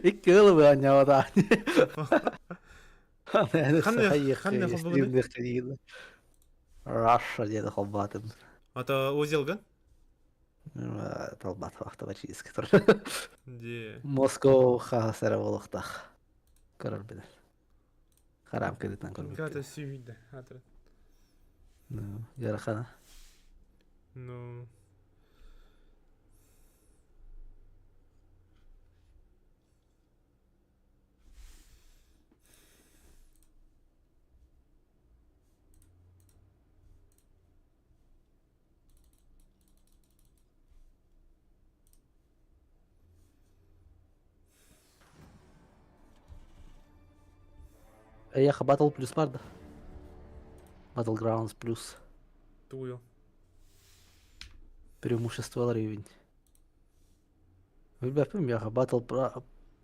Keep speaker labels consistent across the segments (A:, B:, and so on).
A: İlk yılı bu anne o da. Yani
B: Қандай қыл бүгін?
A: стримдер кирилл. Раша деді қолбатын.
B: Ата озелган?
A: Талбат автоматически тұр.
B: Де.
A: Москва хасара болықтақ. Көрір бені. Қарам кредитан көрмек
B: Гата
A: бені.
B: сүймейді. Атыры.
A: Жарақана.
B: Ну.
A: Аяққа Battle Plus барды. Battlegrounds Plus.
B: Туйо.
A: Преимуществолар үйін. Білбәппім яға Battle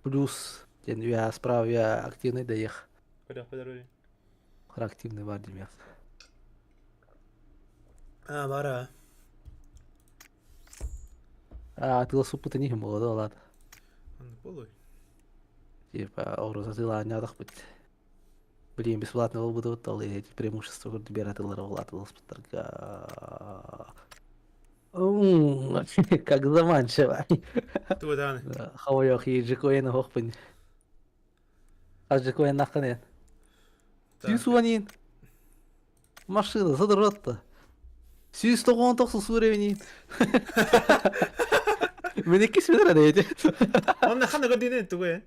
A: Plus. Ден үйә справа үйә активный да еқ.
B: Подарили.
A: Қыр активный бар демек.
B: Бара.
A: Атыла суппыты нехім болады олады.
B: Аны болой.
A: Типа, орыз атыла анядақ бұд. Блин, бесплатно был бы вот эти преимущества, которые тебе атылары болады лоспыттарға. Как заманчиво.
B: Туй даны.
A: Хавайох и джекуэна хоқпын. А джекуэн наққан ен. Сүйсуанин. Машина, задыротты. 199 сууревенин. Мен екі сөйлер әдейді.
B: Онда қандай көрдейін туй.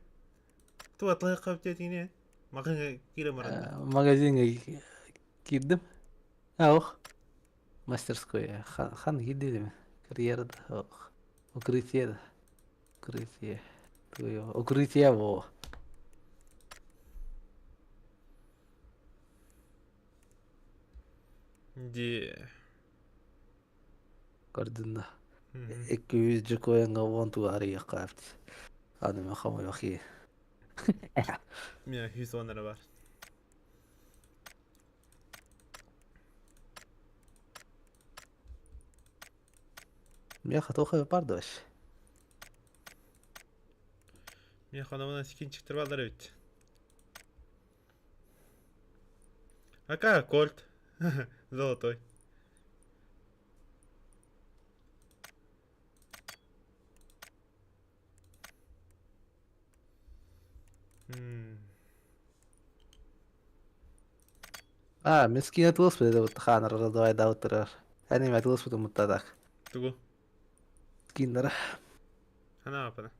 B: Туй атлай қаптетіне. Мағынға кире марады.
A: Магазинге кирдім. Ох. Мастерская. Хан кирді деме. Карьерда. Ох. Укрытие. Укрытие. Укрытие во.
B: Де.
A: Көрдін. 200 джекоенға 10 туары еққапты. Анымен қамай оқи.
B: Мен 100 онлары бар.
A: Мен қатоқы барды баш.
B: Мен қанамына скинчиктер балдар өйт. Ака, кольт. Золотой.
A: Мен скин атылыс беді бұтты қаныр раздавай дауыттырар. Әнем атылыс бұты мұттадақ.
B: Тугу.
A: Скиндары.
B: Ана апана.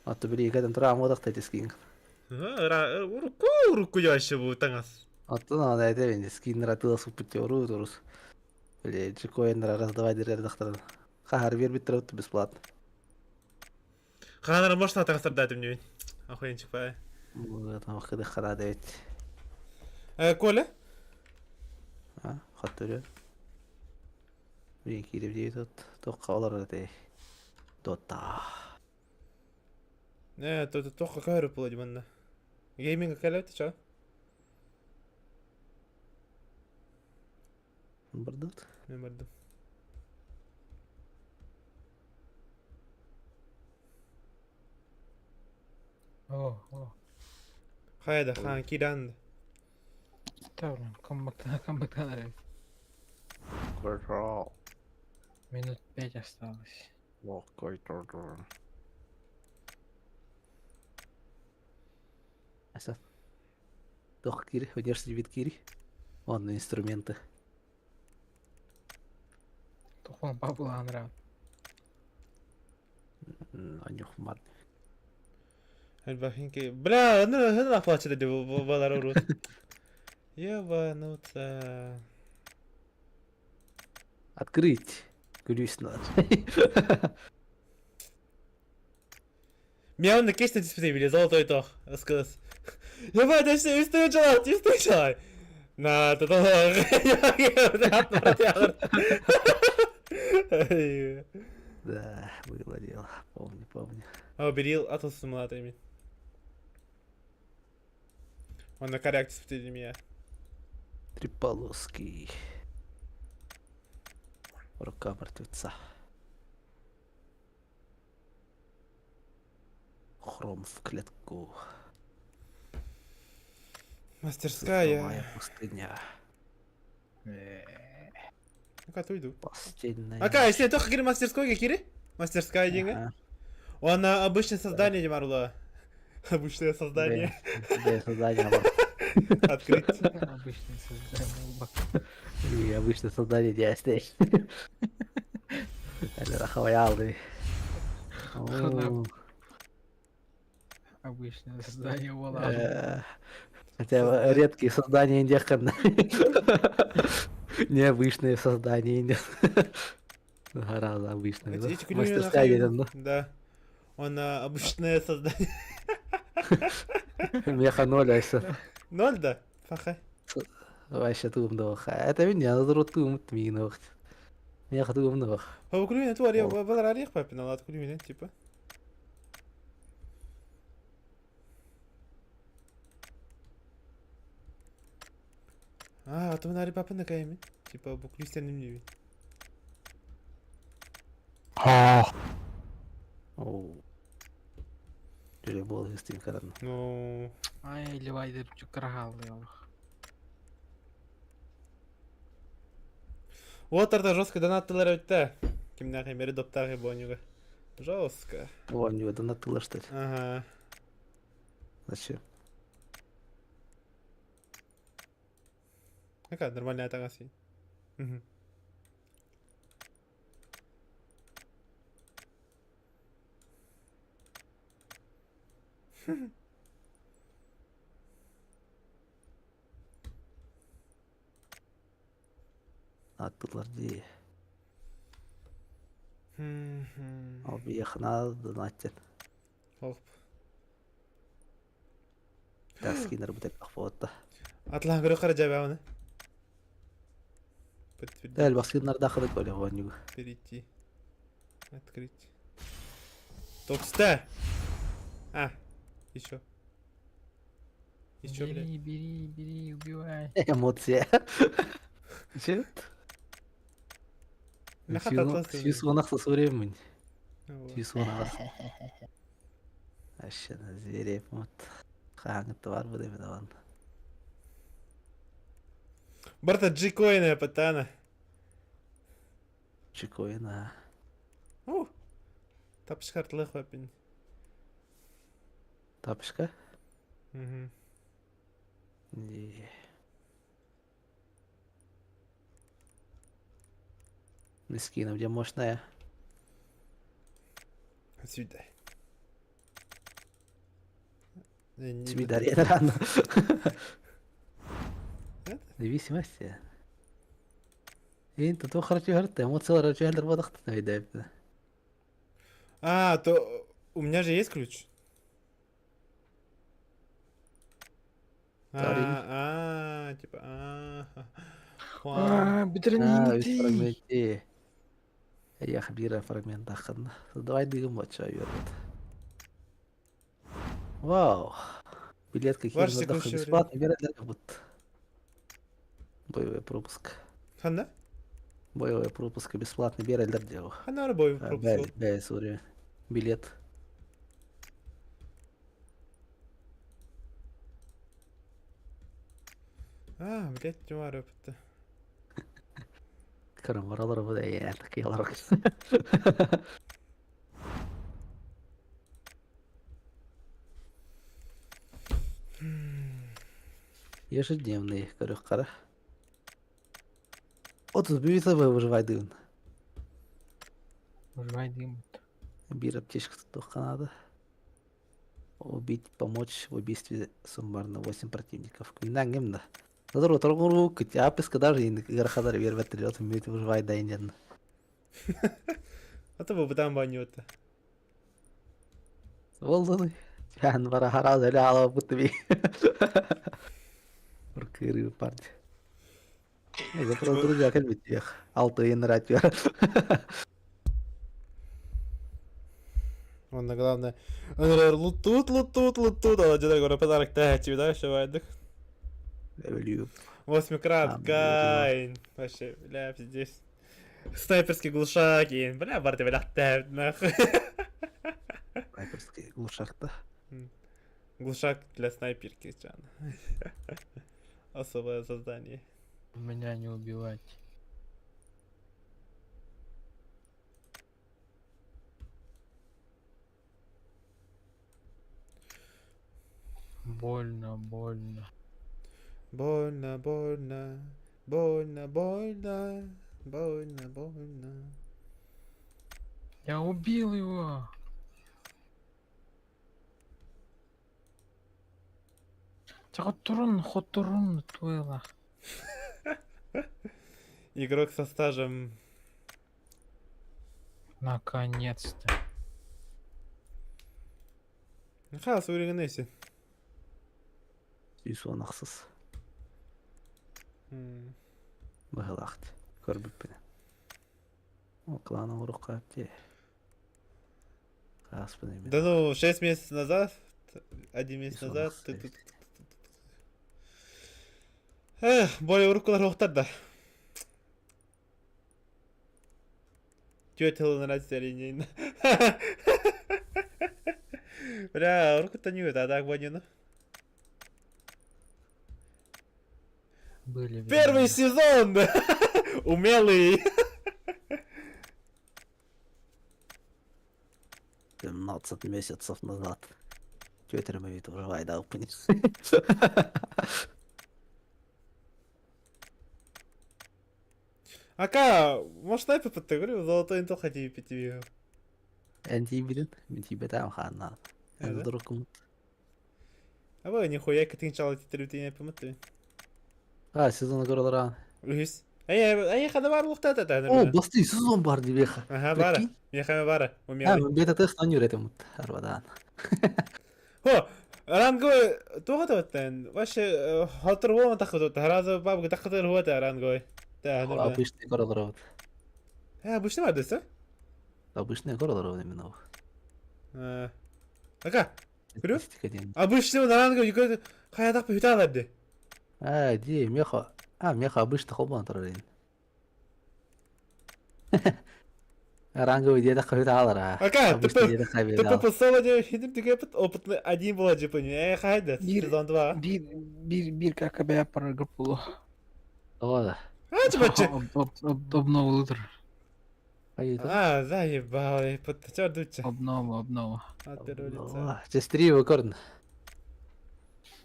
A: Атты білі екаден тұра амодақ тәді скин.
B: Урукку яшы бұл таңас.
A: Аттын ана әді бенде скиндер атылыс бұтты ору тұрыс. Біле джекоендер раздавай дерлер дақтырын. Қағар бер біттір өтті бесплатно.
B: Қанары машина тағыстыр дәдім неуін. Ахуен чықпай.
A: Бұғытын вақыды қана да өтті.
B: Коля?
A: Қатты өрі. Мен кейдіп дейт өт. Тоққа олар өтей. Дота.
B: Тоққа кәріп болады банда. Геймингі кәлі өтті чаға?
A: Бардат.
B: Мен бардым. Қайда, қан кейданды.
C: Tamam, come back на рейс.
A: Control.
C: Минут 5 осталось.
A: Локкой турдур. Аса. Тох кири, удержите вид кири. Вон инструменты.
C: Тухлан бабла нрав.
A: Анюх мар.
B: Альбахинки. Бля, она плачет эти баларурус. Ебануться.
A: Открыть. Гулюсь надо.
B: Меня он на кейс на дисплее, золотой тох. Сказ. Ебать, я все источай. На, то
A: Да, было дело. Помню.
B: Берил, а то с младыми. Он на корректе впереди меня.
A: Три полоски. Рука мертвеца. Хром в клетку.
B: Мастерская.
A: Моя пустыня.
B: Ну-ка, уйду.
A: Постельная.
B: Ака, если я только говорю мастерской, Кири? Мастерская деньги?
A: Ага.
B: Он обычное создание, Демарло. Обычное создание.
A: Да, создание.
B: Открыть.
C: Обычный создание.
A: И обычно создание действий. Это хаваялды.
C: Обычное создание вала.
A: Хотя редкие создания индехана. Необычные создания индехана. Гораздо обычные. да?
B: Эти кулюни
A: Мастерская
B: нахуй-
A: едем, да?
B: Да. Он обычное создание.
A: Меха ноль, ася.
B: 0, да? Фаха.
A: Вообще тумдох. Это меня надо тумт минох. Меха тумдох.
B: هو كل مين تواري بدر عليه خباب إن الله كل مين تيبا. أتمنى على بابنا كايمين تيبا بوكليستان نمني.
A: Оу. Жүре бол естен карадым.
B: Ну,
C: Ай, ливайдер чукралды.
B: вот это жестко донаттылар өтті. Кимнахи бери доптағы бонюга. Жестко.
A: О, не это натыло, что ли?
B: Ага.
A: Зачем?
B: Какая нормальная атака. Угу.
A: Натылар дей. Ал бияхна донаттен.
B: Оп.
A: Таскинер бутек ахфотта.
B: Атлан көрі қара жабы ауны.
A: Дәл баскинер дахыры коле гоню.
B: Перейти. Открыть. Топста! А, еще. Еще, блядь.
C: Бери, убивай.
A: Эмоция. Че?
B: Нахат атлас.
A: Сюсванах со времени.
B: Вот.
A: Сюсванах. Вообще на зверей вот. Хангты var bu demin alan.
B: Барта джикоина, патана.
A: Чикоина.
B: О! Тапшхартлых вапин.
A: Тапочка?
B: Угу.
A: Не. Мискина, где мощная?
B: Отсюда.
A: Свидарь, рано. Зависимости. И انت توخر جهرت эмоциялар жерлер бадықты найдап.
B: А, то у меня же есть ключ. Типа,
C: Битерни.
A: Фрагменте. Я хабира фрагмент ахын. Давай дыгым бача йөрөт. Вау. Билет какие
B: Варшик
A: надо
B: вообще
A: бесплатно берет вот. Боевой пропуск.
B: Ханда?
A: Боевой пропуск бесплатный берелер делал.
B: Ханда рабой пропуск.
A: Да, сори. Билет.
B: Блядь, тюмар опыта.
A: Карамаралар bu da yani takıyorlar. Ежедневный корюхкара. 31 битва выживайдын.
C: Выживай дым.
A: Бир аптечка только надо. Убить, помочь в убийстве суммарно 8 противников. Күннәңгем да. Назар оторгуру кытяпыска даже инде гархадар бербет трет мит выживай да инден.
B: А то бы там банёта.
A: Болду. Чан бара хараз эле алып бутби. Уркыры пард. Это просто друзья кельбитех. Алты енрать.
B: Он на главное. Лутут, а где говорю, подарок тачи, да, что вайдых.
A: Люблю.
B: 8-крат, кайн. Вообще, бля, здесь. Снайперский глушак, бля, барты, бля, нахуй.
A: снайперский глушак-то.
B: Глушак для снайперки, Чан. Особое задание.
C: Меня не убивать. Больно, больно.
B: Больно, больно, больно, больно, больно, больно.
C: Я убил его. Хотурун, туэла.
B: Игрок со стажем.
C: Наконец-то.
B: Хас, уйренesi.
A: Сүйсуанақсыз. Бағылақты. Көрбіп пені. О, кланың ұрыққа әпте. Қаспын емен.
B: Да ну, 6 месяцев назад, 1 месяц назад, Эх, бой уруккулар уктарда. Тётелы на террине. Бля, урку-то не это, а так водину.
C: Были
B: Первый сезон! Умелый!
A: 17 месяцев назад. Тетя моя тоже вайда упынец.
B: Ака, может снайпер подтыгрю, золотой интел хотим пяти.
A: Энти биден, мен тебе там ханна.
B: Да?
A: Дуракум.
B: А вы нихуя, как ты начало титрютине помыты.
A: Сезон көрөлөр.
B: Уйс. Ай, хада бар лухта это.
A: О, басты сезон бар дебеха.
B: Ага, бара. Мехами бара. Умелый.
A: Бета тест не үретем арбадан.
B: Хо, рангой тугата оттан. Вообще хатыр болма тахты. Таразы бабга тахтыр хуата рангой. Да,
A: Обычный көрөлөр.
B: обычно var десе?
A: Обычный көрөлөр именно.
B: Ака, көрүп?
A: Статистика.
B: Обычный рангой юкө хаядак бүталарды.
A: Ди, меха. Меха обычный холбан турайын. Ранговый деда кабиталара.
B: Ака,
A: Обычный деда
B: ты
A: кабитал.
B: попасала не хидим ты опытный один был джипани. Хайда, сезон 2.
C: Bir kakabе yapar группу.
A: Ладно.
B: А, чебачи.
C: Обнова утро.
A: Поеду.
B: Заебал, подтечёр дуча.
C: Обнова.
B: От первого лица.
A: Честри выкорн.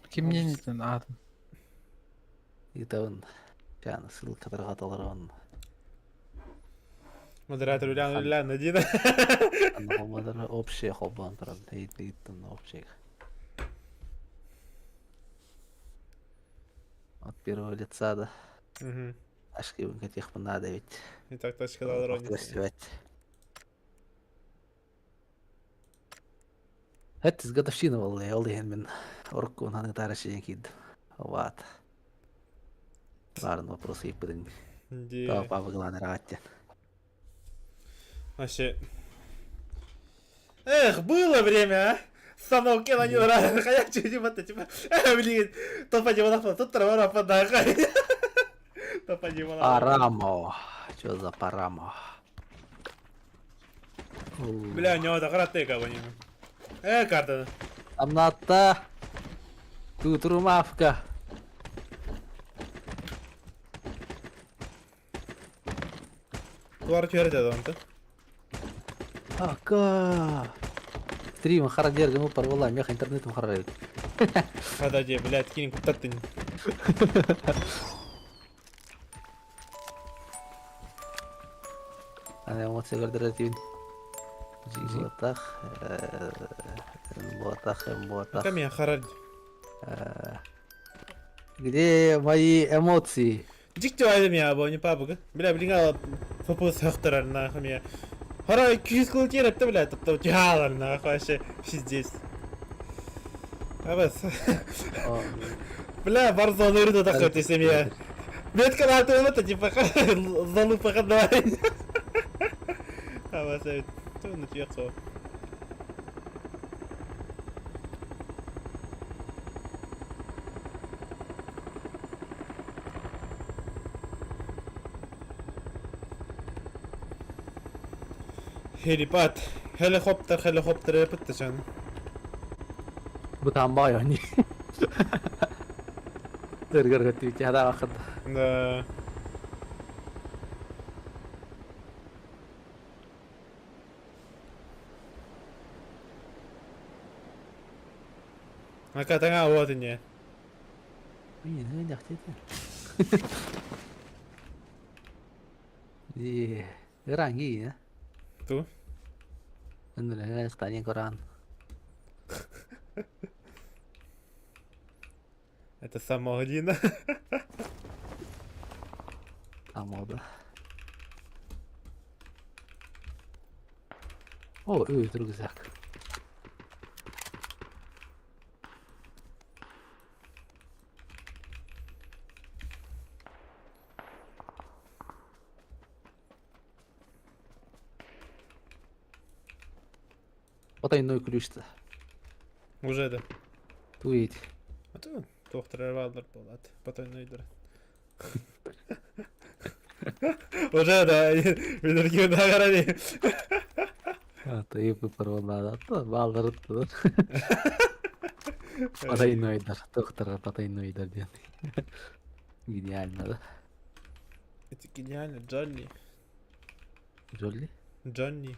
C: Кем мне не надо.
A: Это он. Пьяно, ссылка торгаталар он.
B: Модератор Улян один.
A: Модера общий холбан тарап. Дейтін общий. От первого лица, да. Ашки вы каких надо ведь.
B: И так точка дал
A: Красивать. Это с годовщины والله يا ولدي من أوركون هذا تارشين أكيد. Вот. Ладно, вопросы и подань. Да, папа главный рати.
B: Вообще. Эх, было время, а? Самого кино не нравится, хотя чуть-чуть типа, блин, то по нему тут трава подахай. То по нему
A: Парамо. Чё за парамо?
B: Бля, у него так ротыка кого-нибудь. Карта.
A: Амната. Тут румавка.
B: Туар чердя он-то.
A: Ака. Стрим харадер гаму порвала, мех интернетом харает.
B: Подожди, блядь, кинь куда ты.
A: Ana emosiya gördüretin. Ботах.
B: Камень харад.
A: Где мои эмоции?
B: Дикти айдым я, або не папа. Бля, блин, фопус хахтарар нахуй меня. Хара 200 кыл терепті, бля, тіпті тиалар нахуй, вообще, пиздец. А бас. Бля, бар зоны үрді тақы өтесем я. Метка наты өміті, типа, залупа қадмайын. А бас, әйт, туыны түйек қо. Helipad Helikopter yapıttı sen.
A: Bu tambah ya ni. Tergar ketti hada vakit.
B: Да. Hakikaten вот и не.
A: İyi ne yaptın? İyi. Rangi ya.
B: Ту.
A: Bener tanya Quran.
B: Это самоудина.
A: Tam oldu. O öldür güzel. Потайной ключ-то.
B: Уже да.
A: Туит.
B: А то доктор Валдер был от потом найдер. Уже да. Видишь, да, горади.
A: Atayı bu parolada da baldırıttı. Потайной дар. Доктор потайной дар diyor. Гениально, да?
B: Это гениально, Джонни.
A: Джолли?
B: Джонни.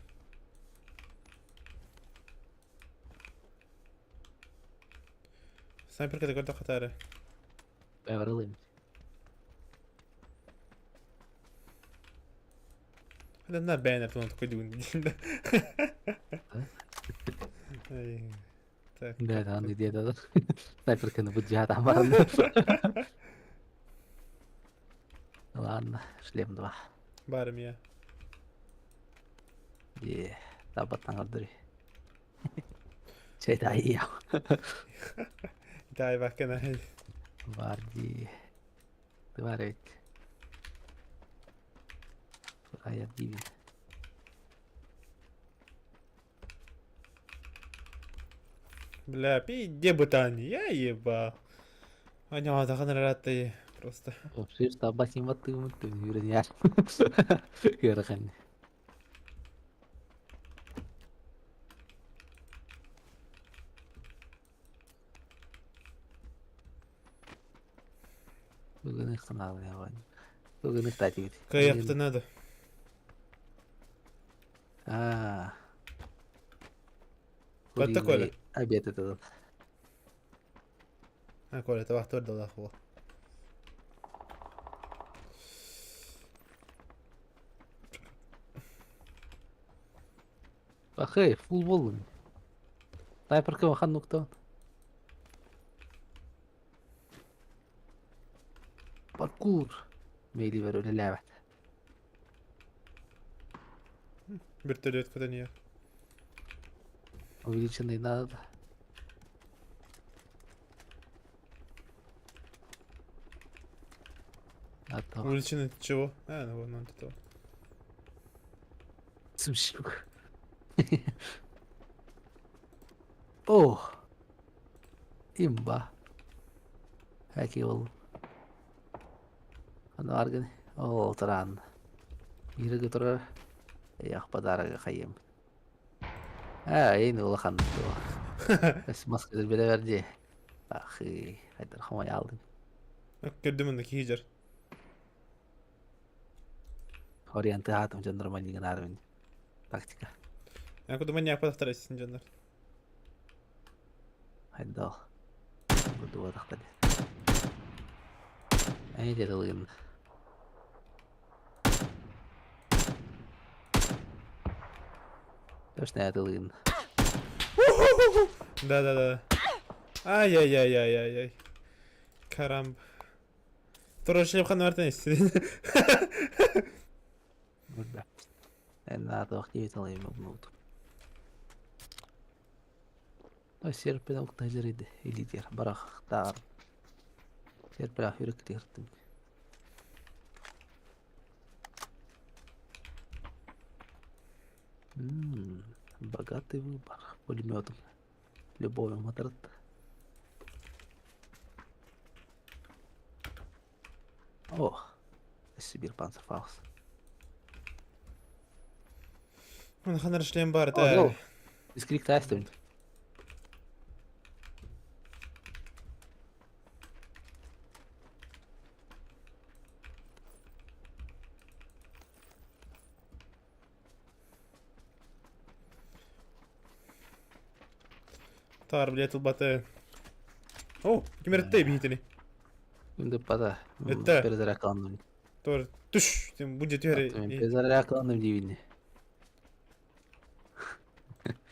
B: Снайперка такой то хатаре.
A: Beverly.
B: Это на бэннер, он такой дун. Так.
A: Да, да, он где-то да. Снайперка на буджат амарна. Ладно, шлем 2.
B: Барым я.
A: Табаттан кырдыр. Чайда iyi ya.
B: Дай бакана.
A: Var di. Var evet. Buraya değil.
B: Бля, пиде бутани, я ебал. А не, так он просто.
A: Вообще, что басим вот ты вот вернешь. Ярхан. Bugün sınav ya var. Bugün statik.
B: Каяп-то надо.
A: А.
B: Вот такой ли?
A: Обед этот.
B: А, Коля, это вахтор дал ахуа.
A: Ахей, фул болдum. Снайперка махан нукта. Паркур. Мейли ver öyle levhat.
B: Вертолет куда нет.
A: Увеличенный надо. А то.
B: Уличный чего? А, ну вон он то.
A: Сумщик. О. Имба. Хаки ол. Аны аргын. О, таран. Ире götürür. Yak padarga kayım. Ha, yeni ulakan. Bes maskede bile verdi. Ahi, haydar xamay aldım.
B: Gördüm öndeki hicer.
A: Oriente hatım jandarma digen armin. Taktika.
B: Я куда маньяк повторяйся, синджандар.
A: Haydi al. Bu duvar taktı. Ay dedi oyun. Точно это oyun.
B: Да. Ай-яй-яй-яй-яй-яй. Карамб. Второй шлем ханвартен istedin.
A: Burada. Ben daha da vakit alayım bunu oldu. Serpil وقتها جريدة اللي دير براخ اختار серпил ахирок диртим. Богатый выбор пулеметом. Любовью моторт. О, Сибирь Панцерфаус.
B: Мен ханарышлем бар
A: О,
B: да.
A: yo. Дискрик тастым.
B: Тар, блядь, баты. О, кемерттей бихитини.
A: Şimdi pada.
B: Ette.
A: Перезаря каланdım.
B: Тор. Түш. Тем будет
A: Attım.
B: тюре.
A: Перезаря каланdım дивini.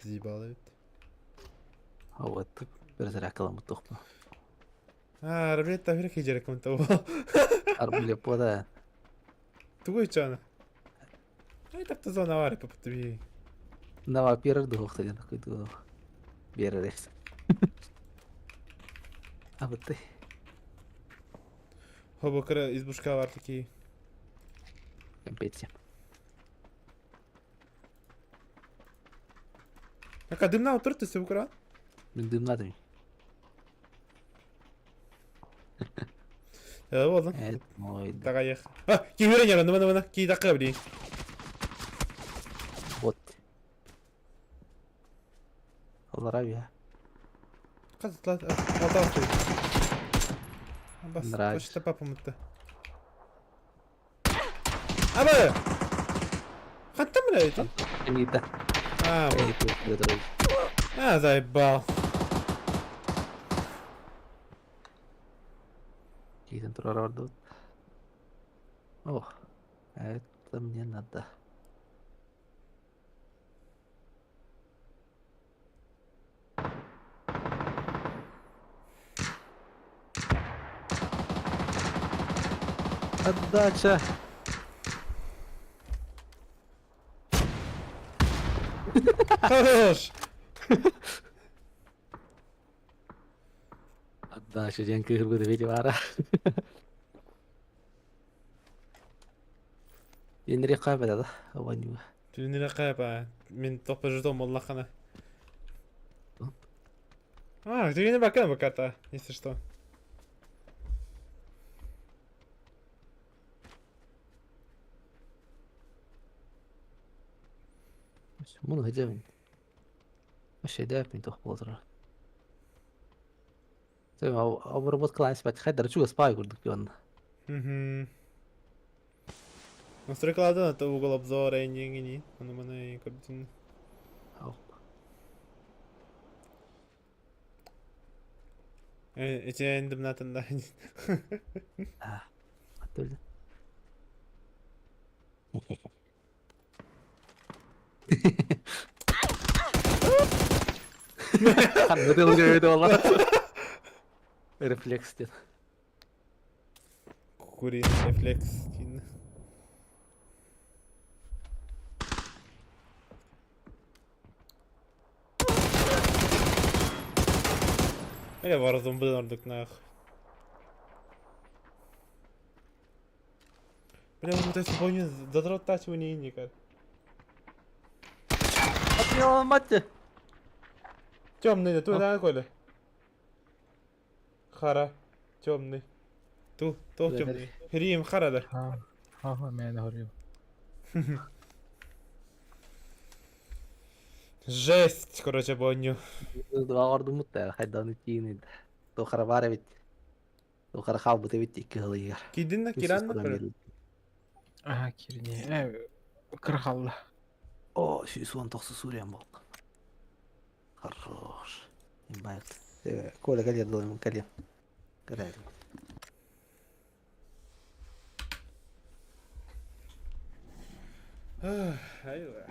B: Зибалы.
A: Вот. Перезаря каламı тохма.
B: А, ребят, так ферек хиджерек он того.
A: Арбуле пода.
B: Тугой чана. Ай, так то зона вари по тобі.
A: Нава перер дохта ден кыйду. Беререкс. А вот ты.
B: Хобо кыра избушка var таки.
A: Компетси.
B: Ака дымна отырды сен укра.
A: Мен дымладым.
B: Болды.
A: Evet. Ой.
B: Тага ях. А, кемерен яра, нымана, ки дакка бли.
A: Вот. Allah abi ya.
B: Казатла, атақты. Бас,
A: Нравится.
B: почта папа мытты. Абы! Хаттан бля эти?
A: Finita.
B: А, вот.
A: Evet.
B: А, заебал.
A: Кейтен турар vardı. Oh. Это мне надо. Отдача.
B: Хорош.
A: Отдача. Ден кыргыды бети бара. Енре кайбада да. Аваню.
B: Тюни рақаба. Мен топа ждом Allah қана. А, ты не бакана баката, если что.
A: Bunu hıcam. Şey de yapmayın toh boldur. Sen o robot klan spet хайдар чуга спай курдук ён.
B: Угу. Настройкладан это угол обзора и не. Он у меня кабин. Эти эндем натан да.
A: А. Атөлдү. Kandı dılgıydı valla. Refleks dedi.
B: Кури, рефлекс. Я var zombi ordık nах. Бля, вот это сегодня задротачивание никак.
A: Atmıyor maçı.
B: Темный, да, ту да, Коля. Хара. Темный. Ту,
A: Да,
B: темный. Рим, хара да.
C: ها ما هوريو.
B: Жесть, короче, боню.
A: Два орду мутта. Хайдан итини. То харабара бит. То харахал бут бит iki hılıyır.
B: Кидинна, киранна.
C: كيرني كرخالله.
A: О, şu son toksu Suriye'm oldu. Хорош. Имбайт. Коля, قال يضل من كلام. قال
B: ايوه.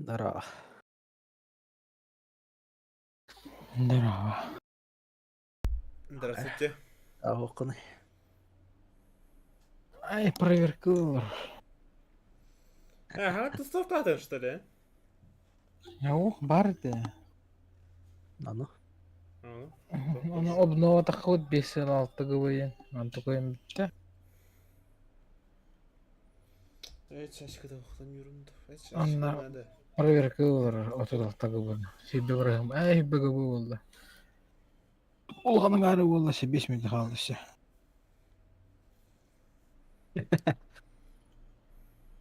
A: Здорово.
C: Здорово.
B: Здравствуйте.
A: А окна.
C: Ай, проверка olur.
B: Ага, тусовка атың, что ли?
C: Yok, bardı.
A: А ну.
B: А,
C: Onu obnova takıp 5 yıl 6 koyun. Antı koyun bitti.
B: evet, şaşkıda okudan yürümdü. Evet,
C: Anna
B: şaşkıda.
C: proverka olur. Oturduk takıp. Hibbe bırakım. Ay hibbe kapı oldu. Olganın ağrı oldu. 5 minut kaldı işte.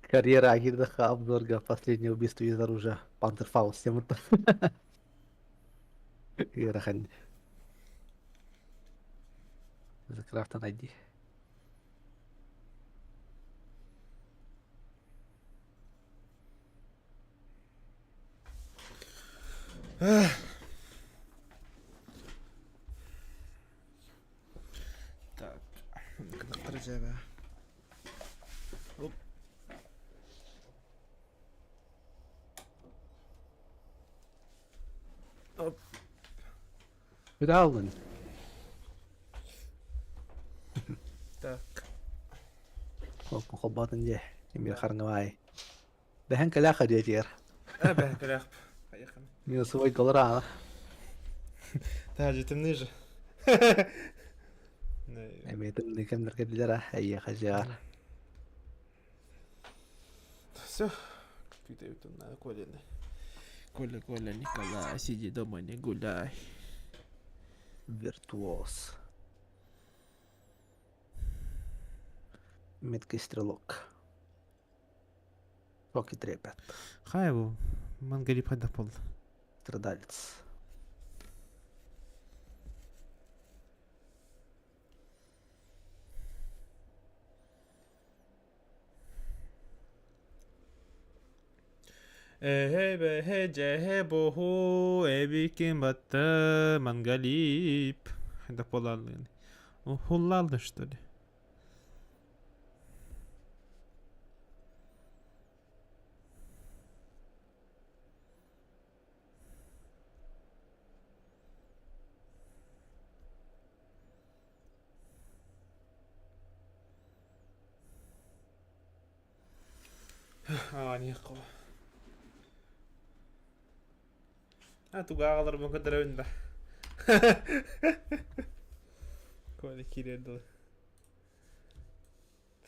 A: Карьера Агирдаха обзорга. Последнее убийство из оружия. Пантерфаус. Тем это. Играхан. За крафта найди.
B: Так, кыдыктырып Оп. Оп.
A: Bir daha aldın.
B: Так.
A: Oku kobatın je. Emir karnavay. Behen kalaka diyor.
B: Бе, коляп. Поехали.
A: Minus свой колора.
B: Да, жетим ниже.
A: Emetim ne kadar kadar ayya hajar.
B: Все. Какие-то тут надо Колины. Коля, Николай, сиди дома, не гуляй.
A: Виртуоз. Меткий стрелок. Поки трепет.
B: Хайву, Мангарип Хадапол.
A: Страдалец.
B: Эхе хеже хебоху эбикин батта Мангалип. Хадапол алын. Он хуллалды, что ли? Не кыла. Туга калыр мүмкүн өндө. Коля кирелди.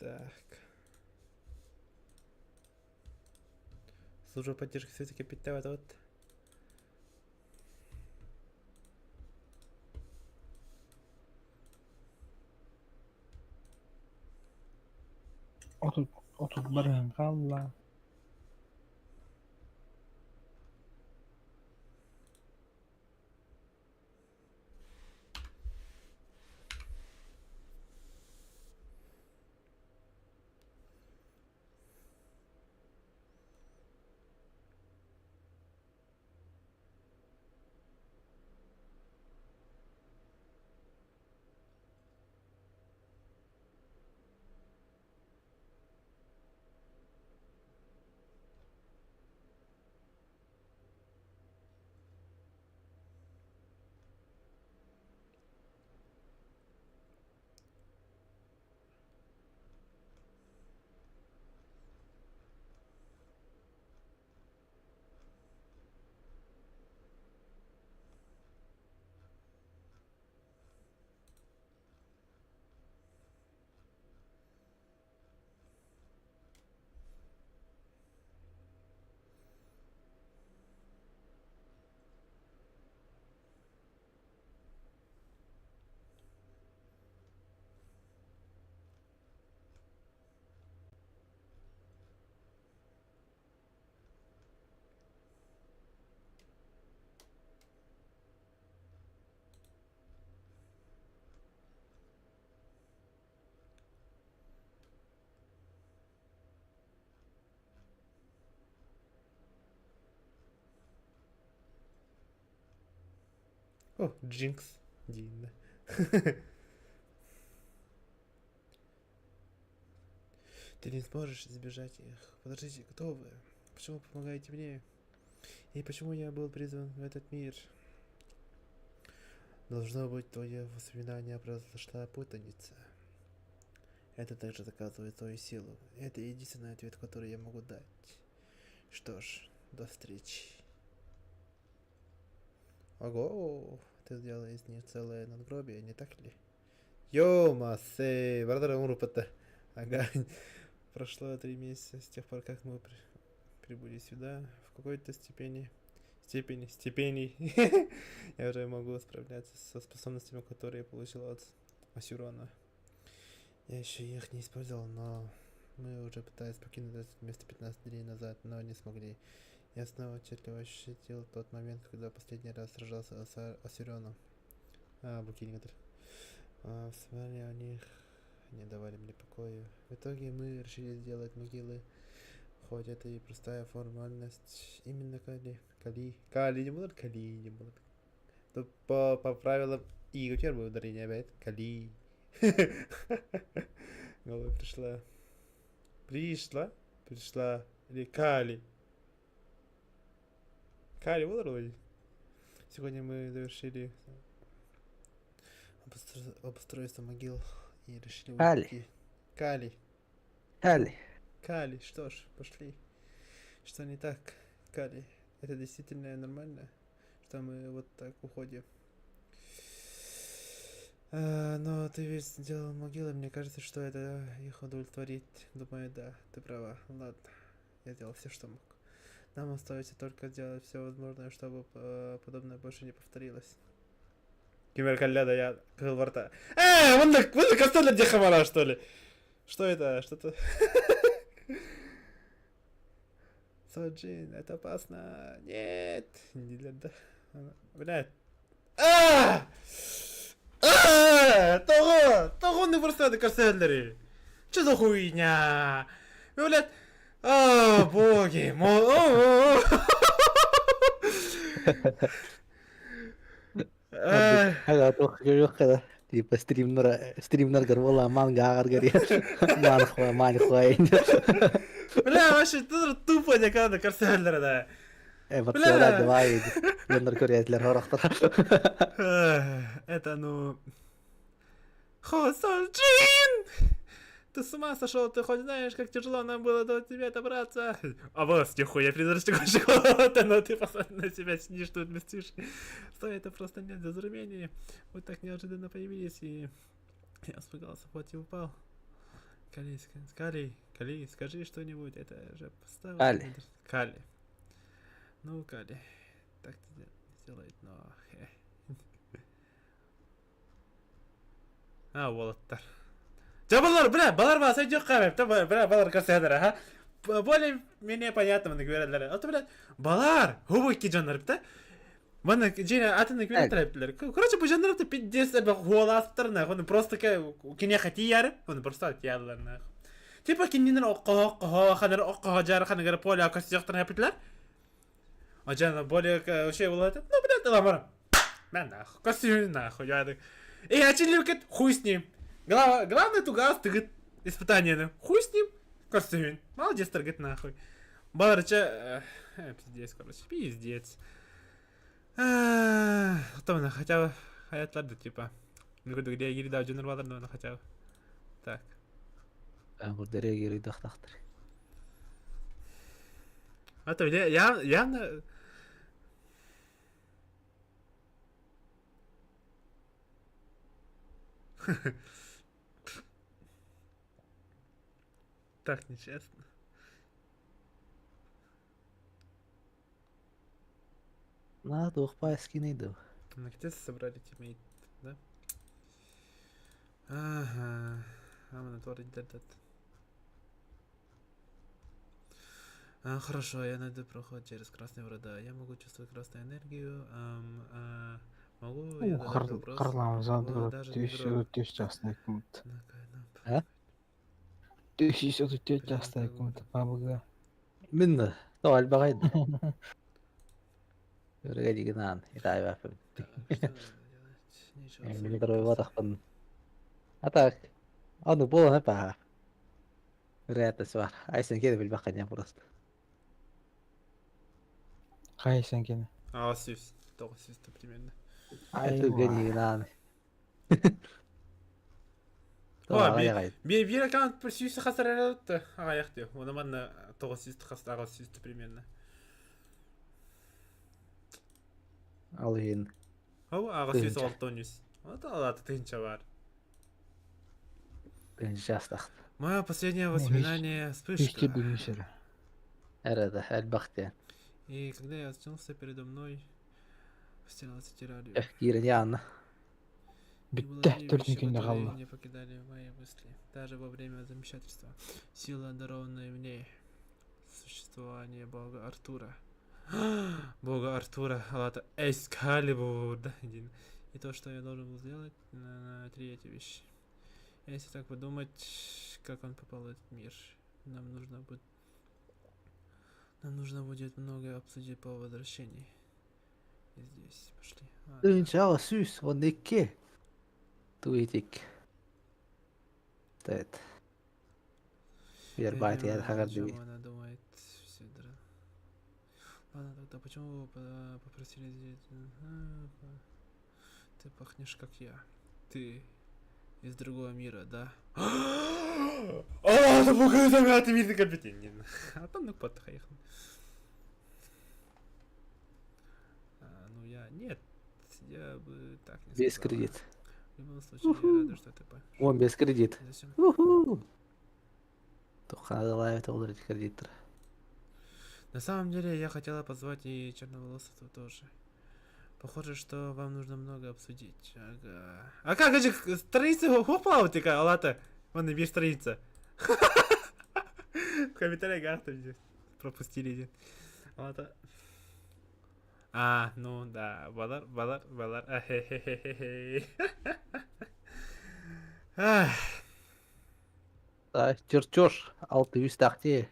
B: Так. Служба поддержки все-таки питает вот.
C: Oturup bırakın kalla.
B: О, Джинкс. Дина. Ты не сможешь избежать их. Подождите, кто вы? Почему помогаете мне? И почему я был призван в этот мир? Должно быть, твое воспоминание произошла путаница. Это также доказывает твою силу. Это единственный ответ, который я могу дать. Что ж, до встречи. Ого, ты сделал из них целое надгробие, не так ли? Йо-масей, бардара умрупата. Ага. Прошло 3 месяца с тех пор, как мы прибыли сюда в какой-то степени. Степеней. Я уже могу справляться со способностями, которые я получил от Асюрона. Я еще их не использовал, но мы уже пытались покинуть это место 15 дней назад, но не смогли. Я снова отчетливо ощутил тот момент, когда последний раз сражался с Асюроном. Букинигатор. Вспоминания о них не давали мне покоя. В итоге мы решили сделать могилы. Хоть это и простая формальность, именно Кали не будет, Кали не будет. Тут по правилам и первое ударение опять Кали. Голова пришла или Кали. Кали ударил. Сегодня мы завершили обустройство могил и решили
A: Кали.
B: уйти. Кали. Кали, что ж, пошли. Что не так, Кали? Это действительно нормально, что мы вот так уходим. Но ты ведь сделал могилы, мне кажется, что это их удовлетворит. Думаю, да, ты права. Ладно, я сделал все, что мог. Нам остается только сделать все возможное, чтобы подобное больше не повторилось. Кимер Калляда, я открыл во рта. Вон костоль для Дехамара, что ли? Что это? Что-то... Соджин, это опасно. Нет. Не для... Блядь. Того не вырастает костеллери. Что за хуйня? Блядь. Боги.
A: Ага, только yok kada. Типа стримнер гарвола манга гаргари. Манхуа.
B: Бля, вообще тупо не надо костеллера, да.
A: Бля. Давай. Яндар көрәтләр характар.
B: Это, ну... Хосолджин! Ты с ума сошел, ты хоть знаешь, как тяжело нам было до тебя добраться? А вот, нихуя, призрачный шоколада, но ты посмотри на себя, сидишь тут вместишь. Что это просто нет разумения. Вот так неожиданно появились, и я испугался, вот и упал. Кали, скажи что-нибудь, это же поставил. Кали. Ну, Кали, так не сделает, но... Волоттар. Балар баса жоқ қабепті, балар көрсетер, аха. Более-менее понятно, мені көрелер. Ото, блядь, балар, хубуки жанрыпты. Мені жене атыны көрелер. Короче, бұл жанрыпты пиздец, хуаласыптар, нахуй. Он просто кене хати яры, он просто атиялар, нахуй. Типа, кенненер оққа, ханер оққа жары, ханер поле акасы жақтырын әпітлер. А жана более шей болады. Ну, блядь, ламарам. Мен, нахуй, костюм, нахуй, ядык. И очередь, хуй с ним. Главное тугас, ты говорит, испытание, ну, хуй с ним, костюм. Молодец, торгает нахуй. Баларыча, пиздец, короче, пиздец. Кто мне хотя бы, hayatlarda, типа, где я гирида джунер балар, но хотя бы. Так.
A: Burada geri daqtaqtır.
B: А то явно... Так нечестно.
A: Надо ухпай скинейду.
B: На где собрали тиммейт, да? Ага. Мы творить этот. Хорошо, я найду проход через красные врата. Я могу чувствовать красную энергию. Могу я задать вопрос?
C: Қарлам задыр,
B: Даже не дрог.
C: 4 частный комната.
A: А?
C: 4 частный комната, пабга.
A: Minna. Doğal bagaydı. Görge diginan. İtay bakın. Min daro vataqpan. Atak. Onu bolan hapa. Reatas var. Aysen kedi bil bakanya burası.
C: Қайсың екен?
B: 600, 900 примерно.
A: Это гоней наны.
B: О,
A: Ағай ағай.
B: bir аккаунт бір 100 хасар әрәліпті. Ағаяқ деу. Оны маңна 900 хасар, 600 примерно.
A: Ал ең.
B: Ау, 600 600. Вот алаты тынча бар.
A: Бен жастақ.
B: Мое последнее воспоминание
C: Ешке
B: вспышка.
C: білмесер.
A: Әреді, әлбақты.
B: И когда я очнулся передо мной, стирался террарию.
A: Кирен яны.
C: Бітті төртінкенде қалды.
B: Не покидали мои мысли. Даже во время замешательства. Сила, дарованная мне. Существование бога Артура. Бога Артура. Алата Эскалибур. Да, один. И то, что я должен был сделать, на третья вещь. Если так подумать, как он попал в этот мир, нам нужно будет многое обсудить по возвращении. И здесь пошли.
A: Дün çağı süs, o nekke. Туетик. Evet. Bir bayt yer hakar
B: Чем
A: değil.
B: она думает, все Ладно, тогда почему попросили здесь? Ты пахнешь как я. Ты из другого мира, да? О, это показывает, ты видно компетентен. А там ну подхаехал. Ну я нет, я бы так не
A: Без
B: сказала.
A: кредит.
B: В любом случае, я рада, что ты пошел.
A: Он без кредит.
B: Зачем?
A: Уху. Тухана лайв олдырить кредиттер.
B: На самом деле, я хотела позвать и Черноволосого тоже. Похоже, что вам нужно много обсудить. Ага. А как же страница упала у тебя, Алата? Вон и страница. В комментариях здесь пропустили. Алата. А, ну да, Балар. Ахе-хе-хе-хе.
A: Да, чертеж, 600 тахте.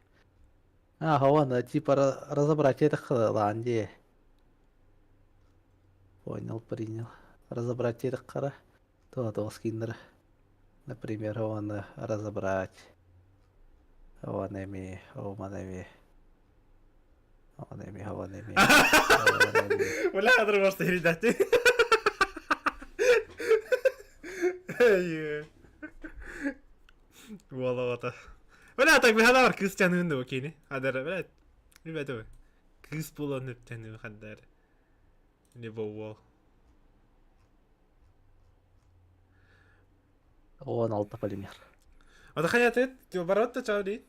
A: А, вон, типа разобрать это хланде. Понял, принял. Разобрать это кара. То скиннер. Например, вон разобрать. Вон эми.
B: Вля, отрываешь ты, ребята. Волота. Вля, так бы хадавар кыз чаныңды окейни. Хадар, вля. Ребята, кыз болонып чаныңды хадар. Не бол.
A: 16 полимер.
B: Ата хаятет, баротта чауди.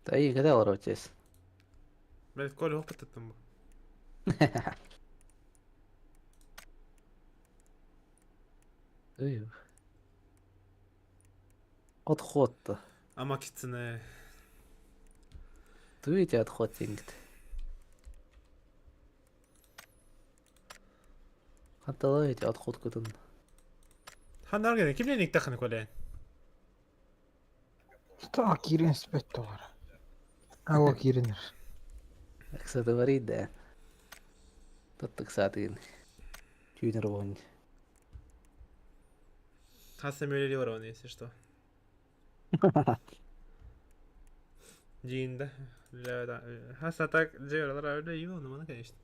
A: Да и когда воротись?
B: Блядь, Коля опыттым.
A: Отход-то.
B: Ама киціне.
A: Дуете отход теңгіт. Ханталаете отход күтін.
B: Хандар гene kimle nik takını Коля?
C: Та кирен спетті бар. Ау киренер.
A: Кстати, говорит, да. Тут, кстати, тюнер вон.
B: Хасам öyle var onu, если что. Джинда. Хаса так джеверлар öyle iyi oldu bana конечно.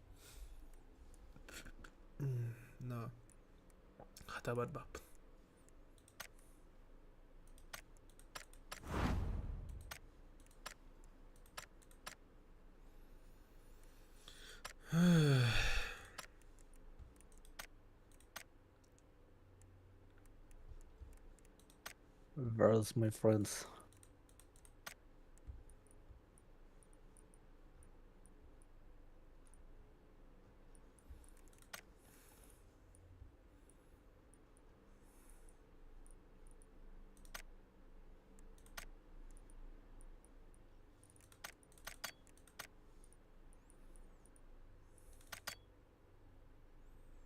B: Но. Хата бар бап.
A: Where's my friends?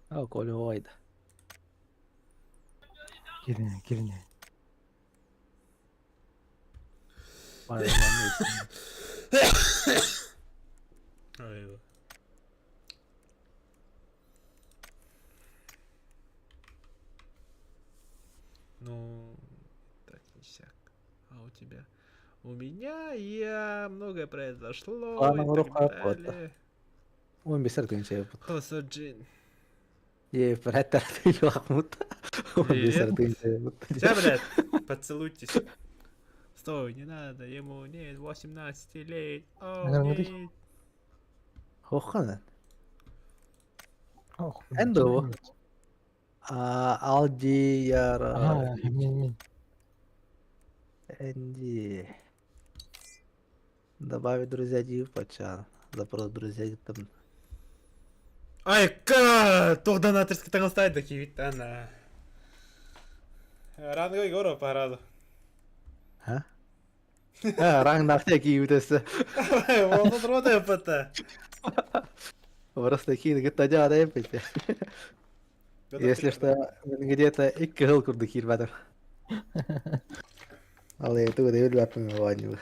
A: А, Коля Вайда.
C: Кирене.
B: Ой. Ну, так ништяк. А у тебя? У меня многое произошло
A: Ладно,
B: и
A: рука
B: так
A: кота.
B: далее.
A: 15 тыгынча.
B: Хосоджин.
A: Бір әттер тыгынча Махмуд. 15 тыгынча.
B: Сейчас, блядь, поцелуйтесь. Стой, не надо, ему нет 18 лет. О,
C: Нормально.
B: нет.
A: Хоққан.
C: Ох,
A: Әнді о. Алди яра.
C: Ага, мен.
A: Энди. Добавить друзья Дипача. Запрос друзья там.
B: Ай, тоғдан атерске таңылстайды кейбітті, ана. Рангой көрі парады.
A: Ha? Ha, рангнахте киютесі.
B: Оны тұрмады өпітті.
A: Просто киді гітта жада еппете. Если что, где-то 2 жыл курды кирбадым. Ал эти уды өлбәппін оғаню.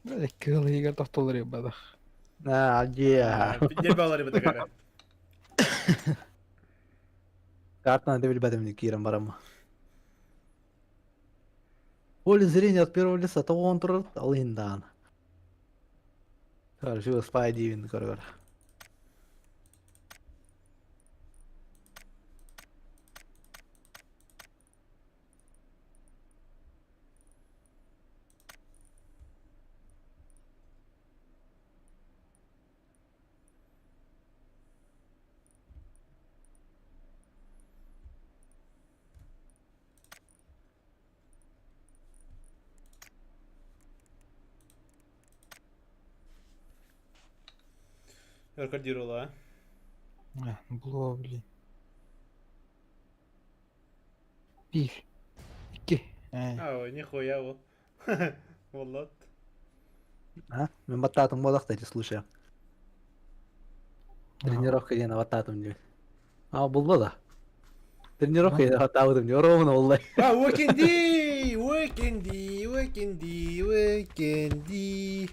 C: Екі ғыл егер тоқталыр ебады.
A: Алжия.
B: Пиндер балары бұды кәрі.
A: Картаны да өлбәдім не кирам барама. Поле зрения от первого лица, то он турат, ал индан. Хорошо, спайдивин, коргор.
B: Рекордировала, а?
C: Было, блин. Bir. İki.
B: Ой, нихуя во. Волод.
A: А? Мен баттатым болақ, кстати, слушай. Тренировка дена баттатым деп. А, бұл да. Тренировка дена баттатым деп, ровно олай.
B: А, уикенди!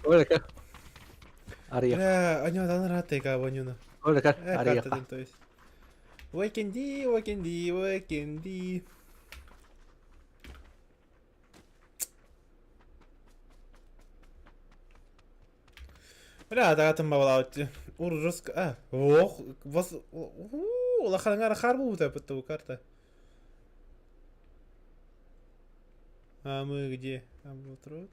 A: Оля как? Ария.
B: Бля, они вот она ратыга, вонюна.
A: Оля как?
B: Карта
A: Ария.
B: ден, то есть. Уикенди. Бля, да там бавлаути. Уржуска. А, ох, вас... Лахангара харбу вот эту карта. А мы где? А мы вот тут.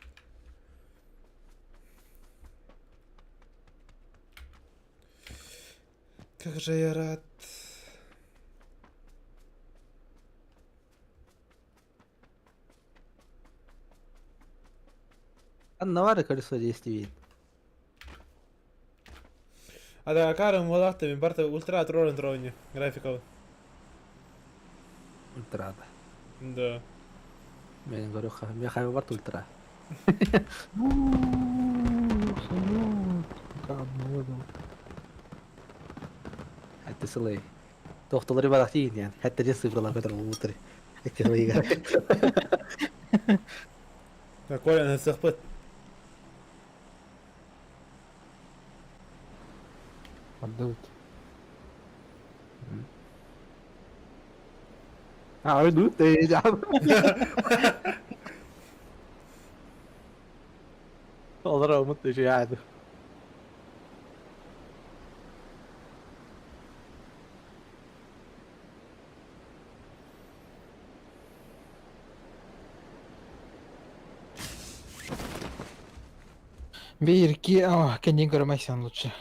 B: Как же я рад.
A: Аннавары колесо действий.
B: А да, карам волахта, ми барта ультра троллен троне. Графикал.
A: Ультрада.
B: Да.
A: Мен говорю, я хай барт ультра. Хәтті сылай. Тоқталары барақ дейін, ян. Хәтті де сыпырала көтір ұлтыр. Әкте лайға.
B: А Коля на сахпыт.
C: Отдают.
A: А, уйду, ты жам. Олар ұмытты жүй айды.
C: Bir, iki, kendin görmezsen lütfen.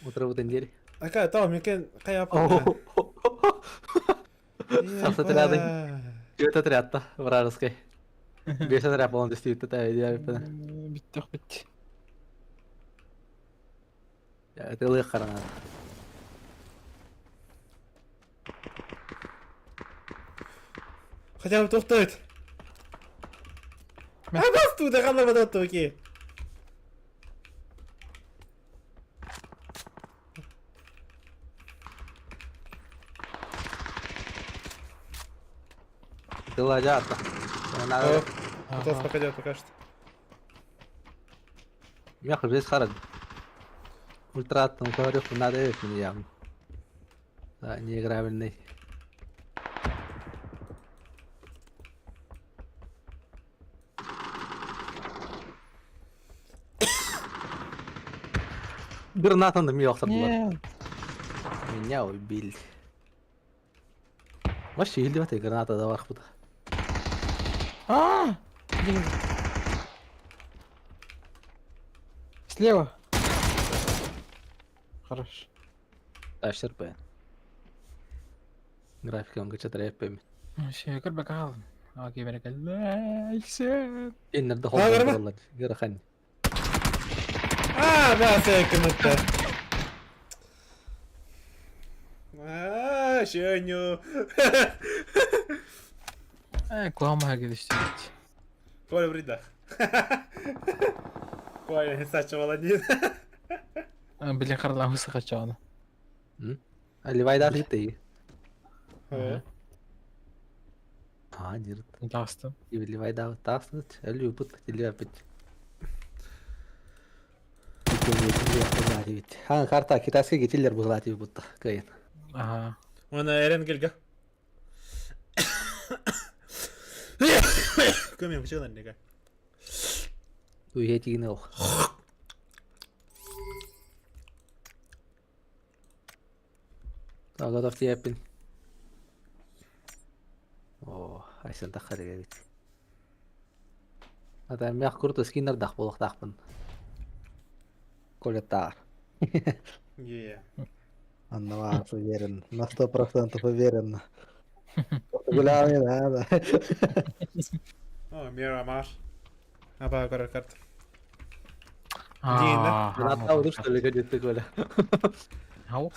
A: Утро в день.
B: Ака, там, мне кен, кая
A: Отрядный. Чё-то отряд-то вражеский. Весь отряд полностью стоит, это я
C: Bitti.
A: Это лыхар надо.
B: Хотя бы тоқтайды. А бас туда қандай бадат токи.
A: Ты ладят-то. Надо.
B: Кто покажет пока что.
A: Я хожу здесь харад. Ультра там говорю, что надо это не явно. Да, неиграбельный. Гранатаны меня оқтырдылар.
C: Нет.
A: Меня убили. Вообще, или в этой граната да бар бұда.
C: А! Блин. Слева. Хорош.
A: Таштар бәйін. Графикам гачатар еппеймін.
C: Вообще, кірбек қалдым. Окей, берекел. Айсен.
A: Енлерді
B: Ағырма?
A: қолдан тұралар. Герахан.
B: Bas yakınlıkta. Şönyo.
C: Kulağıma her gelişti.
B: Коля вреда. Коля не saçmalama değil.
C: Блин, харлам высоко чё.
A: Аливайдар житті.
B: О,
A: Дирт.
C: Ясно.
A: Аливайдар тастыт. Әлі ұпыт. Тілі әпіт. Карта китайский кетелер бұғылаты бұтты. Кайын.
C: Ага.
B: Ona Eren gel gel. Көмем бычылан неге.
A: Уйе тигіне ол. Тағадақ тиеппін. О, айсан таққары кәбет. Адам мяқ күрді скиннер дақ болық дақпын. Колеттар.
B: Е.
A: Анна вас уверен. На 100% уверен. Гулями, да.
B: О, Мирамар. Апа көрер карт.
A: Граната удыр, что ли, гадетті көля.
C: Ау.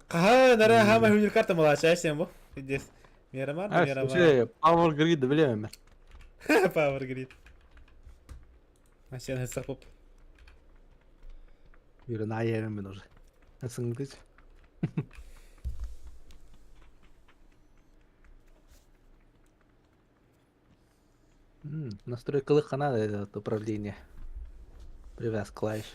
B: Qaha nara hama hücür kartı mılaşa sen bu? Gidiyoruz. Miramar mı Miramar?
A: Power Grid білемін мен.
B: Power Grid. Sen hesap op.
A: Үйрен айерім мен уже. Сыңдыч. Настройкалық қана этот управление. Привяз клавиш.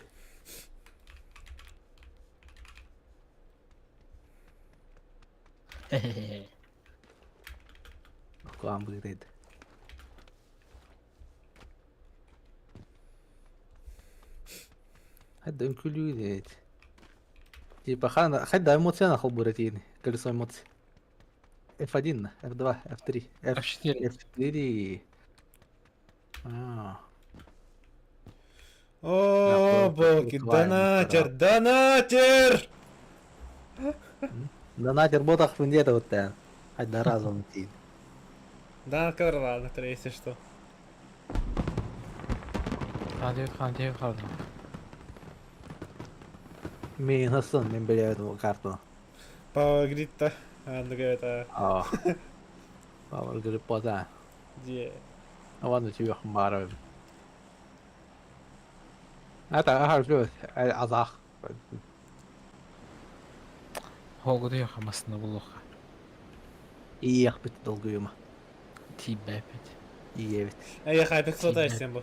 A: Куам выглядит. Хадда инкулюет. Типа хадда эмоция нахуй буратини. Колесо эмоций. F1, F2, F3,
C: F4.
A: F4.
B: О, боги, донатер, донатер!
A: Донатер ботах в это вот так. Хадда разом идти.
B: Да, ладно, если что.
C: Ханди, ханди.
A: Мен насын, мен біле эту карту.
B: Power Grid-то. Anda это...
A: Power Grid пота.
B: Где?
A: Ладно, тебе хмаров. Это harflös, azах.
C: Хоғыды яқамасына бұлуға.
A: Иях бит долгuyma.
C: Тибе опять.
A: Иевит.
B: Я хайпик сотаешь sen bu.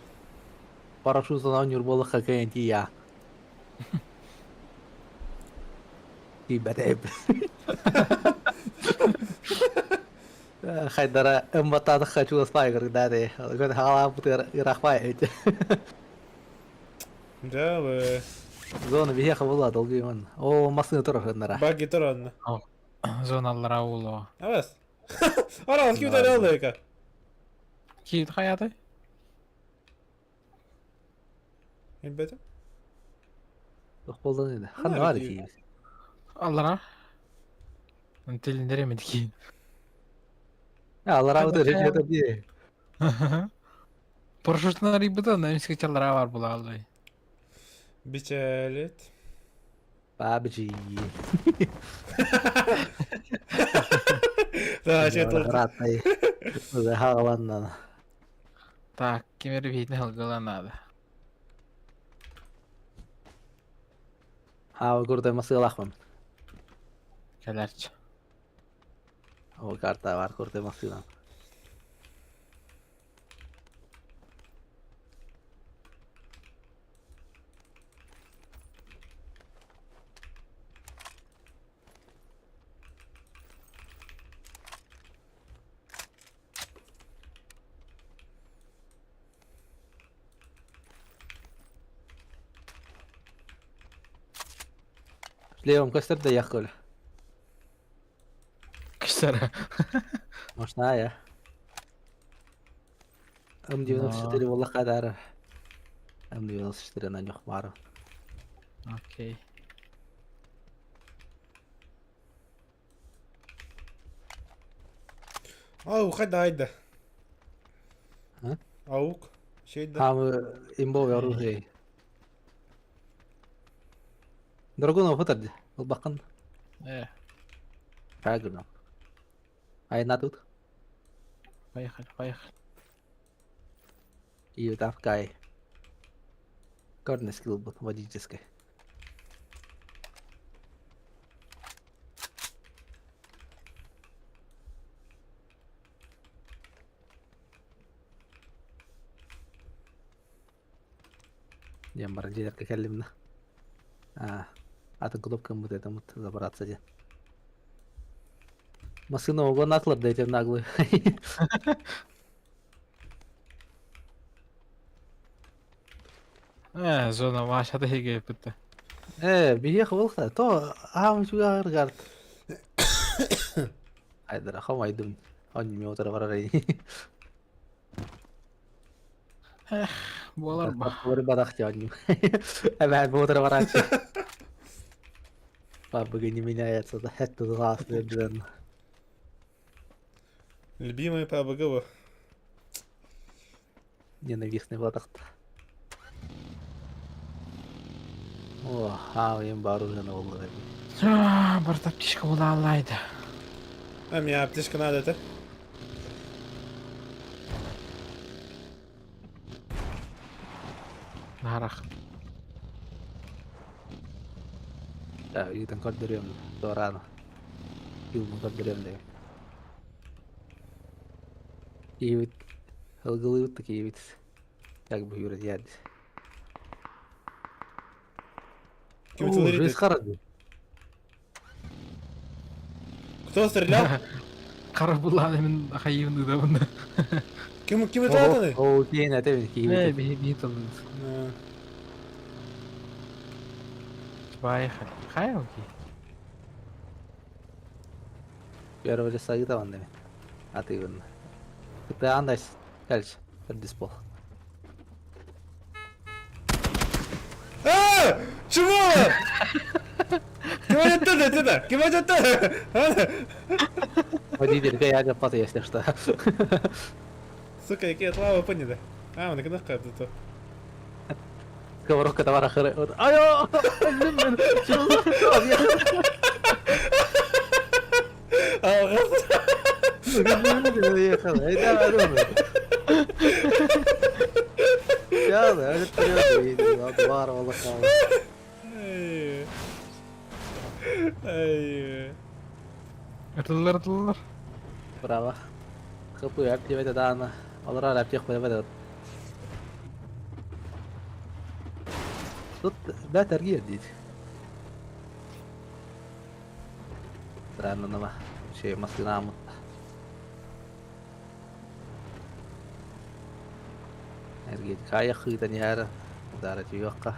A: Парашютан ойнер болық хакайын тия. Тибе тейп. Хайдара эмбатады хочу спайгер даде. Гön hala бутер ирахпай эти.
B: Да, вы...
A: Зона виеха была долгuyman. О, масыны тұры нара.
B: Баги тұран.
C: Зоналар ауылы.
B: Авас. Арал, kim tane oldu eka?
C: Кейт қаяды?
B: Elbette.
A: Қолдан еді. Хан бар екен.
C: Аллара. Тіліндер емеді кейін.
A: Аллара өтір еді бие.
C: Парашютына рибыда, немеске чалара бар бұла алдай.
B: Biçalet.
A: Бабджи.
B: Да, че тут?
A: Ратный. Уже хағаланнан.
C: Так, кемер бейтін ғылғыланады.
A: Ау көрді масылақпын.
C: Кәләрчі.
A: О, карта бар көрді масылан. Шлемом көстер да яқыл.
C: Кішері.
A: Машина я. М94 болла қадары. М94 на нюх мары.
C: Окей.
B: Аук қайда?
A: А?
B: Аук. Şeyde.
A: Хамы имбо оружие. Драгунов фотоды. Ол бақын. Правильно. Айна тут.
C: Поехали, поехали.
A: И там кай. Горный скилл был водительской. Я баржер كلمنا. أعتقد كم بدأت забраться дед. Машина его наклад дайте наглый.
C: Зона ваша хеге бітті.
A: بيخ والله تو عام شو قارت. هيدا خم هيدم. أني موتر ورا
C: Болар ба.
A: Говори бадахти одним. Эбен موتر ورا. Папа не меняется, да это глаз блин.
B: Любимый PUBG.
A: Ненавистный бадахт. О, им вооружено было.
C: Бір таптишка бола алайды.
B: А мне аптечка надо, это?
C: Нарақ.
A: Да, и там кодерем то рано. Фильм кодерем да. И вот алгалы вот такие вот как бы юрид яд.
B: Кем ты
A: Жизнь хорошая.
B: Кто стрелял?
C: Қара бұлады мен қайымды да бұнда.
B: Кем это?
A: О, кейн это вот
C: Бейт алды. Поехали. Хай окей.
A: Первый раз сагита вандами. А ты вон. Ты андайс. Кальч. Пердиспол.
B: Чего? Кем это? Кем это?
A: Водитель я паты, если что.
B: Сука, какие слава поняли. Он на кнопку тут.
A: Сковородка товара хры. Айо! Ya da öyle duruyordu. Var valla kaldı.
C: Ыртылар.
A: Bravo. Kapı yap diye de daha olur hala yapacak böyle böyle. Тут да торги дить. Странно нема. Şey maskına mı? Ergin kaya khita ni hara. Dara jiyoqa.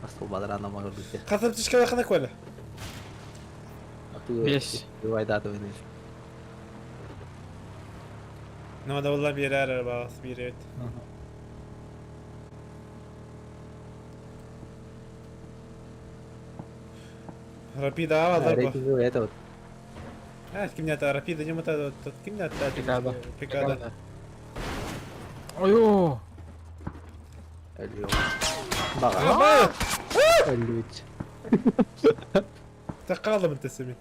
A: Asıl badrana ma gördük.
B: Kasap tişka yakına koyla.
C: Beş.
A: Rivayda da oynuyor.
B: Надо والله بيرار باص بيريت. Рапида, ضربة.
A: Рейтинг это вот.
B: Кимнята рапида, не мотает. Кимнята.
C: Пикада.
B: Пикада.
C: Ойо.
A: Ölüyor. Bak. Ölüyor.
B: تقالم انت سمي.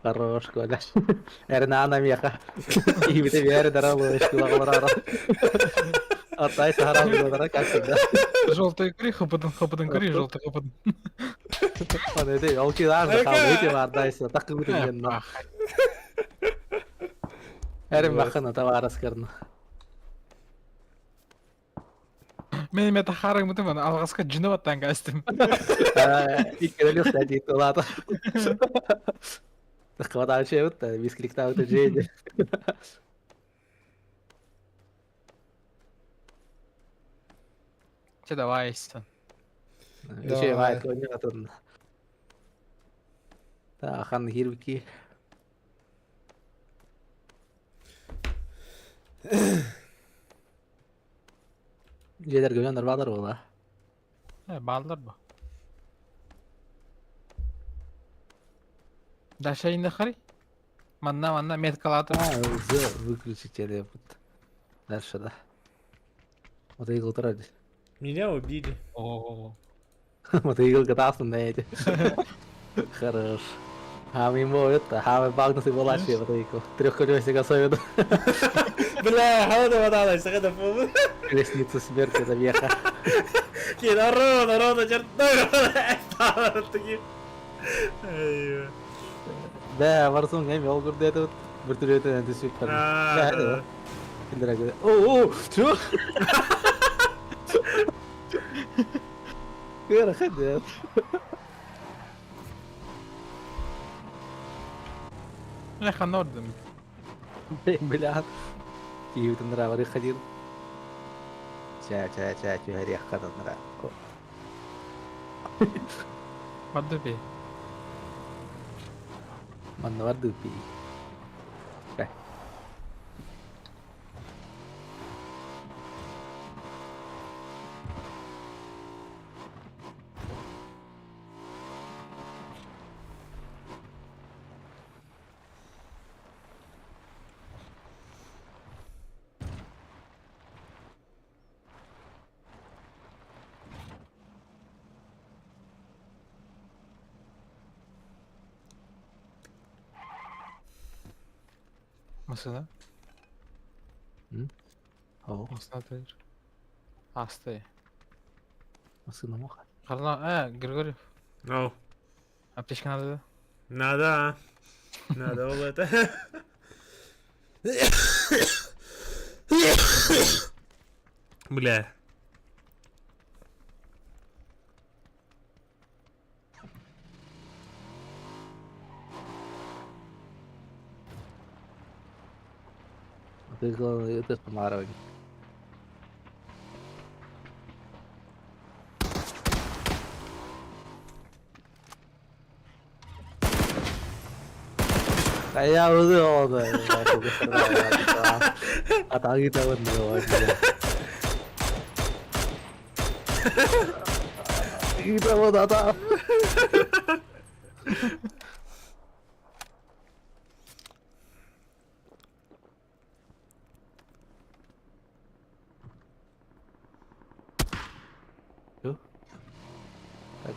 A: Хорош, Коля. Эрнана меха. И вы теперь дорогой, что лаврара. Отдай сахара в как всегда.
C: Желтый кри, хопотан кри, желтый хопотан.
A: Он это, алки даже калыйте вардайся, так и будет генно. Эрим бахана товарас керна.
C: Мен мета харың мытым, алғасқа жинап аттан кастым.
A: Иккелелюх дәди тулата. Хватает şey вот, бискриктау это жейди.
C: Че давай истин.
A: Еще
B: Давай.
A: мает коня атын. Та хан хирвики. Жедер гөмөн арбалар бола.
C: Балдар bu. Дашайында қарай. Манна меткалатыр.
A: Уже выключить я вот. Дальше, да. Вот игл тратить.
B: Меня убили.
C: О.
A: Вот игл катался на эти. Хорош. Мимо это, багнус и волачи вот игл. Трехколесник особенно.
B: Бля, хавада вадала, сагада фу.
A: Колесница смерти это веха.
B: Ки, народа, черт, таки. Ай.
A: Да, варсун эми ол көрдү это вот. Бір түр өтен түсіп бар. Да, да. Киндер агы. О, чё? Кыра хадет.
C: Я ханордым.
A: Бля. Киевтен нравы ходил. Ча, чё орех хадан нрав.
C: Бадуби.
A: Манна воды пей. Кай.
C: Масына?
A: О,
C: Масына тайыр. Асты.
A: сына моха.
C: Қарна, Григорьев.
B: Ау.
C: Аптечка надо да?
B: Надо. Надо было это. Бля.
A: Вот игл это помаровать. А я уже он. А так и того не И того да. Чё? Так.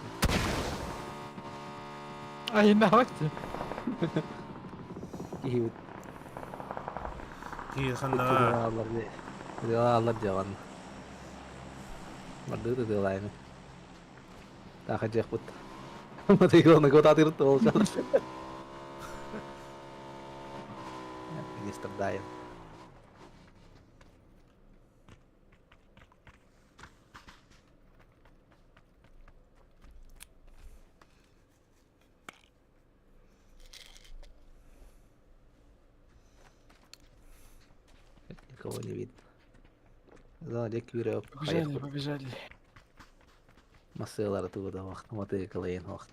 C: Ай, давайте.
A: Киев.
B: Ки, ханна.
A: Аллар жаван. Мадыр дылайны. Таха жекпут. Мата игроны котатыр тол жал. Министр дайын. Никого не видно. Да, леквире
C: Побежали.
A: Масылар туда вақт, маты кылайын вақт.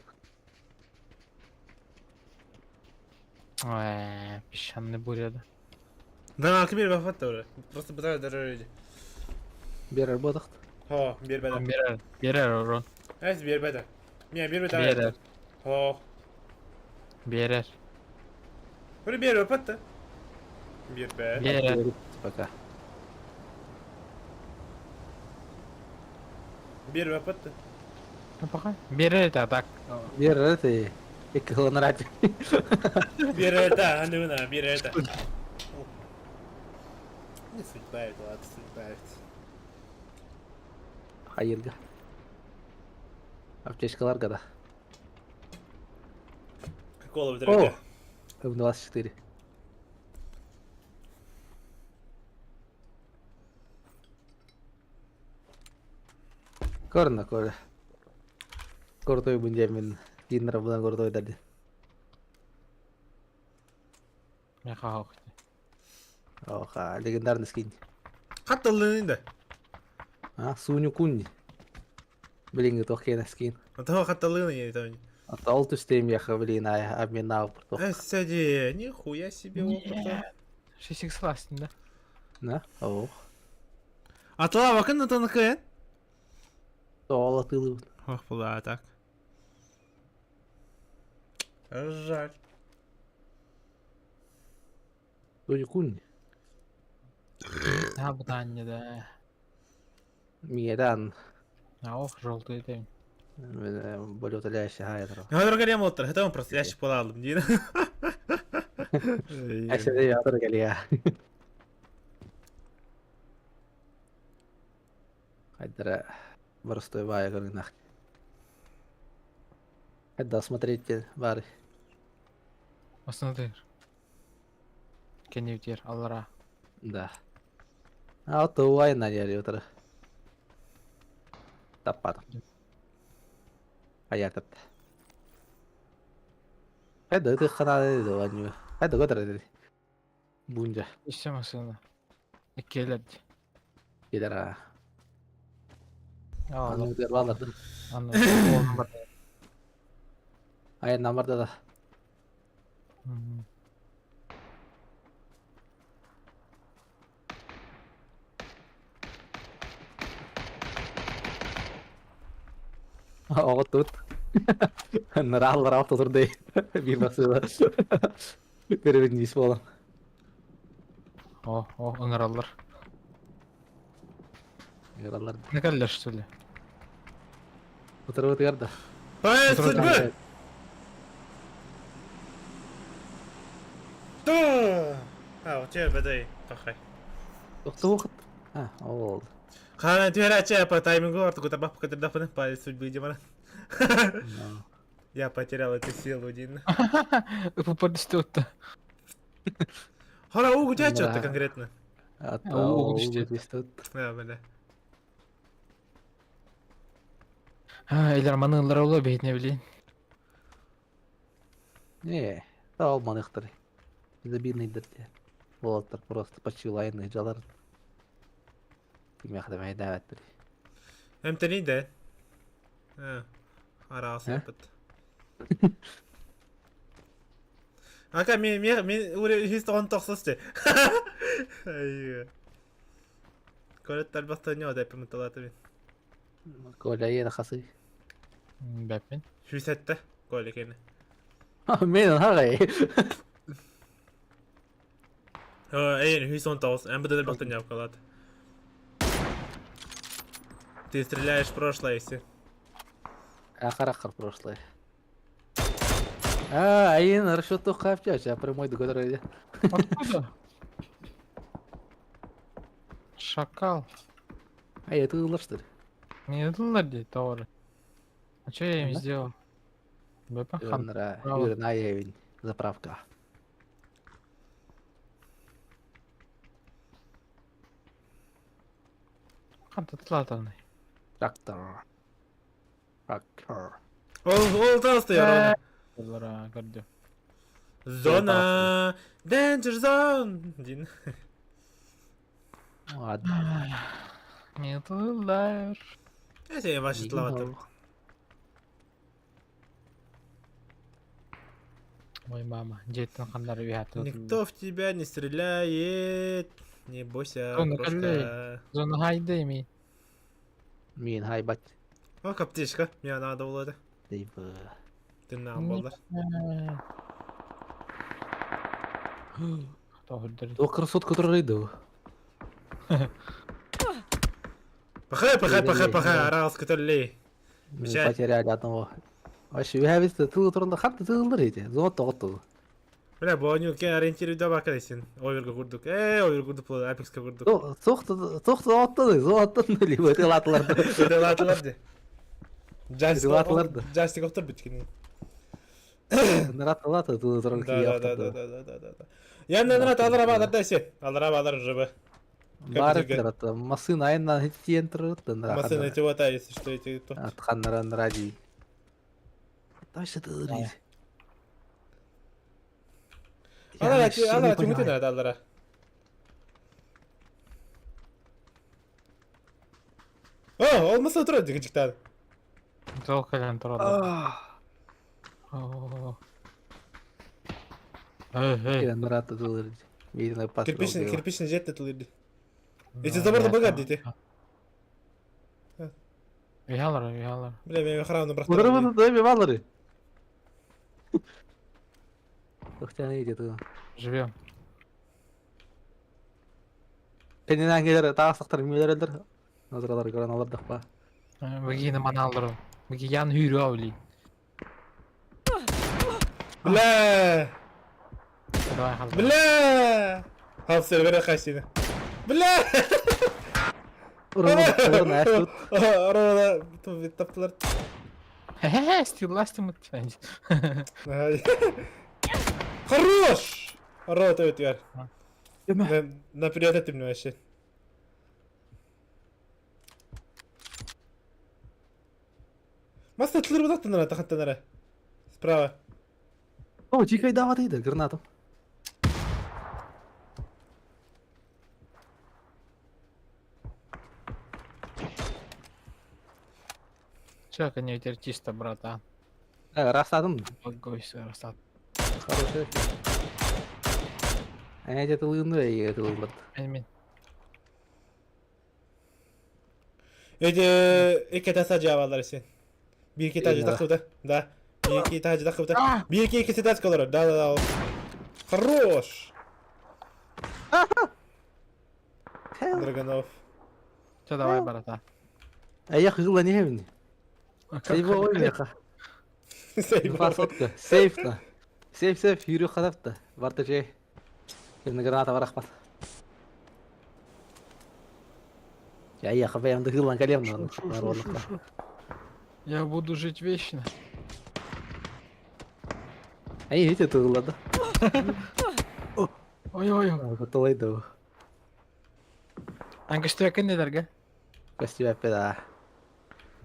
C: Песчаный буря.
B: Да, кибер вафат уже. Просто бытаю дорожить.
A: Берер бодақт.
B: Ho, bir beden.
C: Берер урон.
B: Evet, bir beden. Bir beden.
C: Берер.
B: Ho.
C: Берер.
B: Böyle bir öpattı. Bir beden.
C: Берер.
A: Пока.
B: Bir öpattı.
C: Ну пока. Берер это так.
A: Берер это ik gewoon eruit.
B: Bir öte, hani buna, bir öte. Не судьба это, ладно, судьба это.
A: Hayırga. Аптечкалар когда?
B: Кола в
A: О!
B: дороге.
A: В 24. Корна кора. Кортой Бенджамин. Киннер будан кортой дады.
C: Я хавал.
A: Оха, легендарный скин.
B: Kattallığın da.
A: А, Суню Кунни. Блин, тох кенескин.
B: Того хаталыны не там.
A: А то ол түстем яха, блин, обмен на опыт тох.
B: Сяди, нихуя себе опыта.
C: 6 классный, да?
A: На? О.
B: Атла bakın da tanıkın.
A: Ол атылы.
B: Ох, была так. Жаль.
A: Той кун.
C: А, бутанье, да.
A: Миедан.
C: А, ох, желтый дым.
A: Более утоляющий хайдро.
B: Ya dur geliyor motor. Hadi on просто ящик поlalım diye.
A: Әсәде ятыр гәлия. Хайдара барыстой бая гырынах. Хайда смотреть бары.
C: Посмотри. Кеневтер, аллара.
A: Да. А вот уай на яре утра. Таппадым. Аятат. Хайда ты хана dedi ваню. Хайда götür dedi. Bunca.
C: İşte masana. Keledi.
A: Gider ha.
C: Ya Allah.
A: Anı der vallahi.
C: Anladım.
A: Ay namarda da. Oğut tut. Nırallar hafta tur değil. Bir basıda. Görevin ismi olan.
C: Oh, oh, ыңыралар.
A: Nırallar.
C: Ne kadar что ли?
A: Otur yarda.
B: Hayır
C: Dur,
B: sıkı. Dur. Ha, o çevre bedayı. Takay.
A: Yoktu vakit. Ha, o oldu.
B: Kana diyor açı по таймингу арту куда бабка когда фоны по судьбе демона. Я потерял эту силу один.
C: Попади что-то.
B: Хора угу чачу
A: Да.
B: ты конкретно.
A: Hatta
C: O
A: o
C: işte.
A: işte.
B: Да, бля.
C: Ha, iler ыңылар olur beyt ne bileyim.
A: Не, да olmadıktır. Bize bir nedir diye. Voltlar просто почти лайны жалар. Кимя хадамай даваттır.
B: Hem teni de. Ha. Arası
A: He?
B: yapıt. Aka men öyle hiç on toksuzdu. Ay. Koletler bastı ne oldu hepimiz talatı.
A: Коля yine хасы.
C: Бәппен.
B: Hüsette. Kolle kendi.
A: Мен хагай.
B: Эй, hüs on toks. En bedel bastı ne yapkalat. Ты стреляешь в прошлое, если.
A: Ахарахар прошлое. А, айн расчёт хапчач, а прямой до которой.
C: Откуда? Шакал.
A: А это было что ли?
C: Не ыңылар дейді, тауары. А что я им
A: Да?
C: сделал? Бәппен хан.
A: Юрна,
C: Право.
A: Юрна Евин, заправка.
C: Хан тұтылатығыны.
A: Трактор. Трактор.
B: Ол толстый, Рона.
C: Олара, көрді.
B: Зона. Danger zone. Дин.
A: Ладно.
C: Не тұтылар.
B: Я себе ваши тлаватым.
C: Ой, мама, жеттің қандары бейхаты.
B: Никто в тебя не стреляет. Не бойся,
C: Кто
B: крошка.
C: накаляет? Зоны хайды мен.
A: Мин хайбат.
B: О, аптечка. Мне надо было.
A: Дейбі.
B: Ты нам болдар.
C: Тоғырдыр.
A: О, красотка тұрайды.
B: Пахай, аралас көтерлей.
A: Мы
B: Мешай.
A: потеряли одного. Вообще, я ведь ты турында хатты тылдырыйды. Зот тоғыттығы.
B: Бля, боню кен ориентируйда бакалайсың. Ойырға курдук. Ойыр курдук болду, апекска курдук.
A: Соқты оттады, зоттын либо тылатыларды.
B: Тылатыларды.
A: Тылатыларды.
B: Джастик оптур бүткени.
A: Нырат тылаты, тылы тұрын
B: Да. Янна нырат алыра дайсы. Алыра жыбы.
A: Бары тыраты. Масын айынан хеттен тұрыты.
B: Масын эти вот если что эти то.
A: Атқаннары ради. Дайсы тылырыйды.
B: Алара тümütü nerede alыра? О, olmasa oturur gıcıktan.
C: Сол кален туралар. Эй.
A: Келен Мұрат ұтылыр. Мейдің патрол
B: Кирпичный,
A: дейбі.
B: кирпичный жетті тулырды. Эти заборды багат дейті.
C: Уялар.
B: Бля, мен охрану бірақ.
A: Бұдыры бұды дөйбе балыры. Тоқтяны етеді.
C: Живем.
A: Пенен әңгелері тағыстықтар мейлер әлдір. Назыралар көрін алардық ба.
C: Бігені мана алдыру. Бігі ян үйрі аулей.
B: Бля!
C: Давай халда.
B: Бля! Al servere kaçtığını. Bля!
A: Ұрын әш тұт.
B: Arabada taptılar.
C: Хе-хе, стилластым өтпейді.
B: Хорош! Arabada evet var.
C: Еме.
B: Наперед этим вообще. Маста тылыр бұдақтан ара, тақаттан ара. Справа.
A: О, тихай даватыйды, гранатом.
C: Чак, не ветер чисто, брата.
A: Растадым.
C: Погойся, Растат.
A: Хороший. Әне тылынды, еге тылынды.
C: Мен.
B: İki tane sadece havalar sen. Bir iki tane takıp da. Da. Bir iki tane takıp da. Bir iki ikisi de kalır. Da. Хорош! Драгонов.
C: Все, давай, брата.
A: Әйе, қығылда не хемін? Сейбі ой меқа.
B: Сейб.
A: Фасотка. Сейфта. Сейф, юрі қадапты. Барты жей. Кемді граната бар ақпат. Әйе, қабаямды қылан кәлемді.
C: Я буду жить вечно.
A: Әйе, өте тұғылады.
C: Ой-ой.
A: Құтылайды ол.
C: Анка что я кандидатга?
A: Костюм әппеді.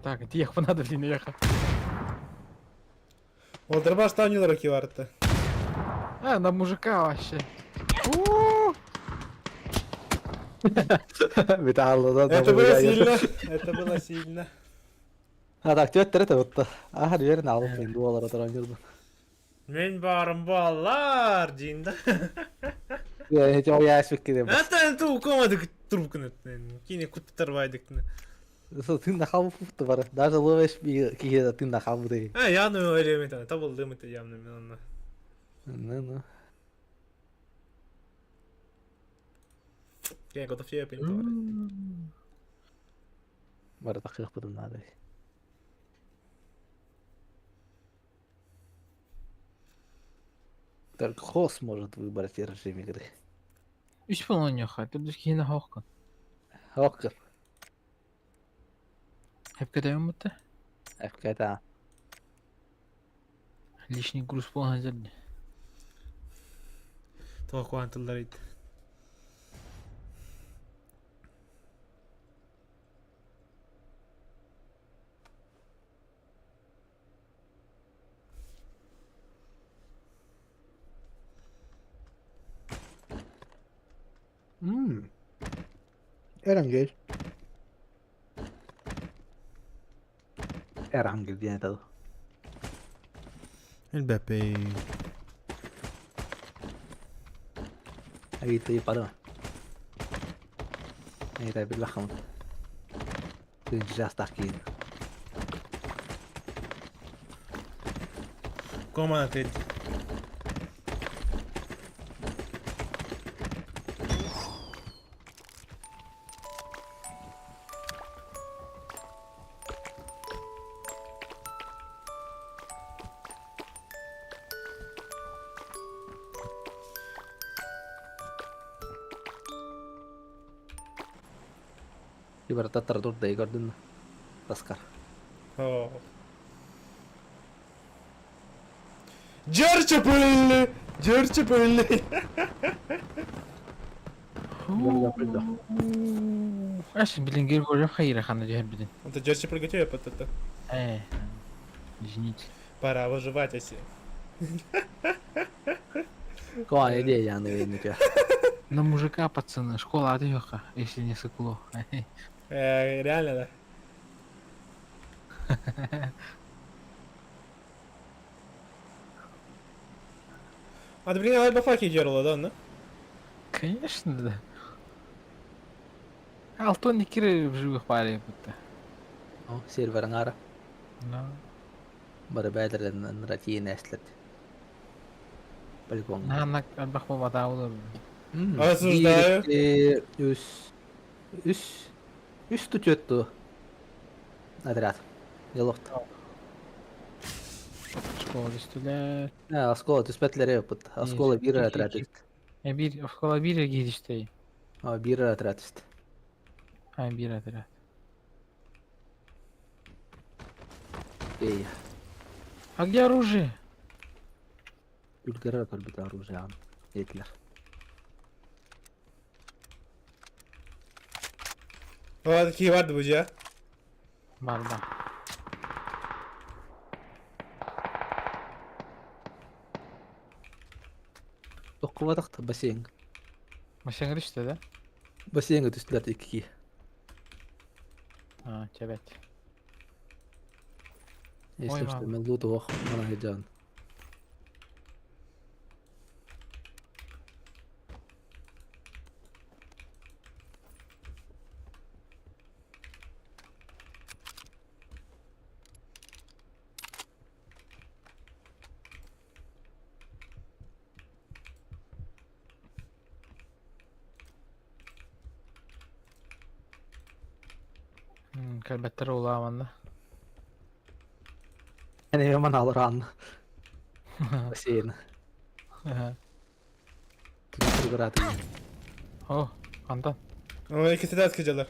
C: Так, тихо, надо блин ехать.
B: Ол дырбаш танилар руки варты.
C: На мужика вообще.
A: Металлы да.
B: Это было сильно. Это было сильно.
A: А так, төттер это вот. Ага, верно, алып енді олар отыран жүрді.
B: Мен барым балар дейін да.
A: Эти ой аспект кедем.
B: Это ту комады трубканы. Кейіне күтіп тұрбайдық.
A: Сол тында қалып фуфты бар. Даже ловеш би киге тында қалып дей.
B: Явно элемент ана. Табыл дымыты явно мен оны.
A: Ну.
B: Я готов я пинтовар.
A: Бар тақиқ бұдым надо. Только хос может выбрать режим игры.
C: Üç falan yok ha. Dur ki yine Hawk'un.
A: Хоккер.
C: Hep kadar mutlu.
A: FK'da.
C: Лишний груз falan hazırdı.
B: Туға куантылдар еді.
A: Erangel. Erangel viene todo.
B: Mbappé.
A: Ahí estoy parado. Ahí está el bajón. Ya está aquí.
B: Команда еді.
A: Ibaratnya tertur dari Gordon. Laskar.
B: О. Джорджа пыльный! Джорджа пыльный!
A: Bildi.
C: Aşkım bilin geri koyacağım hayır hanı diye bilin.
B: Это Джорджа приготовил под это.
C: Извините.
B: Пора выживать, оси.
A: Кого они идея, наверное, тебя.
C: На мужика, пацаны, школа отъехала, если не сыкло.
B: Реально, да? А ты, блин, альбафаки делала, да, ну?
C: Конечно, да. Алтон не кире в живых паре будто.
A: О, сервер ngara.
C: No.
A: Bara bäder en ratin ästlet. Полигон.
C: Нанак албахма батаулар.
A: Bir,
B: Осуждаю.
A: iki, üç tutuyordu отряд. Yoluktu.
C: Школа üstüler.
A: Ha, Askola tüspetleri yapıt.
C: Bir,
A: Askola bir
C: iki,
A: отряд
C: iki.
A: ist.
C: Bir, школа bir girişte.
A: Ha, bir отряд ist.
C: Ha bir adet.
A: İyi.
C: А где оружие?
A: Ülkere kalbite оружие. Etler.
B: Aa, ki vardı bu ya.
C: Барда.
A: Tokkuvadakta baseng.
C: Машина girişte de.
A: Basenge tüstüler iki.
C: Ha, çebet.
A: Если
C: Ой,
A: что,
C: мам.
A: мен луту ох, мана геджан.
C: Kalbetter uğlamanda.
A: Yani hemen alır an. Бассейн. Tüstür gıratı.
C: Oh, kandan.
B: Ama ikisi de askıcalar.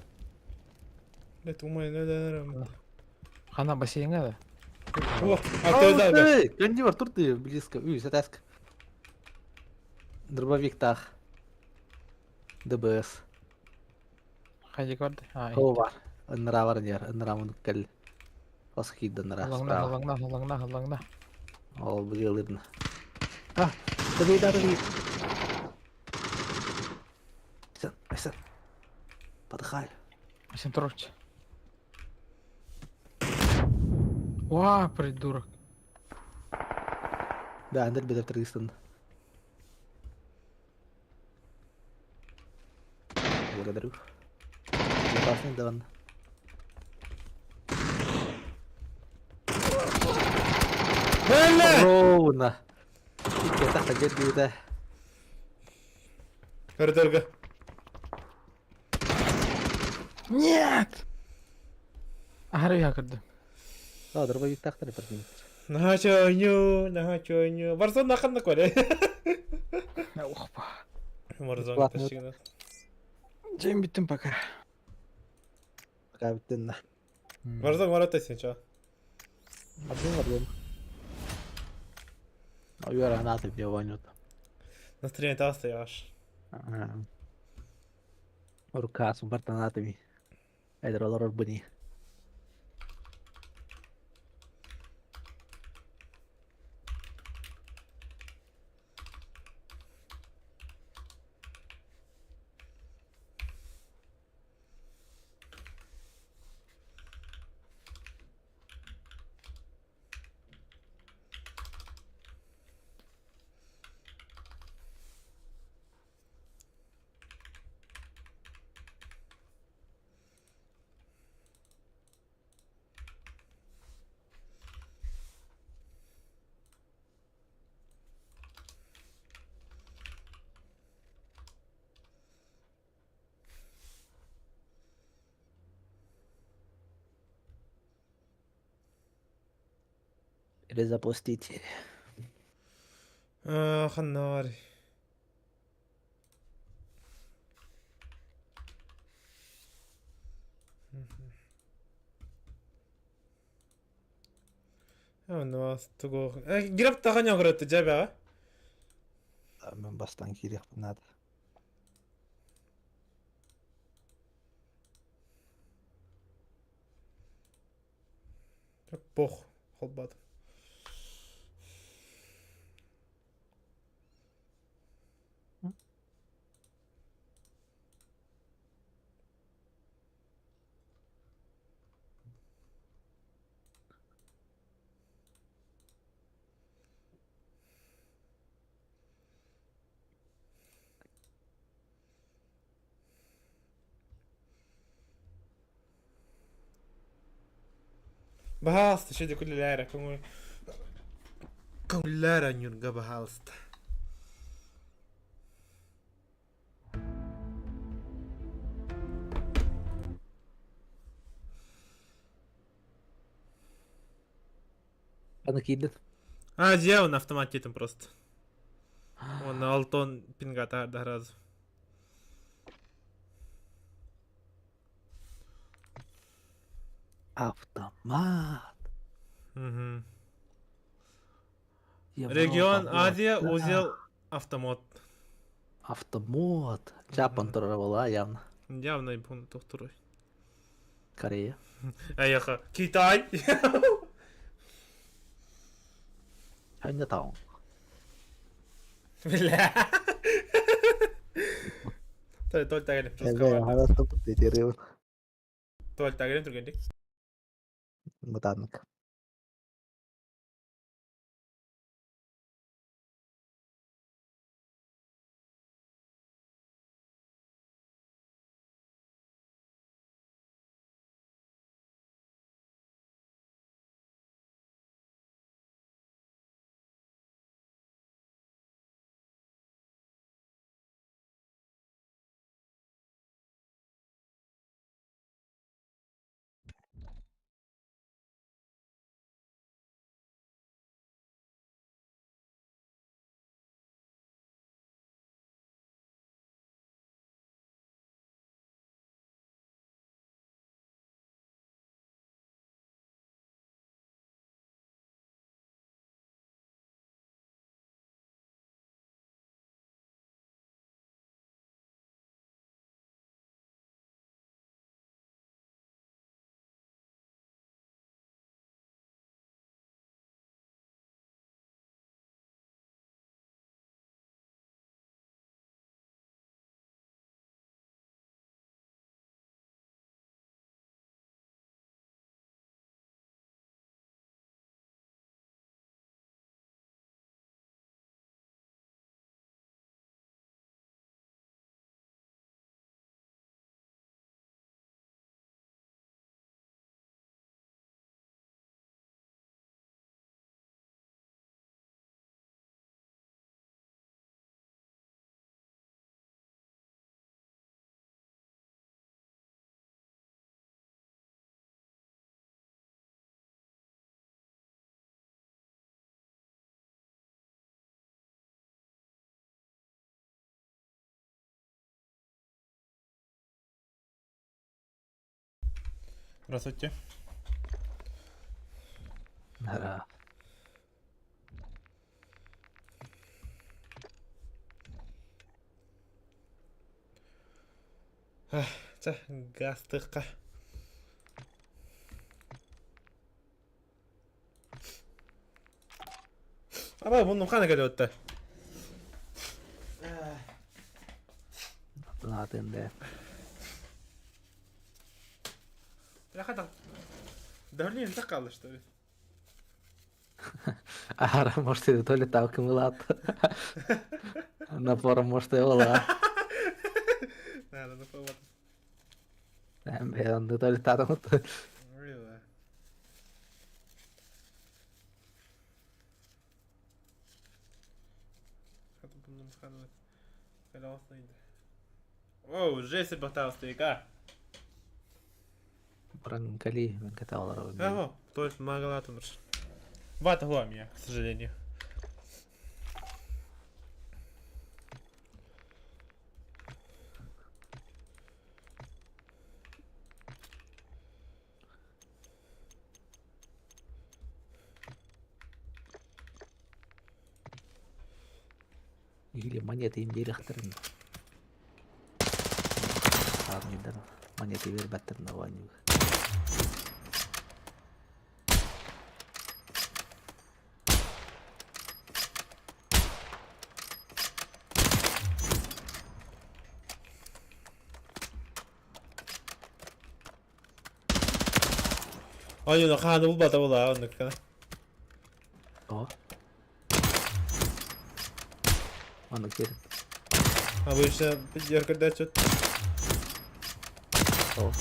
B: Ne tumayın ne denerim.
C: Kandan basayına da.
B: Oh, attı da abi.
A: Канди var tur ты близко. Сатаск. Дробовик тах. ДБС.
C: Hadi gördü. Ha,
A: Hava var. Ыныра бар нер. Ыныра мунуккал. Пасхид ыныра.
C: Halangda,
A: Справа.
C: halangda, halangda, halangda.
A: Ол бұйылырын. А, давид. Айсан. Подыхай.
C: Сен троч. Ва, придурок.
A: Да, андер бедер тыргыстын. Благодарю. Опасный даван.
B: Böyle.
A: Ровно. Икке тахта жетбейді.
B: Коридорга.
C: Нет! Ахарı yakırdım.
A: А, дробовик тахта не противник.
B: Наха чойню. Варзон наханна коре.
C: Ох ба.
B: Варзон
A: Бесплатно.
B: тащигна.
C: Cem bittim пока.
A: Пока биттен.
B: Варзон варатайсың ча.
A: Один варзон. А юра наты мне вонют.
B: Настроение та стояш.
A: Рука с бартанатами. Это роллер бани. Перезапустить.
B: Ханнари. Ну, туго. Гирап таханя көрөттү жабага.
A: Мен бастан керек надо.
B: Пох, холбат. Пожалуйста, ще куліляра, кому... Куліляра, Нюрга, пожалуйста.
A: Накидет.
B: А, где он автомате там просто? Он на Алтон пингата да разу.
A: Автомат.
B: Угу.
A: Европа,
B: Регион
A: вот,
B: Азия,
A: да.
B: узел автомат.
A: Автомат. Жапон туралы явно.
B: Явно не помню, кто второй.
A: Корея.
B: Аяха. Китай!
A: Чайнатаун.
B: Бля. Tuolla täällä plus
A: Emme
B: kavalla.
A: harrasta puttitirjun.
B: Tuolla täällä turkendik.
A: Mutannak.
B: Здравствуйте.
A: Да.
B: За гастыққа. Абай, бұның қаны келе өтті.
A: Ладно.
B: Я хотел... Давление так қалды, что ли?
A: Ара, может, и то ли так мылат. Напором, может, и вола.
B: Надо, ну повод.
A: Ben de то ли так.
B: Really? Хотел бы нам сказать. Когда вас найдет. Оу, жесть пытался, а?
A: Бранкали, ben каталар.
B: Ага, то есть Магалатон. Вата я, к сожалению.
A: Или монеты им берехтерин. Армидар монеты вербәттер наваню.
B: Ой, ну хану булбата була, он как.
A: О. Аны кер.
B: Обычно ярко дачет.
A: О.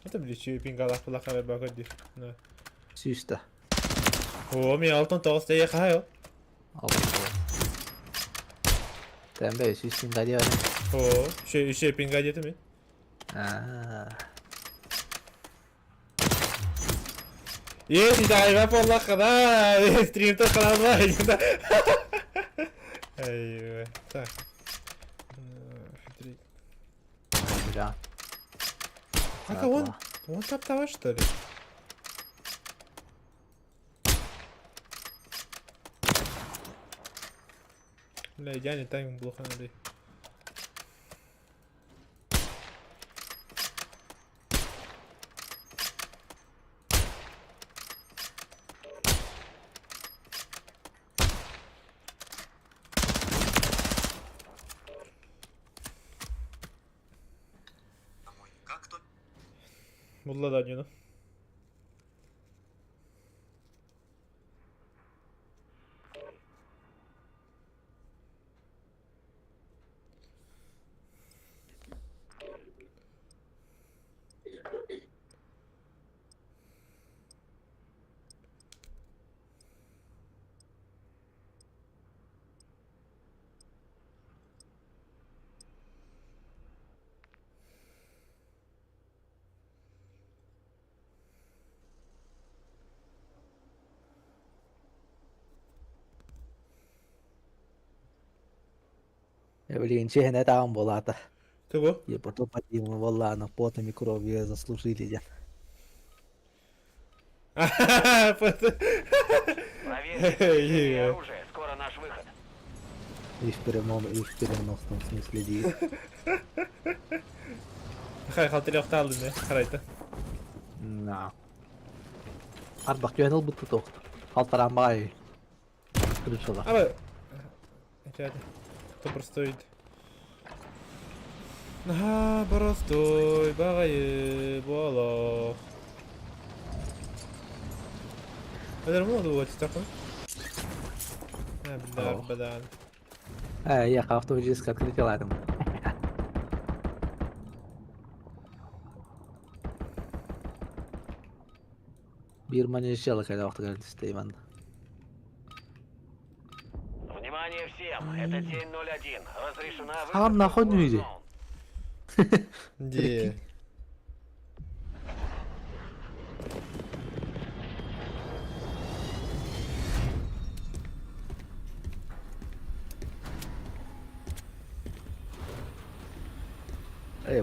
B: Это бличи пингалах плакаве багади. Да.
A: Сүйісті.
B: О, мен алтын тоғызда еқайы.
A: Тәмбе сүйістің ғадия бәрі.
B: О, еще пинга деді мен. Сүйді айбап олаққа да. Стримті қаланба. Айбай. Так.
A: Да.
B: Ага, он таптава, что ли? Бля, идеальный тайминг плохо надо. Мулла да не, ну.
A: Блин, чехне там была-то.
B: Кого?
A: И потом подниму, валла, на потом и кровью заслужили. Я.
D: Проверьте оружие, скоро наш выход.
A: И в переносном смысле değil.
B: Хай, халтыряқты алдым, не? Қарайды.
A: Na. Arbak yönel bu tutuk. Haltaran bay. Kırışıla.
B: Ama... Рядом. Кто простоит? Простой, багае, бола. Это много вот такой. Бля, бадан.
A: Я автоматически открытил этом. Bir manişyalı kadar vakti geldi isteyim ben de.
D: Внимание всем, это тень 01. Разрешена
A: Tamam nahon neydi?
B: Где?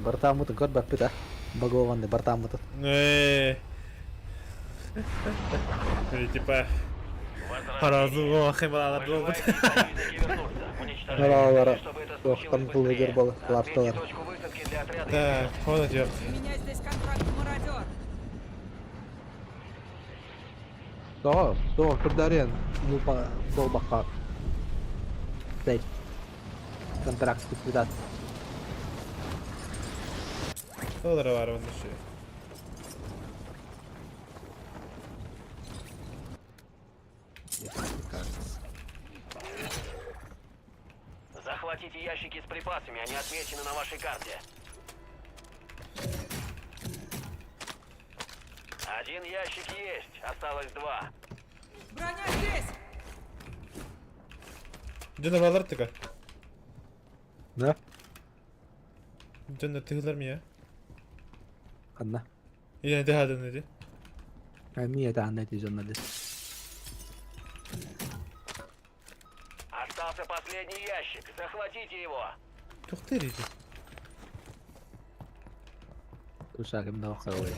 A: Бартаму то год бапита. Багованный бартаму то.
B: Типа... Разу, хемалар робот.
A: Aralara yoktan pul eder balı. Laptalar.
D: Точку высадки для отряда.
B: Так, он идет.
E: У меня здесь контракт мародер.
A: Doğru. Kırdaryan. Bol bakar. Değil. Kontrakt lиквидат.
B: $100 var onun şey.
D: Захватите ящики с припасами, они отмечены на вашей карте. Один ящик есть, осталось 2.
E: Броня здесь!
B: Canavarlar tıka.
A: Ne?
B: Canavar tıkılır mı ya?
A: Anla.
B: Yine de hadın dedi.
A: Niye daha ne diyeceğim hadi.
D: Остался последний ящик, захватите его.
B: Çok deriydi.
A: Dur sakin daha bakar oraya.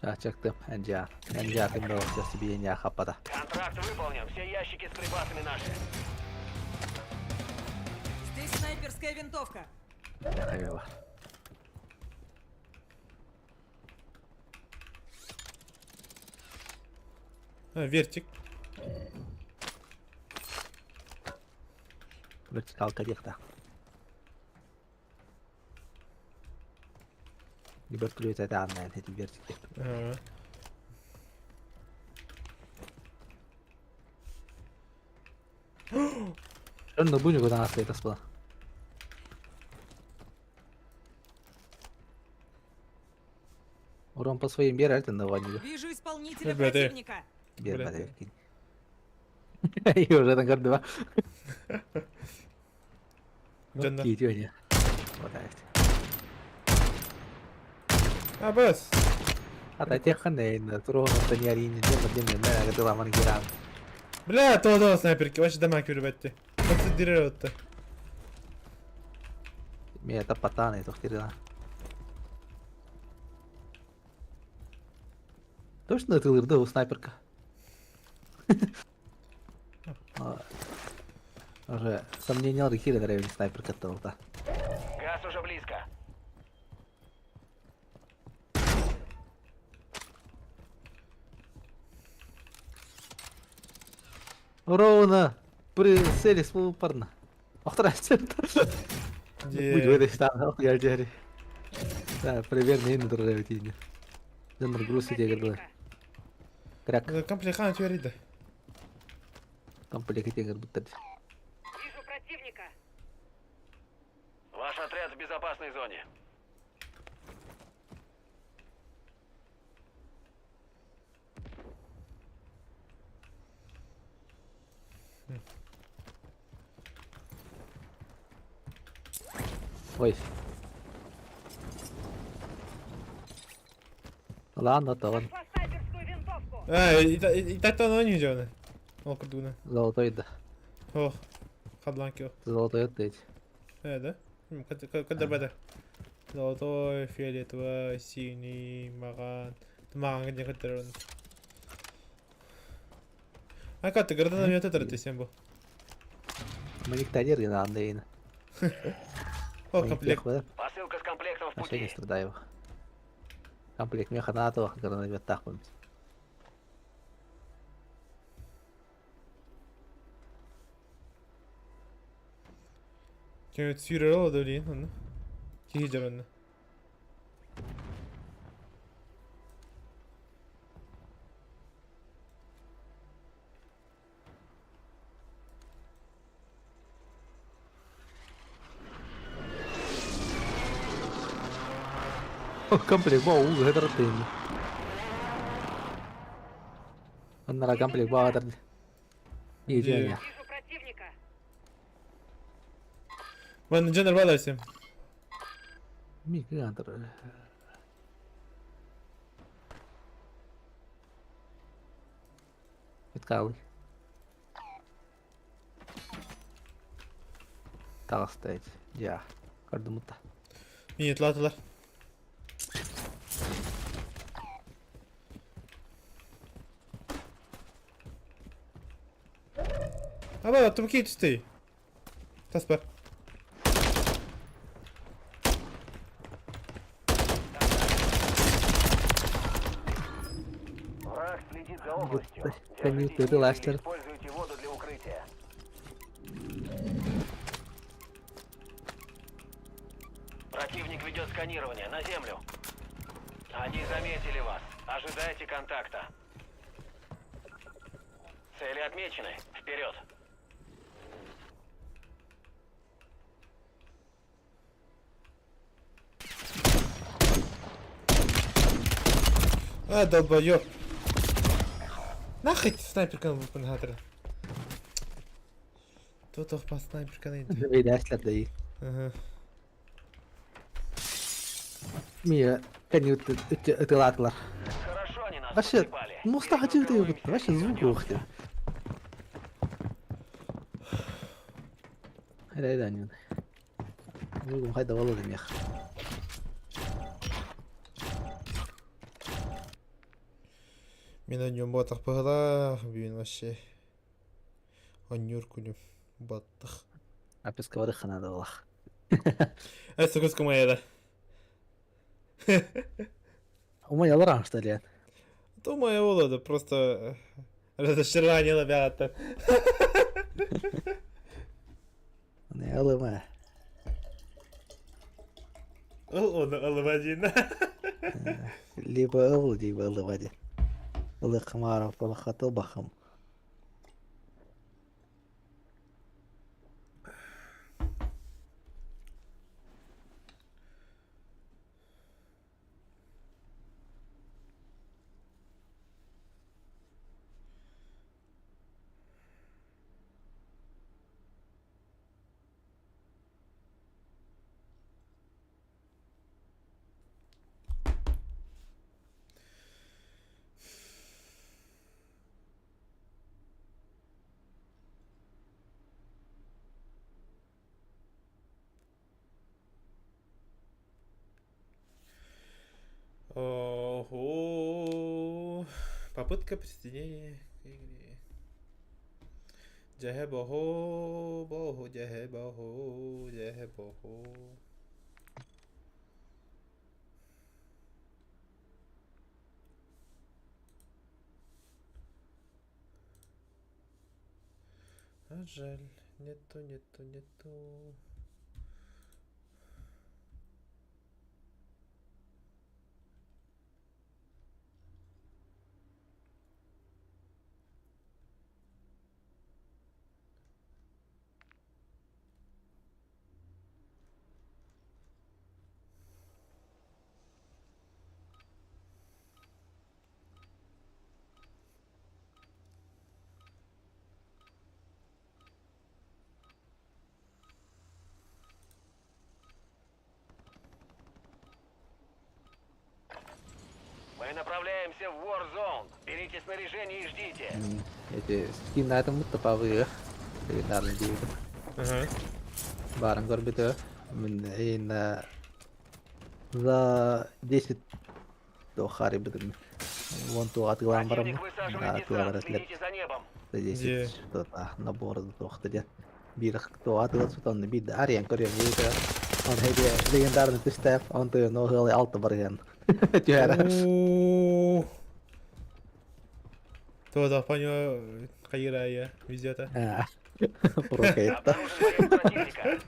A: Şah çaktım. Ence hakkında bakacağız bir yeni kapada.
D: Контракт выполнен, все ящики с припасами наши.
E: Здесь снайперская винтовка.
A: Eyvallah.
B: Ha, vertik.
A: Vertikal kadıyıkta. Libertülüyete de anlayan hedi vertikte.
B: Ha.
A: Şunu da bu ne kadar hastaydı asla. Урон по своим берет на ванилу.
E: Вижу исполнителя
B: Ребята.
E: противника.
A: Берет. И уже на гордова.
B: Жандар.
A: Китюня. Вот так.
B: А, бас.
A: Ата тех ханейна, туровна таньярини, демна, это ламан гирам.
B: Бля, то снайперки, вообще дамаг вербетти. Концентрироваться.
A: Мне это патаны, тухтирина. Точно ты лырды у снайперка? Уже сомнения алды хире на районе снайперка толта.
D: Газ уже близко.
A: Ровно прицели своего парня. Охтрасти. Будь в этой стане, я джери. Да, примерно и на другой тени. Жанр груз идея гордо. Крак,
B: Комплихан твердо.
A: комплект идея гордо.
E: Вижу противника.
D: Ваш отряд в безопасной зоне.
A: Ой. Ладно, то он
E: Нашла снайперскую винтовку.
B: А, и так-то оно не идет. О, курдуна.
A: золотой, да.
B: О, хабланки.
A: Золотой отдать.
B: Да? Когда бада? Золотой, фиолетовый, синий, маган. Маган где который? А как ты города на это ты всем был?
A: Маник тадир не надо, Дейна.
B: О, комплект.
D: Посылка с комплектом в
A: Вообще не
D: пути.
A: страдаю. Комплект меха на то, когда на так он.
B: Кем сюрерал да блин, он. Кихиджарон.
A: Комплект бау, это ротейн. Он на комплект бау это. И
B: Где?
A: Женя.
E: Вижу противника.
B: Ван Дженнер балайся.
A: Мигрантор. Иткалы. Талстайт. Я. Кардамута.
B: Нет, латалар. Аба, там какие ты? Таспа.
D: Враг следит за областью.
A: Конюк,
D: Держитесь
A: это
D: ниже и
A: ластер.
D: используйте воду для укрытия. Противник ведет сканирование на землю. Они заметили вас. Ожидайте контакта. Цели отмечены. Вперед.
B: А, долбоёб. Нахуй снайперка выпадает. Тут по снайперка не.
A: Видяслер да и.
B: Ага.
A: Мия. Конюк, это латлар.
D: Хорошо они нас
A: Вообще,
D: потрепали.
A: ну стахати ты
D: Перегруппируемся
A: вообще
D: и
A: звук
D: вернёмся.
A: ухти. Hayda yani. Bugün hayda vallahi ya.
B: Мен на нем ботах пыгла, бүйін вообще. Онюр кулем. Баттах.
A: Аписка варыха надо было.
B: Это куска моя, да.
A: У меня лоран что ли?
B: То моя Ола, просто разочарование, ребята.
A: Не алыма.
B: Он один.
A: Либо ыл, либо алывади. Ылы хмаров, ылы хатыл бахам.
B: боху. Попытка присоединения к игре. Джахе боху, боху, джахе боху, джахе боху. А жаль, нету.
D: Мы направляемся в Warzone. Берите снаряжение и ждите.
A: Эти скин на этом топовые. Легендарные девы.
B: Ага.
A: Баран горбиты. За 10 до хари беден. Вон ту от гламбаром.
D: Противник высаживает
A: Да,
D: десант.
A: гламбар
D: Следите за небом.
A: за
B: Где?
A: 10 что-то набор тоқтыде. Бирх то атылат сутан бид ариен көрем дейті. Он хеде легендарный тістеп, он ты ногылы алты барген. Тюәра.
B: О. Тоже понял, Кайрая везет.
A: Прокетта.
D: Обнаружен боец противника.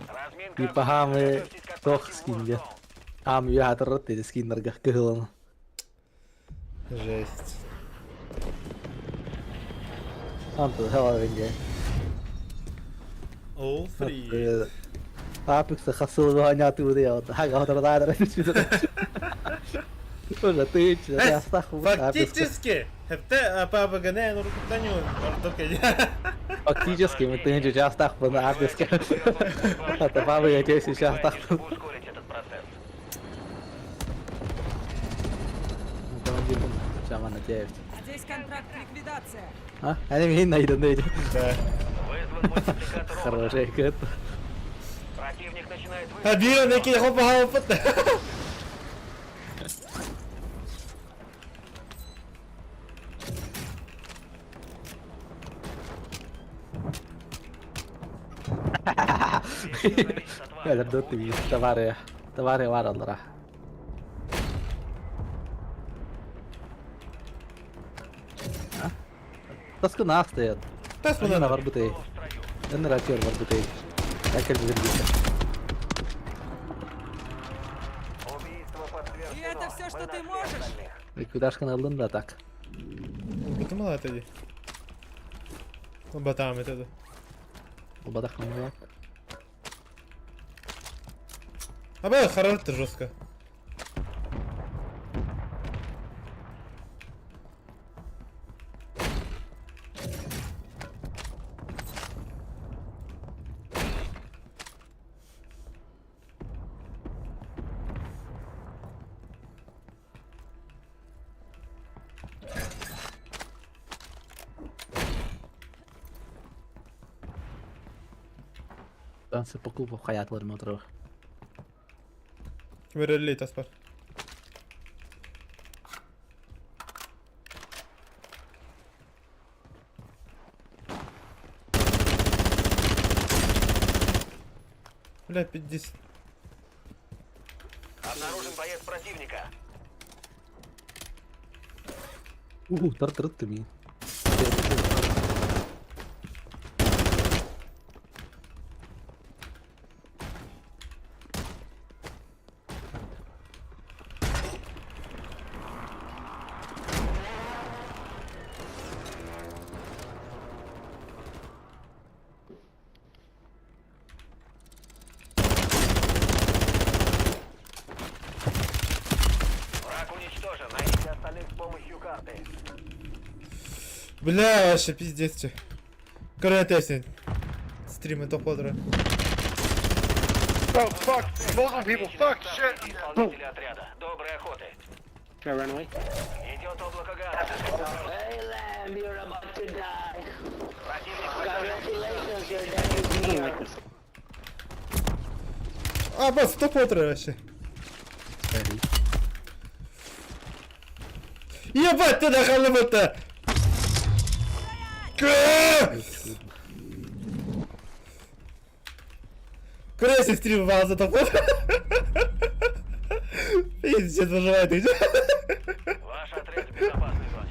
D: Разминка.
A: И пахамы
D: Готовьтесь к
A: тох
D: отправке в
A: скинде.
D: Warzone.
A: Ам юатрат и скиннерга кылын.
B: Жесть.
A: Анту хаваринге.
B: All free.
A: Апекса хасыл ваняты удел. Хага хатрададра. Уже ты я стаху.
B: Фактически, это папа Ганен рукотаню.
A: Фактически мы ты не сейчас так на апексе. Это бабы я тебе сейчас так.
D: Чтобы ускорить этот процесс.
A: Чама на тебе.
E: Здесь контракт ликвидация.
A: А? Они меня найдут.
B: Да.
D: Вызван мультипликатор робота.
A: Хороший кэт.
D: Противник начинает
B: А бил некий хопа хопа.
A: Eller dött vi tavare varandra. Taskı nasıl ya?
B: Tas
A: Bana
B: bunu.
A: var bu tey. Ben de rakıyor var bu tey. Yakal bir gitsin.
D: Убийство подтверждено.
E: И это всё, что
D: Мы
E: ты
D: нашли
E: можешь?
D: остальных.
A: Ликвидашка aldın da tak.
B: Думала тоді. Ботами тоді.
A: Bu badak mı var?
B: Або хорошо жорстко.
A: Ben size pokup hayatlarımı oturuyor.
B: Верелли таспар. Бля, 50.
D: Обнаружен боец противника.
A: Tır ты mi?
D: Враг уничтожен. Найдите остальных с помощью карты.
B: Бля, вообще пиздец че. Коронатесин. Стримы топ-подра.
F: Oh fuck! Multiple people. Fuck shit!
D: Исполнители отряда. Доброй охоты.
F: Can I run away?
D: Идет облако газа.
G: Hey Lamb, you're about to die.
D: Противник высаживает.
G: Congratulations, you're dead.
F: I don't like this.
B: А, босс, топ-подра вообще. Ебать, ты нахалым-то! Курайся стрим база топот. Пиздец, выживает.
D: Ваш отряд в безопасной зоне.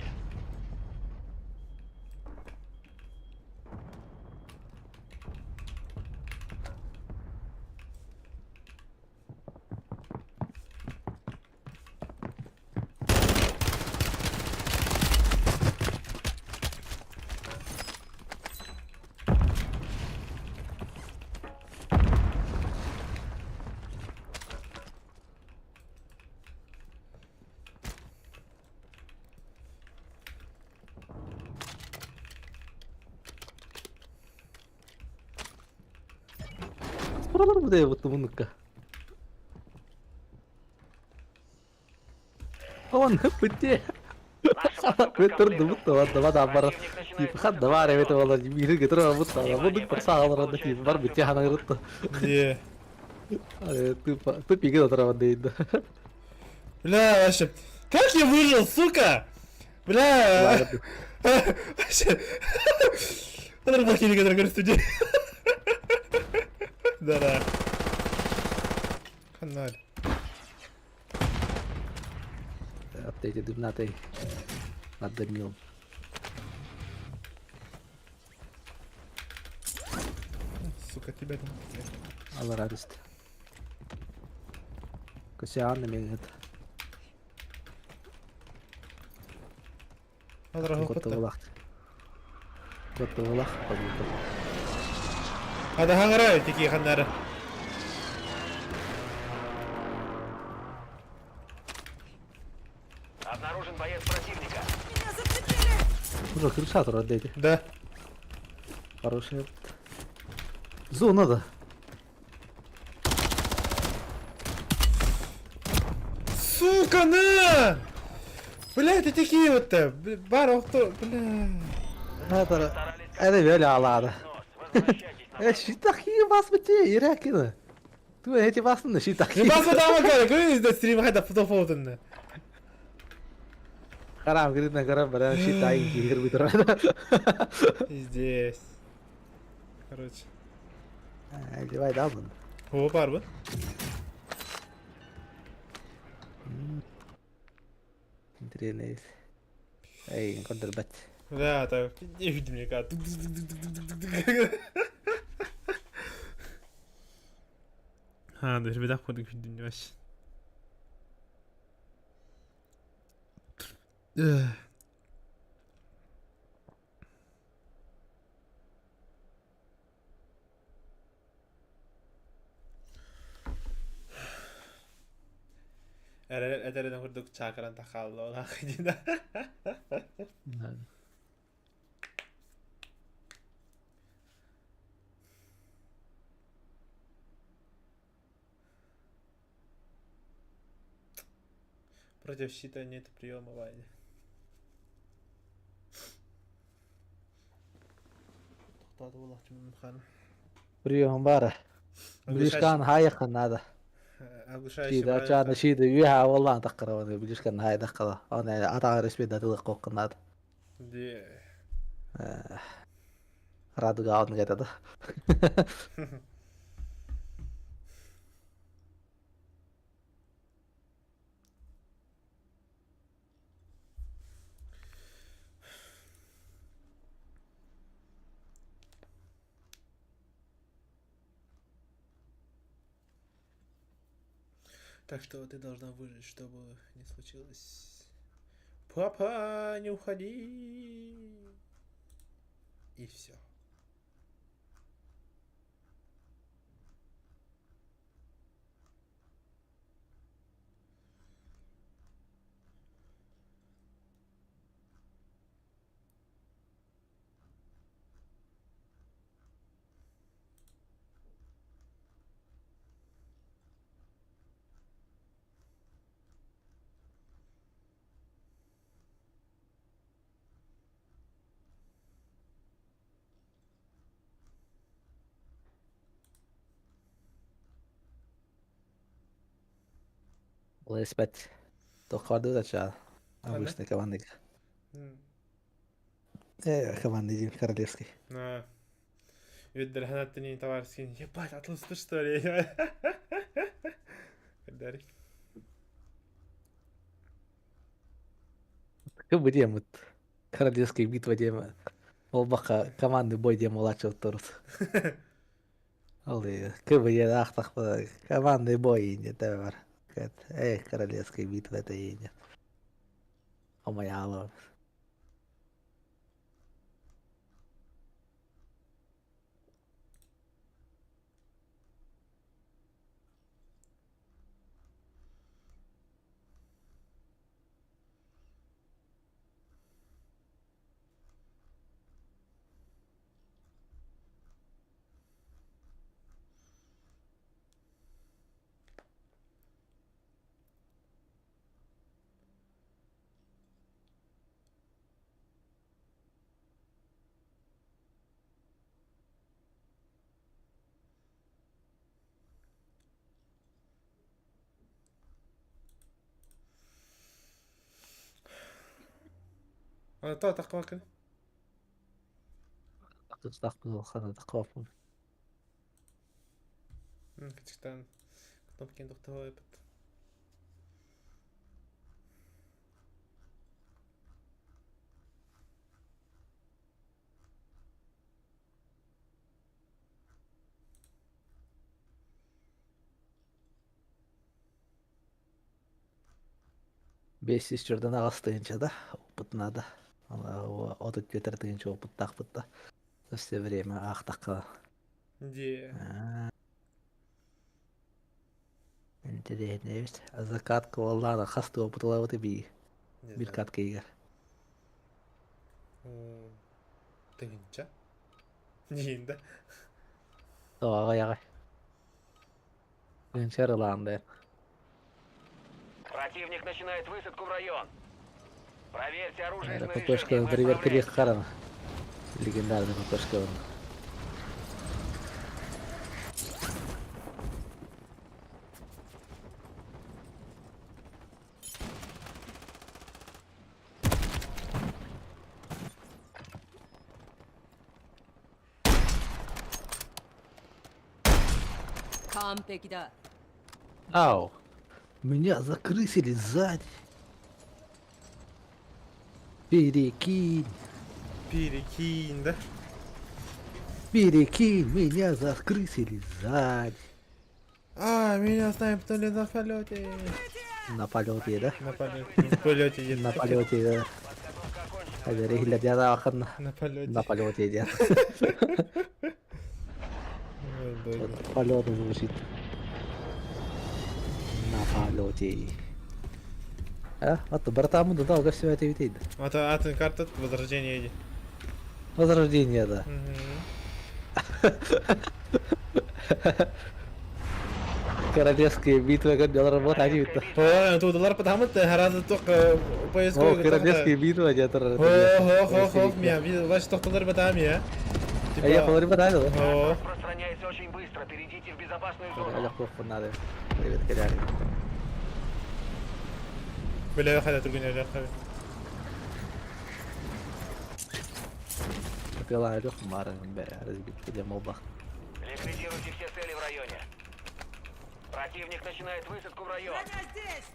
A: Buralar mı diye bıttı bunlukka? Aman hep bitti. Ben turdu bıttı valla vada bara. Tip hadda var evet valla bir getir ama bıttı ama bunluk bir sağlar da tip var bitti hana gırttı.
B: Где?
A: Тупик это трава дейда.
B: Бля, вообще. Как я выжил, сука? Бля. Вообще. Это плохие, которые говорят студент. Да-да. Каналь.
A: Апдейте дыбнатой. Наддымил.
B: Сука, тебя там.
A: Allah радость. Косян мен это.
B: Адрагы
A: Готовы
B: хотта.
A: лах. Готовы лах.
B: Ада хаңырай, теки ханнары.
D: Обнаружен боец противника.
E: Меня зацепили!
A: Уже крыша отдайте.
B: Да.
A: Хороший. Зона да.
B: Сука, на! Бля, это такие вот-то. Бар, авто, бля.
A: Это веля алада.
D: Нос. Возвращайтесь на
A: Şi takıyı basmıcı yürek yine. Tu eti bastın da şi
B: Не
A: takıyı.
B: басма дама кара, көріңіз да стрим қайда фотофотонды.
A: Karam girdin karam bana şi takıyı girip bitirmedi.
B: Здесь. Короче.
A: Divay da aldın.
B: О, бар ба?
A: Интерес. Ey, контрбат.
B: Да, так. Не видим мне как. А, даже бедах подых видим не вообще. Әдәрден күрдік чакыран тақалды ола қидина. Против щита нет приема Вайни. Тоқтады ол ақчымын ханым.
A: Прием бара. Bilişkan hayır kanada.
B: Оглушающий
A: Şida çana şida üye vallahi takara onu bilişkan hayır takara. Onu ata resmi de tık kokkanada.
B: Де.
A: Radı gağın gayda da.
B: Так что ты должна выжить, чтобы не случилось. Папа, не уходи. И все.
A: Ulan İsmet. Tokardı da çağır. Обычной командой.
B: М.
A: Командой королевской.
B: А. Видали, гранаты не товарские. Ебать, отлус ты что ли? Дарик.
A: Кыбы демут. Королевской битва дема. Ол бака команды бой дем олачып турут. Ол кыбы де ахтак команды бой инде бар. Королевской битва это инде. Омаяло.
B: Ана тау таққа бакын.
A: Тустак хана такоп.
B: Кичіктен кнопки тоқтап ойып.
A: Бес сестерден агастыгынча да опытына да. Отут кетертигинче опыт такпытта. Все время ахтакка.
B: Де.
A: Интересно, ведь. Закатка воллана хасты опытла вот и би. Bir katkı yer.
B: Тыгынча? Дейін да.
A: Тоға яғай. Гынчар ыланды.
D: Противник начинает высадку в район. Проверьте оружие и
A: ППшка,
D: снаряжение.
A: проверка
D: Выставляйте.
A: лех харана. Легендарный ППшка.
E: Кампекида.
A: Ау. Меня закрысили сзади. Перекинь.
B: Перекинь, да?
A: Перекинь. Меня закрысили сзади.
B: А, меня снайпнули на полете.
A: На полете, да?
B: На полете. На полете едет.
A: На полете, да. Ada rihla dia akan
B: На полете.
A: на полете dia.
B: Ой, боже.
A: Полет звучит. На полете. Вот братам долго все это видит.
B: А ты карта возрождения едет.
A: Возрождение, да. Королевские битвы, как дело работать, они видно.
B: О, тут доллар потому что гораздо только поисковый.
A: О, королевские битвы, где-то.
B: О, меня, ваш тоқталар батам я.
A: Я половину батаю, да?
B: О,
D: Распространяется очень быстро. Перейдите в безопасную
A: Я
D: зону.
A: легко надо. Привет, коляри.
B: бля, я ходил другой не
A: Пила лег, мара, разбить, где моба.
D: Ликвидируйте все цели в районе. Противник начинает высадку в район.
E: Броня здесь!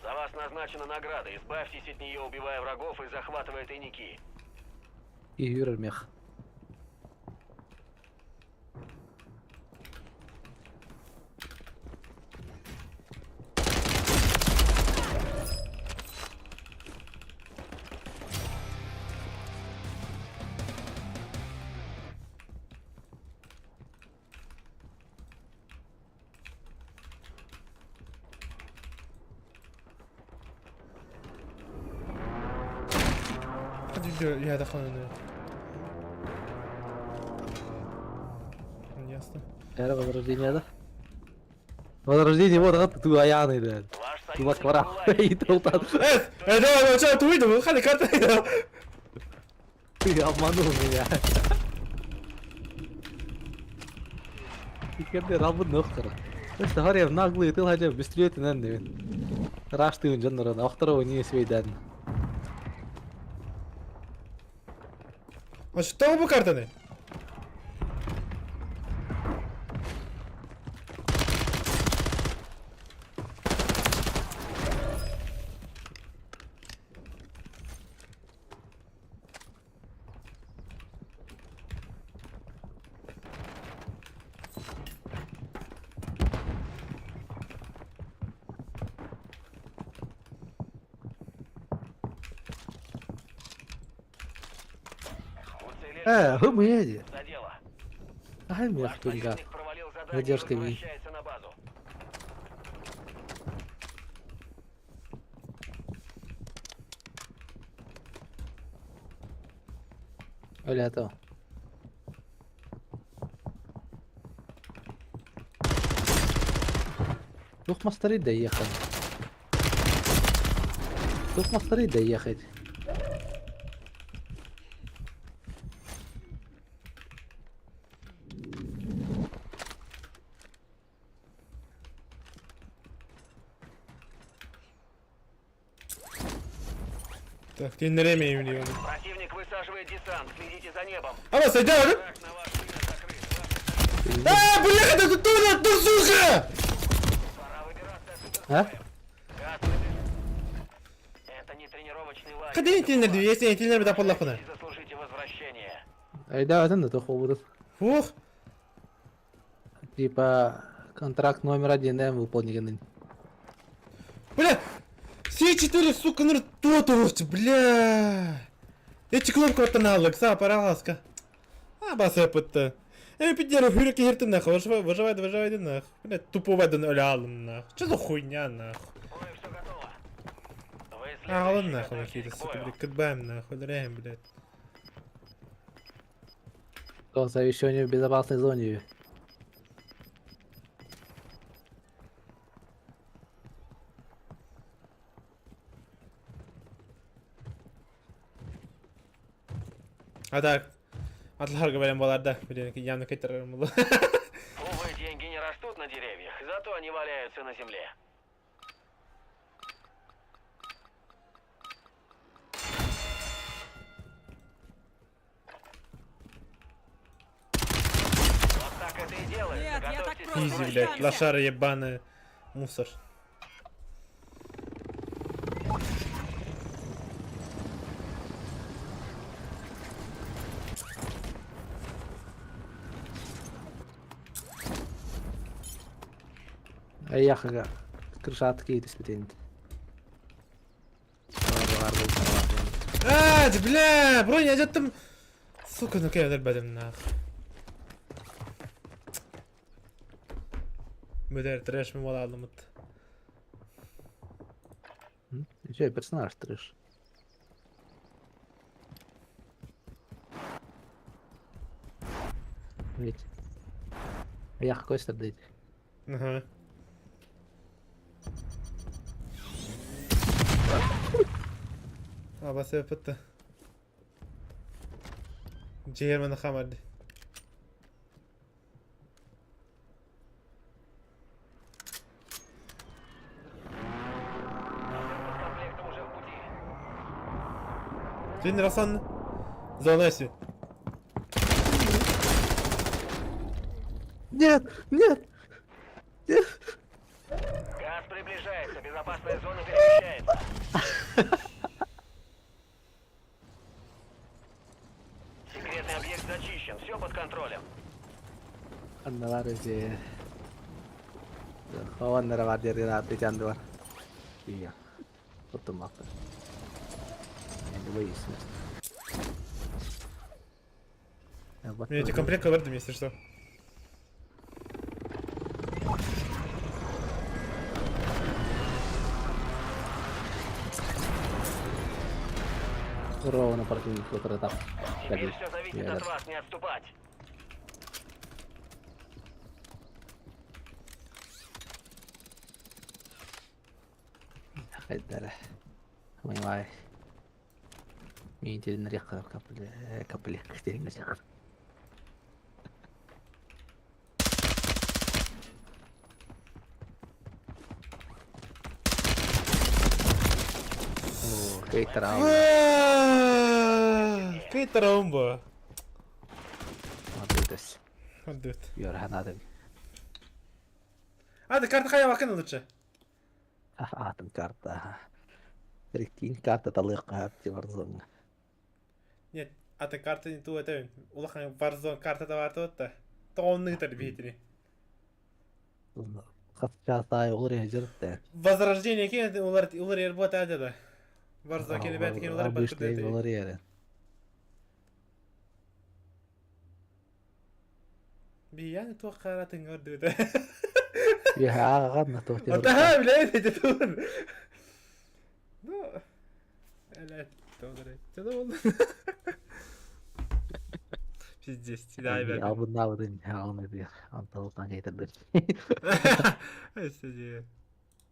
D: За вас назначена награда. Избавьтесь от нее, убивая врагов и захватывая тайники.
A: И Юрмех.
B: Я дохожу. Ясно.
A: Это возрождение, да? Возрождение, вот это ты аяны, да.
D: Ваш
A: Ты вот
D: союзник
A: квара.
D: пылает.
A: И толтан.
B: Давай, что ты выйдем? Ходи, карта.
A: Ты обманул меня. Fikirde Rabbin nokara. İşte har ev naglı tıl haca bistriyetinden de ben. Raştığın canlara aktara oynuyor sveyden.
B: Açıkta mı bu kartını?
A: Hım yedi.
D: За дело.
A: Ай,
D: Ваш
A: мех тунга.
D: противник провалил задание и
A: Задержка ми.
D: возвращается на базу.
A: Öyle tamam. Дух мастери доехали. Дух мастери доехать.
B: Так, ты nereye mi evleniyor?
D: Противник высаживает десант. Следите за небом.
B: Ama sen de oğlum.
D: Враг на ваш выход закрыт.
B: Aaa bляха, да тут тут тут сука!
D: Пора выбираться отсюда.
A: А?
D: Газ выдвижется. Это не тренировочный лагерь.
B: Hadi entilleri diyor, yesen entilleri bir daha lafını.
D: И заслужите возвращение.
A: Айда, это на то будут.
B: Ух!
A: Типа контракт номер 1 да, выполнен.
B: Бля! Все 4, сука, ну тотовцы, бля! Эти кнопку останавливай, са, пожалуйста. А, басыпытты. Пидеру хюрики херты нахуй, выживай нахуй. Бля, туповайдан öyle alın нахуй. Что за хуйня нахуй?
D: Ой, все готово. Вы
B: Алın
D: следующий,
B: нахуй,
D: готовьтесь
B: какие-то,
D: к
B: сука,
D: бою.
B: блядь, кэтбэм нахуй, дряем, блядь.
A: Совещание в безопасной зоне.
B: А так, атлар говорим, баларда, блин, явно кайтерым было.
D: Увы, деньги не растут на деревьях, зато они валяются на земле. Вот так это и делается.
E: Нет, я так
D: Готовьтесь к
E: просто
B: Изи, блядь,
D: возвращению.
B: лошара ебаная, мусор.
A: Аяхага. Крышатки это спитент.
B: Бля, броня, идет там. Сука, ну кем дербедим нахуй. Бедер, трэш, мы мало алмат.
A: Че, персонаж трэш. Ведь. Я какой страдает.
B: Ага. А, бас yapıttı. Ciğermeni xamardı.
D: Комплектом уже в пути.
B: Ты не рассанны? Заноси.
A: Нет, нет.
D: Газ приближается, безопасная зона перемещается. Секретный объект зачищен, все под контролем.
A: Andalar ese. Kawanlara var diye rahat canlı var. İyi. Otomak. Yani bu iyisi. Ya bak.
B: У меня эти комплекты вардами, если что.
A: Ровно противник вот это.
D: Теперь все зависит от вас, не отступать.
A: Хайдар. Мой май. Мне интересно река капли. Кейтер ал.
B: Кейтер аумба.
A: Мадыдас.
B: Отдыт.
A: Йорхан адам.
B: А, ты карта хая вакын лучше.
A: Атом карта. Ректин карта талык хапти варзон.
B: Нет, а ты карта не ту это. Улахан Warzone карта да бар тот-то. Тоонны тарбиетини.
A: Хатчатай олар яжыртты.
B: Возрождение кен улар ербота адада. Warzone кен бәт кен улар
A: Обычный
B: баттырды.
A: олар яре.
B: Биян то каратын көрдү да.
A: Я гадна тохти.
B: Ата блядь, это тун. Ну, эле тогре. Что было? Пиздец, дай бер.
A: Абында будын алны бир. Анталдан кейтердир.
B: Эседи.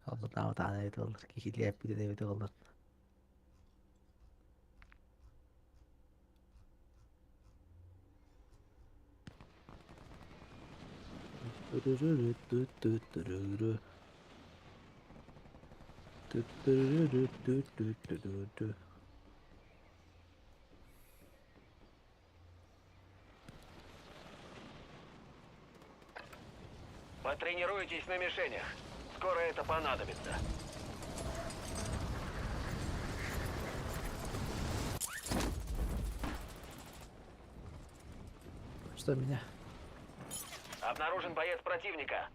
A: Абында таны айт олар. Кихилеп биде деп олар.
D: Потренируйтесь на мишенях. Скоро это понадобится.
A: Что меня?
D: Обнаружен боец противника.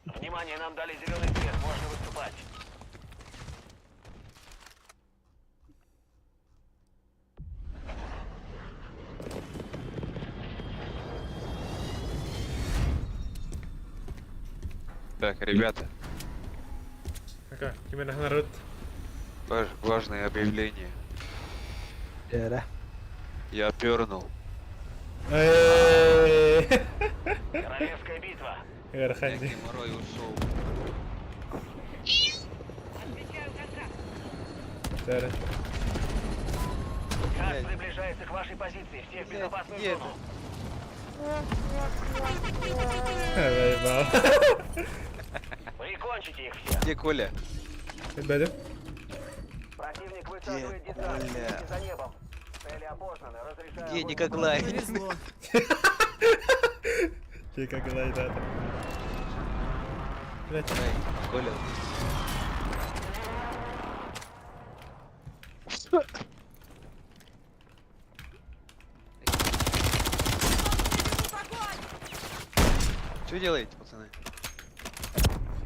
D: Внимание, нам дали зеленый свет, можно выступать.
H: Так, ребята,
B: Ага, именно народ.
H: важное объявление.
A: Эра.
H: Я пернул.
D: Королевская битва.
B: Верханди.
H: Геморрой ушел.
B: Сара.
D: Газ приближается к вашей позиции. Все в безопасную
H: нет.
D: зону.
B: Заебал.
D: Прикончите их всех.
H: Где Коля?
B: Бэдэ.
D: Противник высаживает десант.
H: Оля?
D: Следите за небом. Цели опознаны. Разрешаю
H: Где
D: огонь.
H: Николай?
B: Че как глайдата. Блять.
H: Коля. Что делаете, пацаны?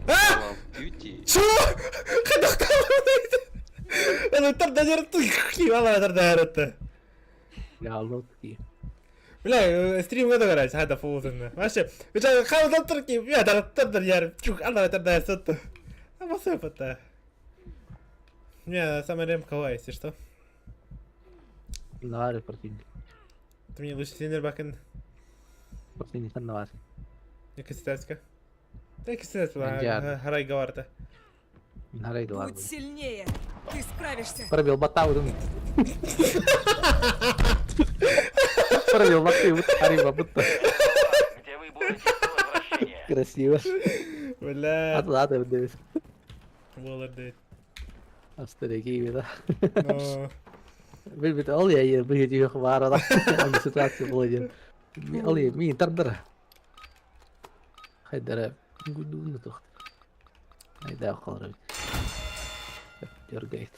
H: Call of Duty.
B: Чё? Она тардадерты. Хивала тардадерты.
A: Я лодки.
B: Бля, стрим года горать, хада фулзен. Вообще, бля, хавал турки, я тардар яр, чук, она тардадерты. А посыпата. Не, самый рем кавай, если что.
A: Навари противник.
B: Ты мне лучше синер бакен.
A: Противник навари.
B: Не кистецка. Да кистецка,
A: Индиан.
B: харай гаварта.
A: Нарейду
E: Будь
A: армию.
E: сильнее. Ты справишься.
A: Пробил батау дым. Пробил батау, ариба будто.
D: Где вы будете до возвращения.
A: Красиво.
B: Бля,
A: Ладно, дивись.
B: молодец.
A: Старики вида.
B: Но...
A: Bilbit alya iyo bihidiyo khabaarada ama situaasi qoyeen. Mi alya mi tardara. Haydara guduna toqt. Hayda qoro. Yorgayt.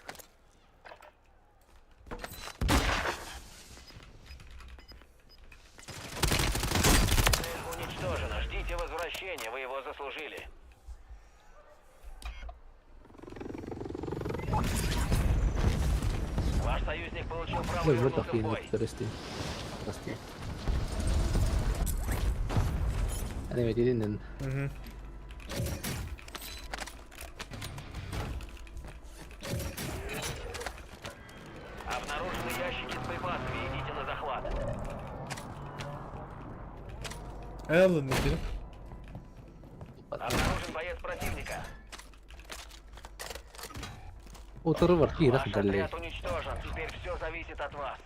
D: Цель уничтожена. Ждите возвращения. Вы его заслужили. Ваш союзник получил право
A: Ну, вот
D: вернуться в
A: такие
D: бой.
A: туристы. Прости. Они ведь
B: Мгм.
D: Обнаружены ящики с боеприпасами. Идите на захват.
B: Ладно, теперь.
D: Обнаружен боец противника.
A: Oturur ki
D: Ваш
A: nasıl derler?
D: отряд уничтожен. Теперь все зависит от вас.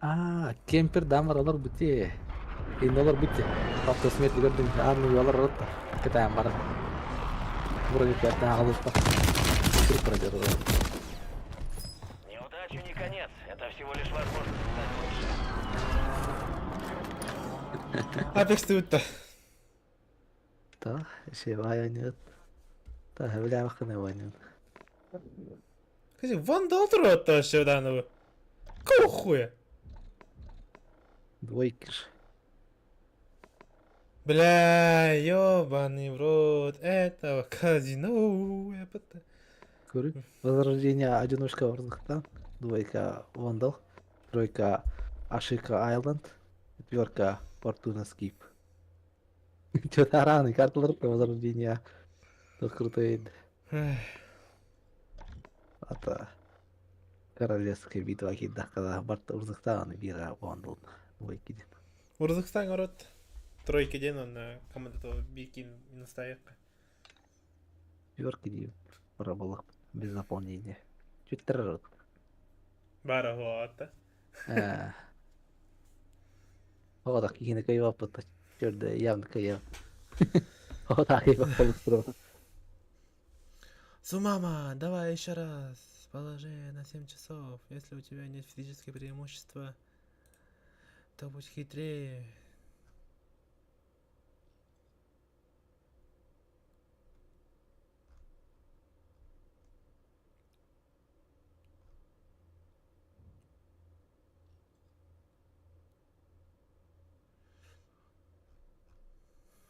A: Aa, camper damar alır buti. Енді олар бітті. Автор смерти көрдің, анны олар ұрытты. Кетайын барды. Бұрын екпәттен ағылып бар. Түрік бұрады ұрды.
D: Неудача не конец. Это всего лишь возможность стать лучше.
B: Апекс өтті.
A: Та, ще бай ойнайды. Та, біләм қыны ойнайды.
B: Скажи, вандал тұрады вообще данного. Какого хуя?
A: Двойки же.
B: Бля, ёбаный в рот этого казино. Я пота.
A: Көрі. Возрождение одиночка орындықтан. Двойка Вандал. Тройка Ашика Айленд. Четверка Фортуна Скип. Что-то рано, карталар Возрождение. Тоже круто еді. Ата королевская битва кидді, когда Барта Урзықтан бира Вандал. Двойки деп.
B: Урзыкстан город. Тройки ден он команда бикин настояк.
A: Четверки деп. Пробылық без наполнения. Чуть тррррр.
B: Бара вот.
A: О, так и на кайва пытать. Черт, да явно кайва. О, так и попал.
B: Сумама, давай еще раз. Положи на 7 часов. Если у тебя нет физического преимущества, то будь хитрее.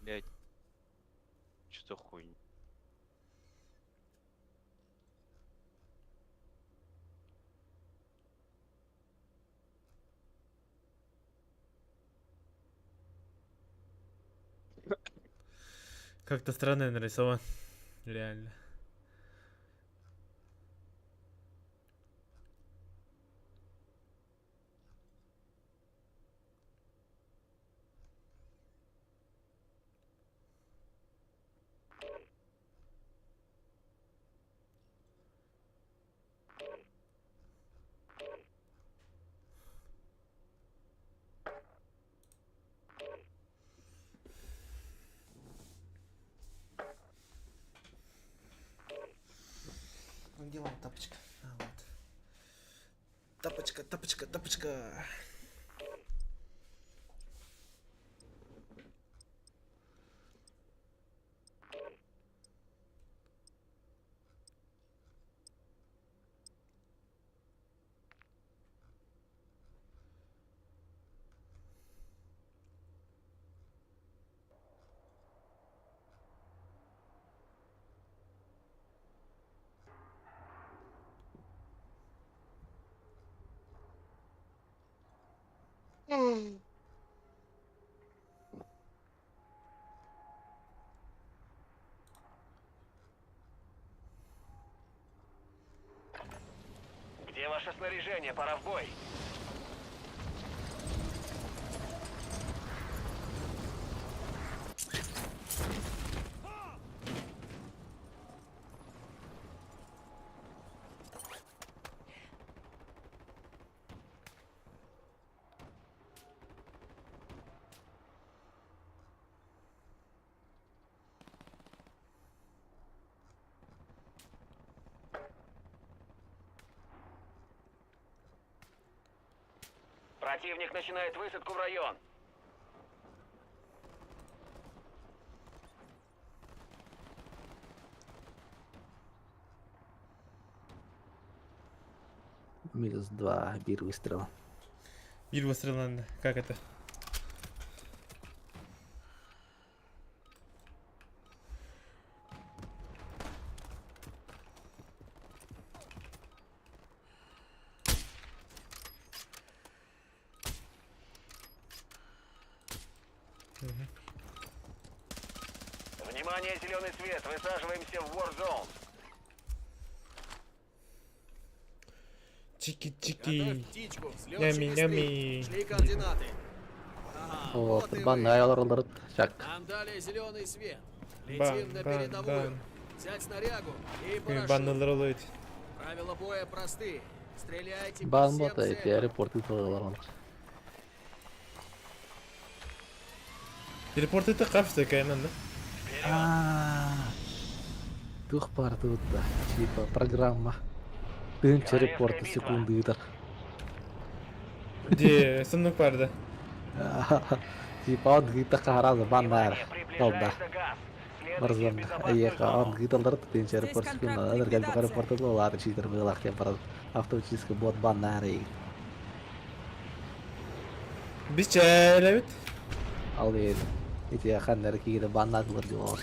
H: Блять. Что хуйня?
B: Как-то странно нарисован. Реально. Где моя тапочка? А, вот. Тапочка, тапочка, тапочка.
D: Где ваше снаряжение? Пора в бой. Противник начинает высадку в район.
A: -2, бир выстрела.
B: Бир выстрелан. Как это?
D: Внимание, зеленый свет. Высаживаемся в Warzone.
B: Чики-чики.
E: птичку.
B: Нями-нями.
E: Шли координаты.
A: Вот, банны аялар шак.
E: Нам дали зеленый свет.
B: Бан,
E: Летим на
B: бан,
E: передовую.
B: бан.
E: Взять снарягу и
B: Банны
E: парашют.
B: роллают.
E: Правила боя просты. Стреляйте по
A: Бан
E: всем
A: бота,
E: целям.
A: я репорт италар.
B: Телепорт это капсулы кайнан да?
A: Тух бар тут, да. Типа программа. Тынча репорта секунды итер.
B: Где сундук бар да?
A: Типа он гита хараза бандар. Толда. Барзан. Аяка он гиталдар тынча репорт секунды. Адыр гал бага репорта доллар читер былах тем бар. Автоматически бот бандар.
B: Biz çayla bit.
A: Ал ел. Ити хандар киде бандадлар диyor.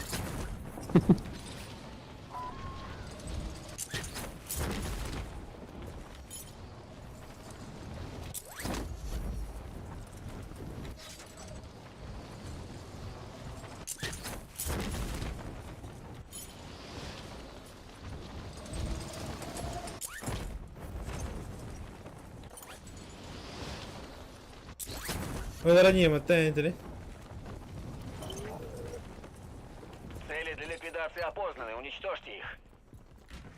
B: Выдаранем от тайнтели.
D: Цели для ликвидации опознаны, уничтожьте их.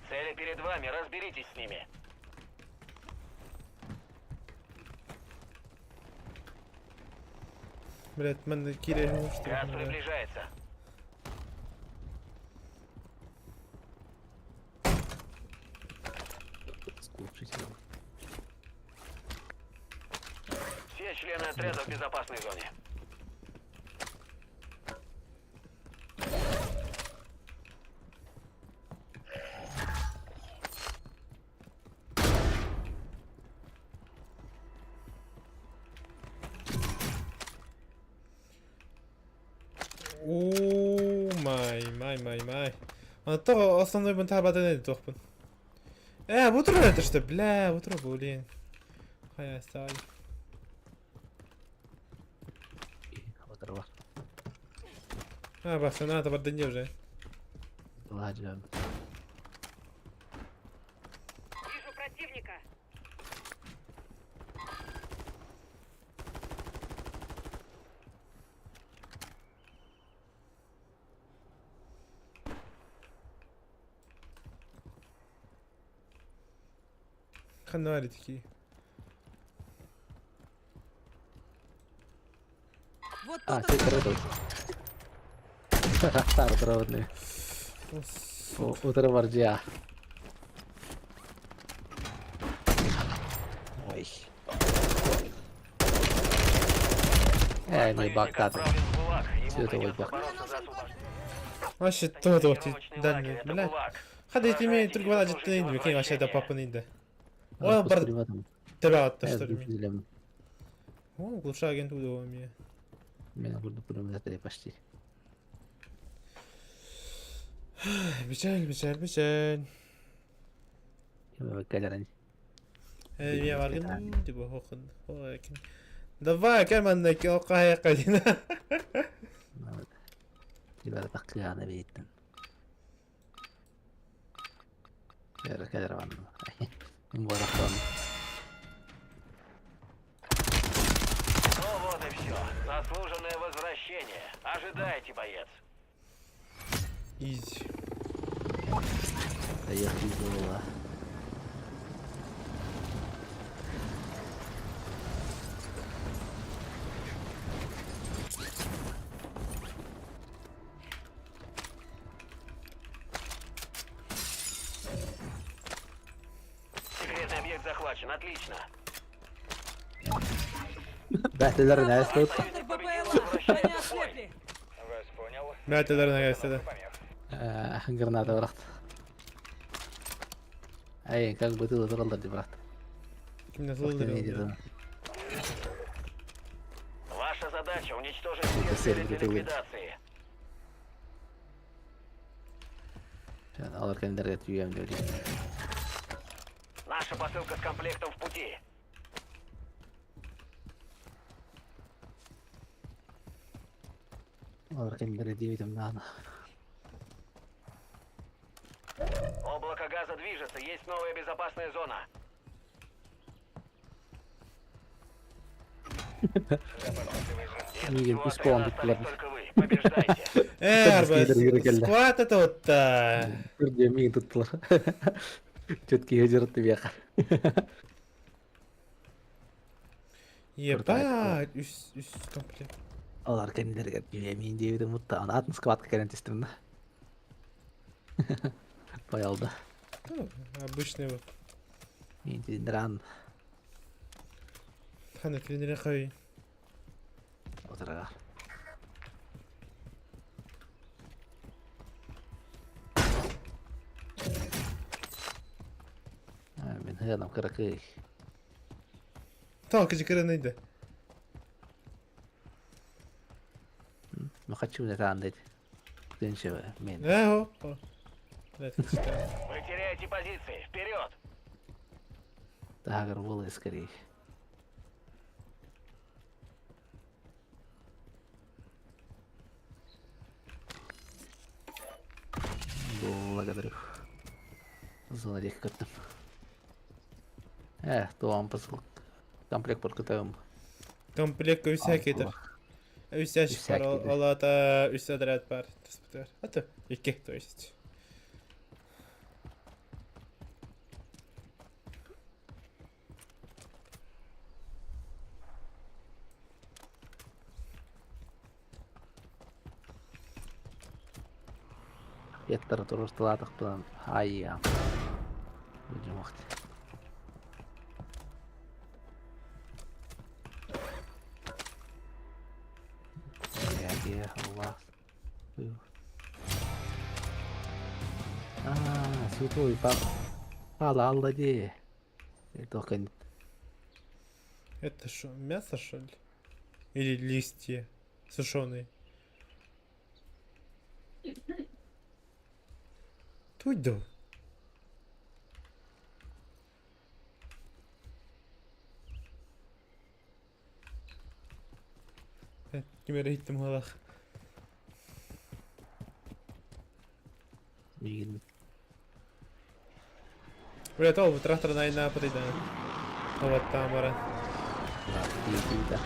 D: Цели перед вами, разберитесь с ними.
B: Блять, мен кире что
D: Газ приближается. Все члены отряда в безопасной зоне.
B: О, май. А то основной бунт хабатан эди тохпун. Bu tur это что, бля, bu tur блин. Хая стал.
A: Оторвал.
B: Бах, надо бардане уже.
A: Ладно.
I: Вижу противника.
B: Ханали такие.
I: Вот
A: Ты крутой. Стар трудный. Утро вардия. Ой. Не бактат.
D: Отправлен в ГУЛАГ. Ему
A: Всё это
D: придется
A: вот так.
D: бороться за освобождение.
B: Вообще то
D: Тренировочный
B: да,
D: лагерь, это
B: бля.
D: ГУЛАГ.
B: Hadi etimi
D: Сражайтесь
B: Türk
D: до
B: valla
D: служебного
B: cidden indi. Bakayım aşağıda
D: возвращения.
B: papın indi. O bar tebe attı что ли. О, глуша агент удовол мне.
A: Меня буду пулеметы почти.
B: Печаль.
A: Калерань.
B: Я варган типа хохн. Лакин. Давай, كمان انك اوقع قدينا.
A: يبقى تقي أنا بيتن. كده عنه. مبارك.
D: Ну вот и все. Заслуженное возвращение. Ожидайте, боец.
B: Изи.
A: Да я физула.
D: Секретный объект захвачен. Отлично.
A: Бәтелер нәс тут.
I: Против БПЛА. Они ослепли.
B: Мәтелерine gelse de.
A: Граната брат. Ай, как бы ты задрал ди брат.
B: Kim nasıl öldürüyor?
D: Ваша задача уничтожить все цели для ликвидации.
A: Sen alırken de ret yüyem diyor.
D: Наша посылка с комплектом в пути.
A: Alırken de ret yüyem nana.
D: Облако газа движется. Есть новая безопасная зона.
A: Мигель,
D: Всего
A: пешком
D: отряда
A: тут
D: остались только вы. Побеждайте.
B: Squat это.
A: Türkiye mi tuttular. Четкий хажыртты бияка.
B: Ебать, üst komplekt.
A: Олар кенилерге мен дебидің мутта. Аны атын скватка керен тестім да. Баялда.
B: Ну, обычный вот.
A: Мен дендіран
B: Хана клинере қой.
A: отырға. Мен хыянам кыракый.
B: Талка жекеренейді.
A: Ну хочу за кандидат. Тынчевый мен.
B: Опа. Блядь, читаю.
D: Вы теряете позиции. Вперед!
A: Тагыр было скорее. Благодарю. Злодей как-то. То вам посыл. Комплект подкатаем.
B: Комплект всякийдір. Үсяшік бар,
A: Всякийдір.
B: олата үс отряд бар. Аты, екі, то есть.
A: Еттер турусталадық бұдан. Айя. Өдім оқты. Яге, Аллах. Святой пала алла де. Только
B: Это что, мясо, что ли? Или листья сушеные? Тудо. Кемер иттім ғалақ.
A: мигін.
B: Блядь, ол бұл трактор найына апытайды. Вот там бара.
A: Дейді.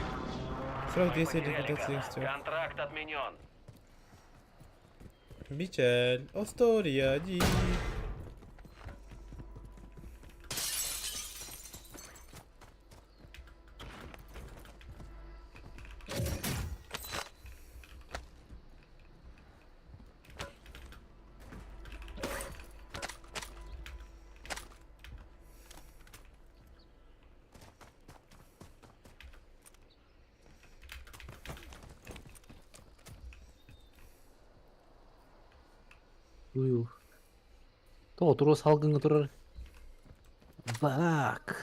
B: Срок 10
D: Потеряли
B: ликвидации
D: газа.
B: все.
D: Контракт отменен.
B: Печаль. Остория, ди.
A: Ую. То туру салгыңы тұрыр. Бак.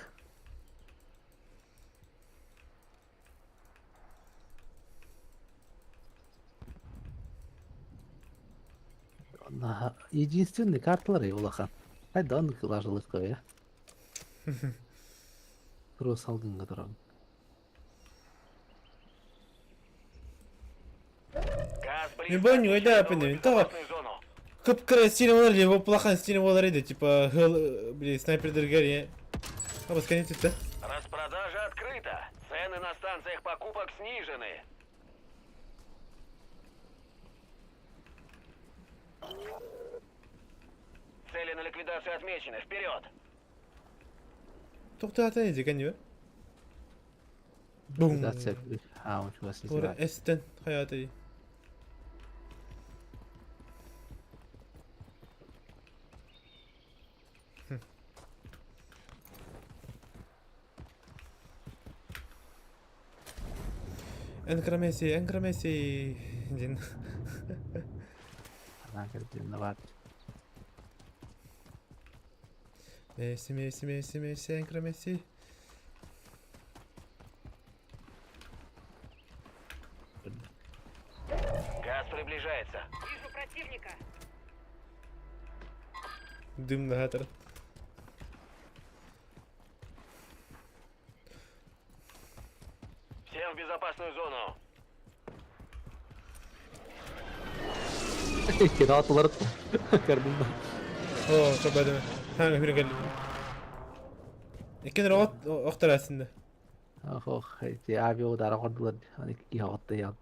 A: Единственный карталар улахан. Хайда аны лажылық қой, Туру салгыңы тұрыр.
D: Газ
B: Не бойня,
D: близко.
B: да,
D: Новую
B: понял.
D: безопасную зону.
B: Кып-кыра стилем олар, либо плохо стилем олар еді, типа, блин, снайпердерге, не. А вот сканить это.
D: Распродажа открыта. Цены на станциях покупок снижены. Цели на ликвидацию отмечены. Вперед!
B: Тоқтата еді, кәне, Бум.
A: Зация. Он чего вас не
B: Ора
A: знает.
B: эстен, hayatı. Enkramesi. Din.
A: Она говорит, виноват.
B: Messi, enkramesi.
D: Газ приближается.
I: Вижу противника.
B: Дым на гатер.
D: Всем в безопасную зону.
A: Kira atılır. Gördün mü?
B: Oo, çok bademe. Hangi biri geldi? İkinci robot oktar aslında.
A: Abi o da aradılar. Hani iki havatta yan.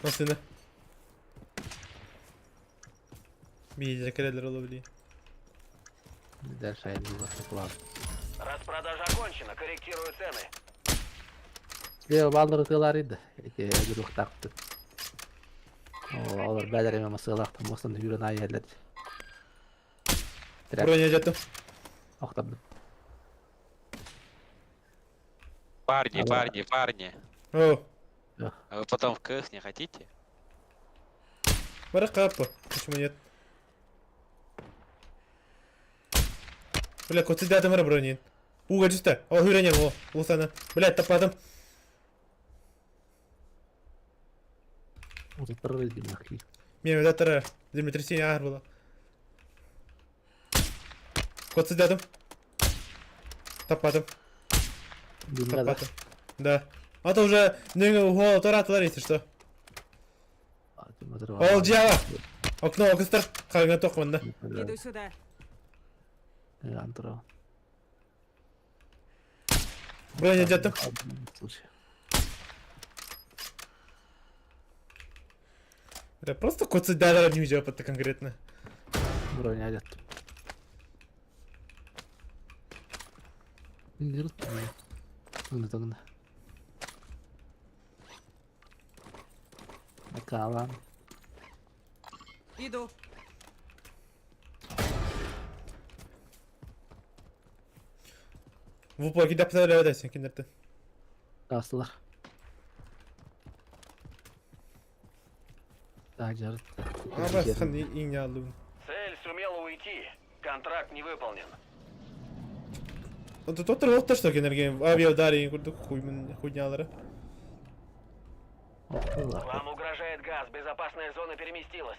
B: Aslında. Bir yiyecekler olabiliyor.
A: Güzel şeyler var.
D: Распродажа окончена. Корректирую цены.
A: Leo balları tığlarıydı. Bir uçtaktı. Olur belerime masalaktım. Mostan yürüyen ay yerledi.
B: Броня жаттым.
A: Oktadım.
H: Парни,
A: Алло.
H: парни, парни.
B: О,
H: А вы потом в КС не хотите?
B: бара капа. Почему нет? Бля, коты дядя мара бронин. Уга жуста. О, хюренем о. Усана. Бля, тападым.
A: Uzatırırdı nahki.
B: Мен датара. Землетрясение агар было. Коты дядым. Тападым.
A: Bilmem de.
B: Тападым. Да. А то уже нöngө торатылар если что. Ол жава. Окно окустар. Калган токманда.
I: Иду сюда.
A: Антро.
B: Броня жаттым.
A: Слушай.
B: Бля, просто коты дядара не жапат конкретно.
A: Броня adet. Yırt mı? Tığında. Bakalım.
I: Иду.
B: В упор кидап тастайсың киндерди.
A: Kastılar. Daha carıt.
B: А баскан иң алуун.
D: Цель сумела уйти. Контракт не выполнен.
B: Тут отыр что кинерген авиаударии курдук хуйнялары.
A: Oktalar.
D: Вам угрожает газ. Безопасная зона переместилась.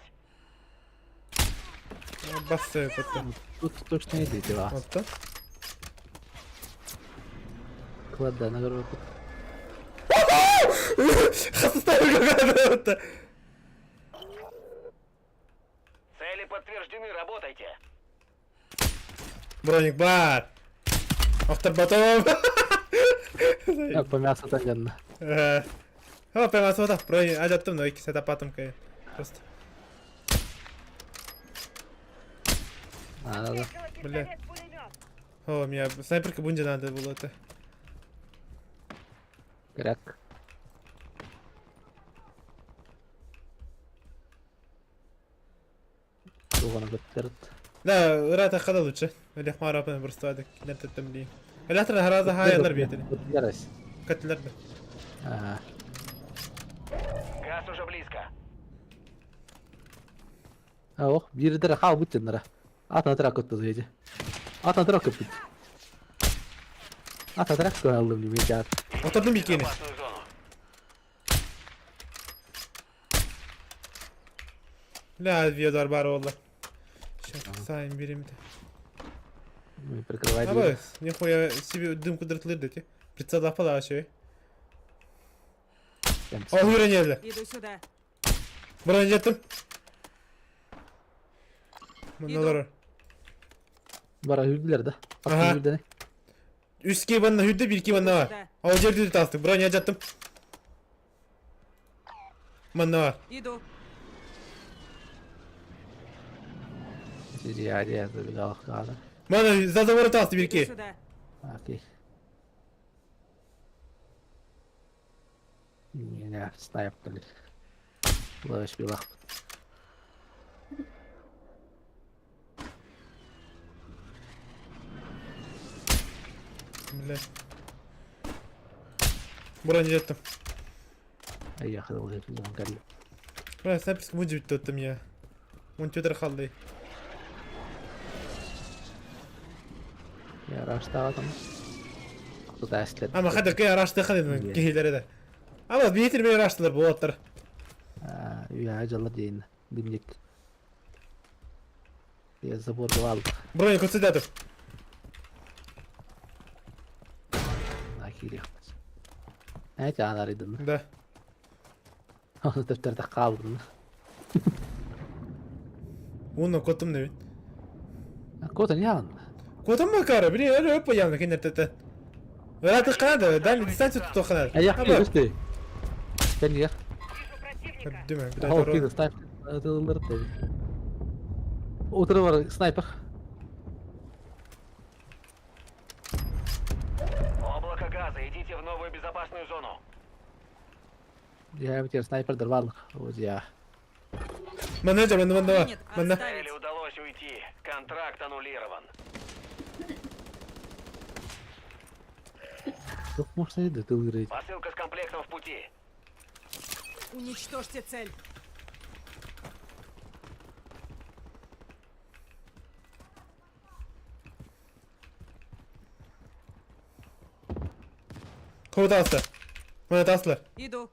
B: Бассы потом.
A: Тут точно идите вас.
B: Вот так.
A: Кладда на гору.
B: Хасставил какая-то.
D: Цели подтверждены. Работайте.
B: Броник бар. Автор батон.
A: Yok по мясу там yanına.
B: О, прямо сюда. Броник ажаттым, но iki сета патым кай. Просто.
A: Anladım.
B: Бля. О, меня снайперка бунди надо было это.
A: Gerek. Doğanı götürüp.
B: Да, рата хада лучше. Или хмара пен просто адик. Нерте темли. Или тра хараза хаялар бетели.
A: Yarış.
B: Катлар да.
A: Ha.
D: Газ уже близко.
A: Oh, biri de kal bütün lira. Atna trak tuttu gece. Atna trak tuttu. Atna trak koyalım gibi ya.
B: Oturdum ikini.
D: Безопасную зону.
B: La aviyadar var valla. Sayın birim de.
A: Прикрывай
B: А
A: дверь.
B: нихуя себе дым кудратылыр дети. Прицел апала şey. О, hüreniyeli.
I: Иду сюда.
B: Buna jettim. Bunlar.
A: Bara hürdüler de.
B: Aha.
A: Atın hürdene.
B: Üst ki bana hüdde bir ki bana var. O жерде de tastık. Buna jettim. Bana var.
I: Иду.
A: Hadi yazdı bir kalk kaldı.
B: Bana zazavarı tastı bir
I: Иду
B: ki.
I: сюда.
A: Okey. Yine sniper. Ulaş bir bak.
B: Блядь. Buna jettim.
A: Ay yakın oluyor bir zaman geliyor.
B: Buna снайперский муджи bitti attım ya. Onu tüder kaldı.
A: Ya raşta adam. Bu da esler.
B: Ama hadi ki araçta hadi kihilere de. Ama bitirmeye araçtılar bu otlar.
A: Ya acılı değil. Dimdik. Ya zabor aldı.
B: Buna kötü dedim.
A: Akili yapmaz. Ne canlarıydın?
B: Da.
A: Onu defterde kaldın.
B: Onu kotum ne?
A: Kodan yan.
B: Kotum mu kara? Biri öyle öp yanına kindertete. Öyle tıkanadı. Ben distansı tutu kanadı.
A: Ay yakıyor işte. Sen yak.
I: Вижу противника.
B: Değil mi? Bir
A: Oh,
B: dakika.
A: kıydı sniper. Atılır tabi. Otura var sniper.
D: Облако газа. Идите в новую безопасную зону.
A: Я теперь снайпер дорвал. Вот я.
B: Менеджер, мен.
I: Принят.
B: Мен.
I: Отставить.
D: Цели удалось уйти. Контракт аннулирован.
A: Тут может и ты выиграть.
D: Посылка с комплектом в пути.
I: Уничтожьте цель.
B: Kuvvet aslı. Menet aslı.
I: Иду.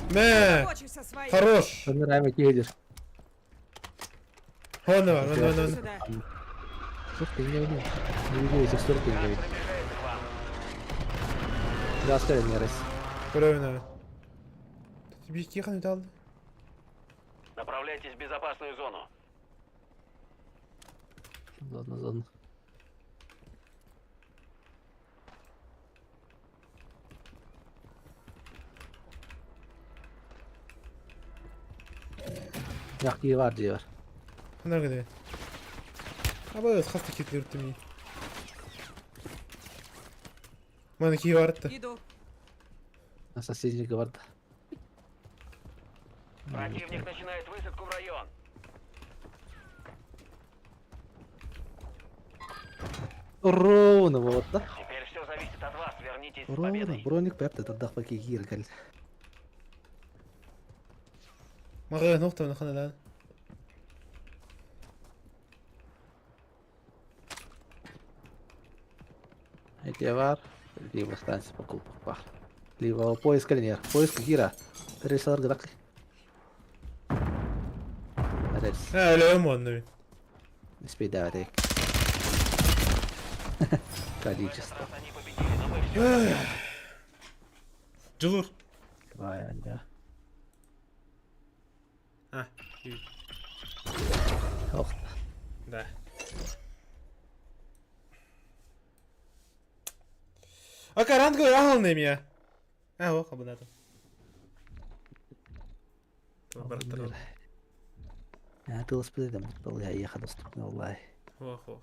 B: Me.
I: Хочешь со своей.
B: Хорош.
A: Собираем эти едешь.
B: Вон var. Вон.
I: Сюда.
A: Слушай, не видел. Не видел этих стороны, не видел.
D: Приближается к вам.
A: Да, скорее не раз.
B: Böyle oyna. Bir iki kanıt aldı.
D: Направляйтесь в безопасную зону.
A: Зона. Yakıyı var diyor.
B: Bunlar gidiyor. Ama evet hasta kitler yürüttüm. Bana iki vardı.
I: Иду.
A: На соседника варда.
D: Противник начинает высадку в район.
A: Ровно вот, да?
D: Теперь все зависит от вас. Вернитесь с
A: Ровно.
D: победой.
A: Броник пепте, тогда паки гиргаль.
B: Mağara nokta mı kanı lan?
A: Эти var. Либо станция покупок. Либо поиск или нет. Поиск гира. Пересалар гракли. Рельс.
B: Ha öyle mi onu?
A: Не спей давай. Количество.
D: Раз они победили, но мы все.
B: Cılur.
A: Vay anca.
B: Ha. iyi.
A: Oh.
B: Да. А карант ағылын емия. О, қабынады. Бартырыл.
A: Я ты успел, был я ехал доступно, Аллах.
B: Ох.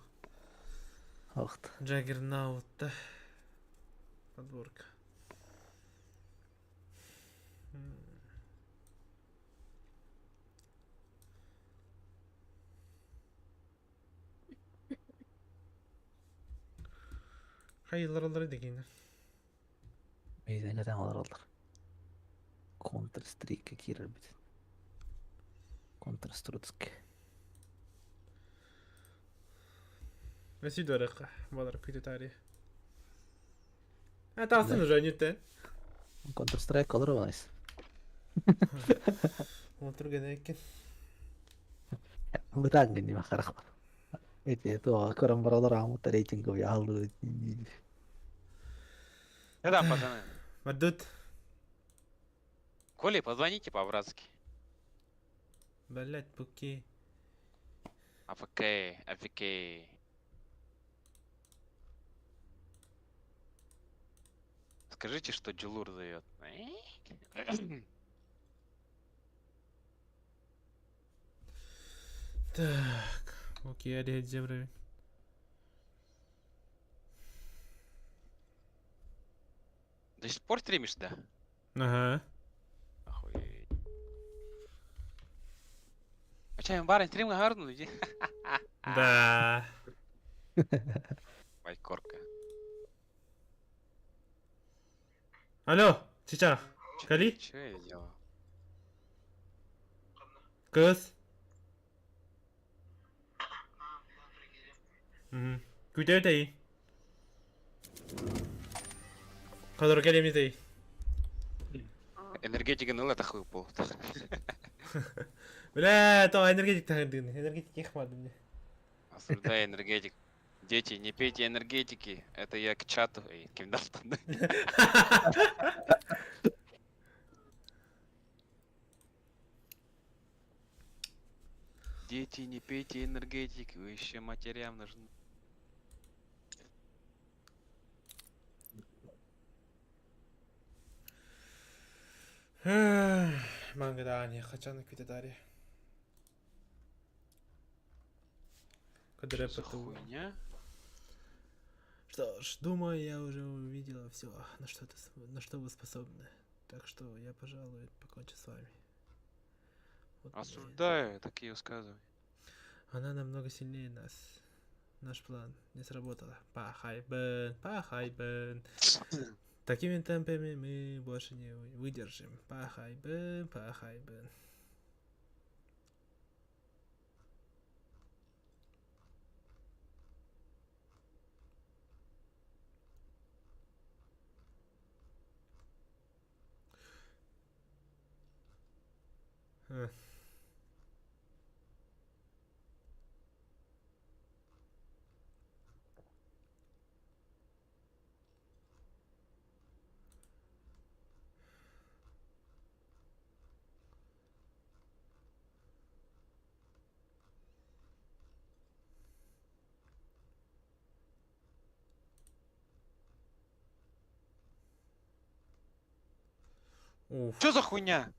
A: Ох.
B: Джаггернаутта. Подборка. Hayırlar degeydi.
A: Meydan kadar alırlar. Counter Strike girer bir. Counter Strike.
B: Nasıl dörek? Balar kötü tarih. Ha tahsin уже nütten.
A: Counter Strike alır mıyız?
B: Otur gene ekin.
A: Bırak gini makarak. Это кором бараларам рейтинговый алды.
H: Да, пацаны.
B: Мадут.
H: Коли, позвоните по-братски.
B: Блять, пуки.
H: АФК. Скажите, что Джилур зовет.
B: Так. Окей, hadi edeceğim burayı.
H: До сих пор стримишь, да?
B: Ага.
H: Охуеть. А чай, барин, стрим гарно, иди.
B: Да.
H: Вайкорка.
B: Alo, Çiçek. Kali,
H: Чё я делал?
B: kız. Hı. Güzel değil. Kadar gelemiz değil.
H: Энергетика ныла тахуй пол.
B: Бля, то энергетик тағырдың. Энергетик ехмады мне.
H: Осуждаю энергетик. Дети, не пейте энергетики. Это я к чату. Эй, кимдалтан. Дети, не пейте энергетики. Вы еще матерям нужны.
B: Мангадани, хочу квиты дари.
H: Что за хуйня?
B: Что ж, думаю, я уже увидела все, на что вы способны. Так что я, пожалуй, покончу с вами. Вот мне-
H: Осуждаю такие высказывания.
B: Она намного сильнее нас. Наш план не сработал. Пахай, Бен, пахай, Бен. Такими темпами мы больше не выдержим. Пахай, Бен, пахай, Бен. Э. Уф.
H: Чё за хуйня?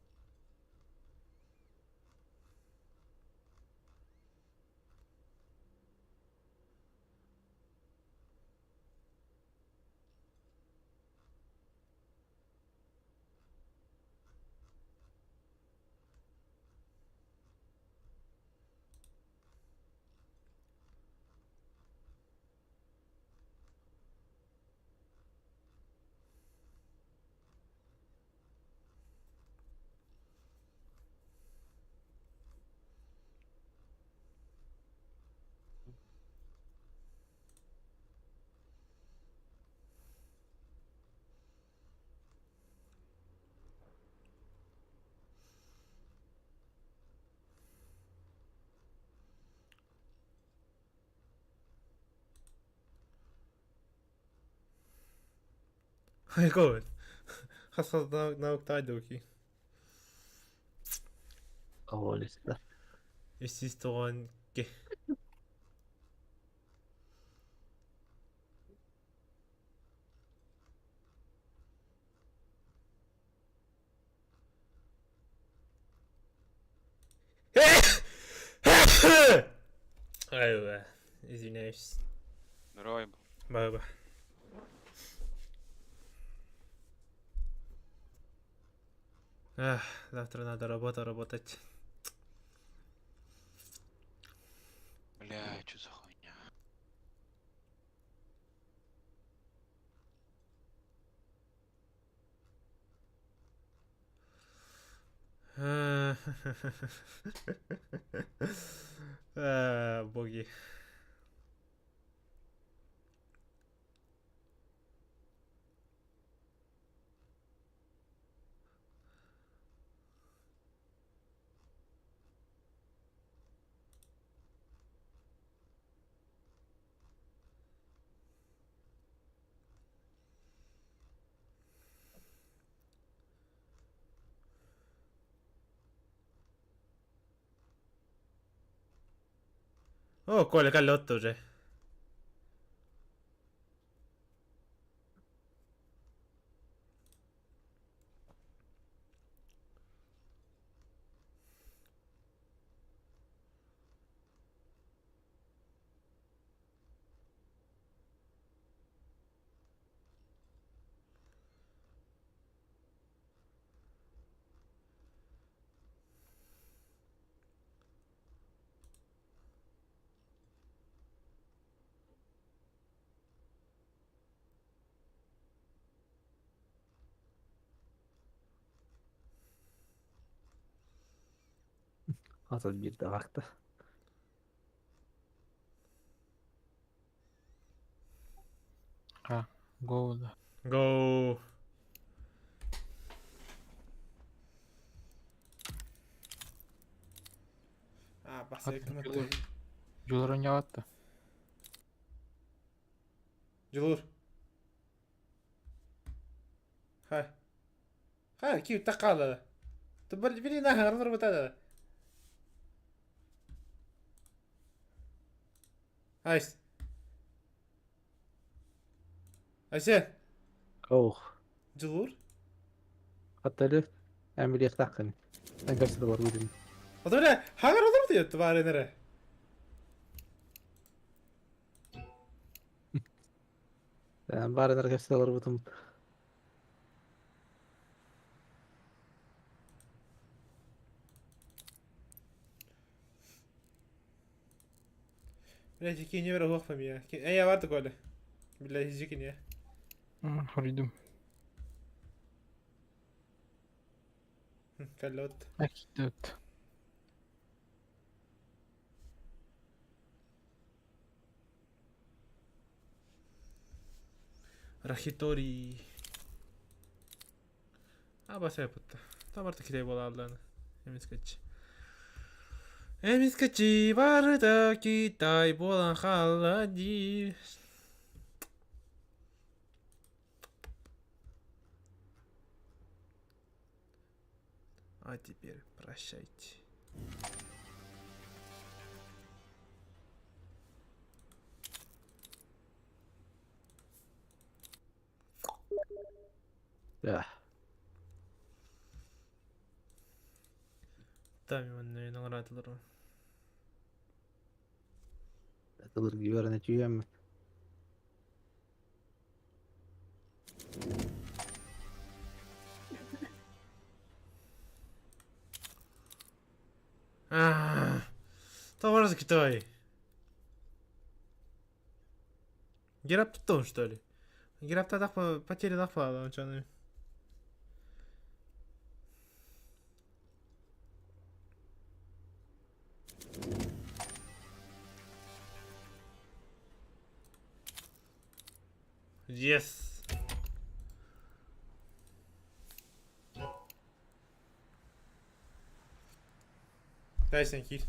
B: Айкон. Хасад науктайдуки.
A: Оволись, да.
B: Естественно. Ай, извиняюсь.
H: Здорово.
B: Баба. Ах, завтра надо работать.
H: Бля, чё за хуйня?
B: Боги. О, Коля колет уже.
A: Hazır bir de vakti.
C: Go, да.
B: Go. Басай кымытты.
C: Жолор ойнаватты.
B: Жылур. Хай, киіп таққалы. Ты бери нахер, нұр бұтады. Айс. Айсен.
A: Oh.
B: Жылур.
A: Hatta ameliyat hakkını. Ben kaçta var bugün.
B: Oda bile hangar olur diyor bari nere.
A: Ben bari arkadaşlar butum.
B: Блядь, який не вирогох фамія. Я варто Коля. Блядь, зіки не.
C: Хуридум.
B: Кальот.
C: Акидет.
B: Рахитори. Басай путта. Там арты китай бола алданы. Эмискачи. Эмискачи барда китай болан халади. А теперь прощайте.
A: Ya.
B: Tamam ne nagaratılar o.
A: Takılır gibi öğrenetiyor mi?
B: Товар за Китай. Герап тут что ли? Герап тогда потери доклада, он чё, Yes. Дай сенки.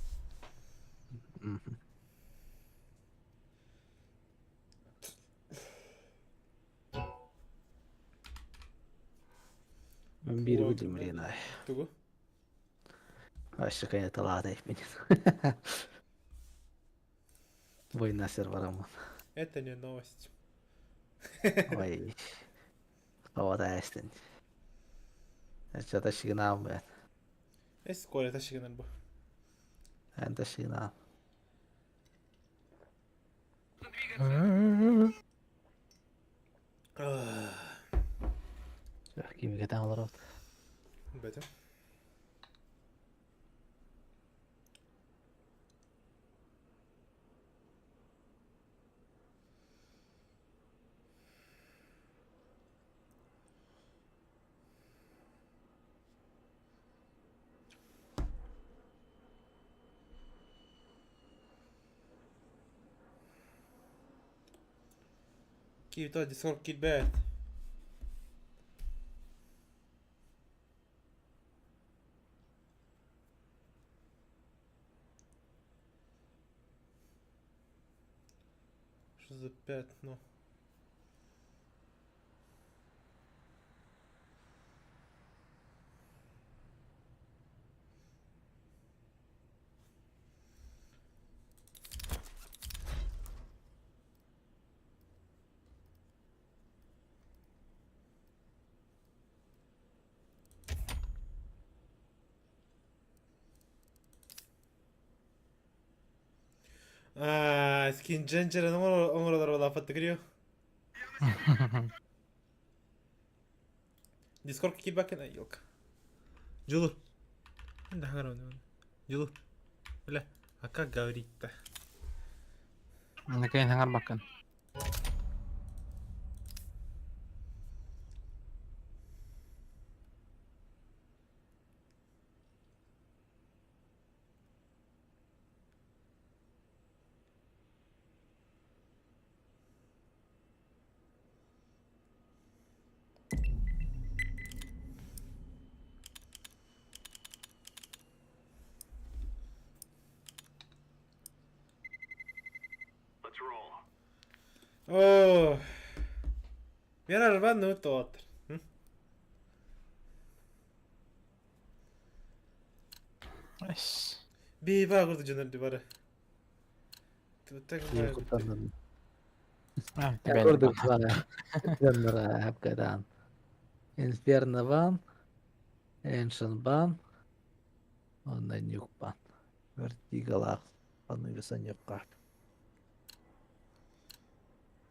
A: Ben bir buldum Rina.
B: Тугу.
A: Aşağı kaynağı lada ekmeğin. Война сервером.
B: Это не новость.
A: Ой. Havada estin. Çata şıgınağım ben.
B: Скоро это щегнан был.
A: Ben de şıgınağım. Kimi geten olarak.
B: Бетя. Keep the Discord kid bad. Что за пятно? Скин Дженджера номер лафа тагрио. Дискорд кикбэк на ёлка. Джулу. Да, гарон. Джулу. Бля, а как говорить-то?
C: Nakayın hangar bakın.
B: Oh. Viene armando esto otro. Bir bak orada canım duvara.
A: İyi kurtardın.
C: Ah,
A: Ya gördüm sana. Canlara hakikaten. Inferno ban. Ancient ban. Ondan yok ban. Vertigal Arc. Banıyırsan yok kart.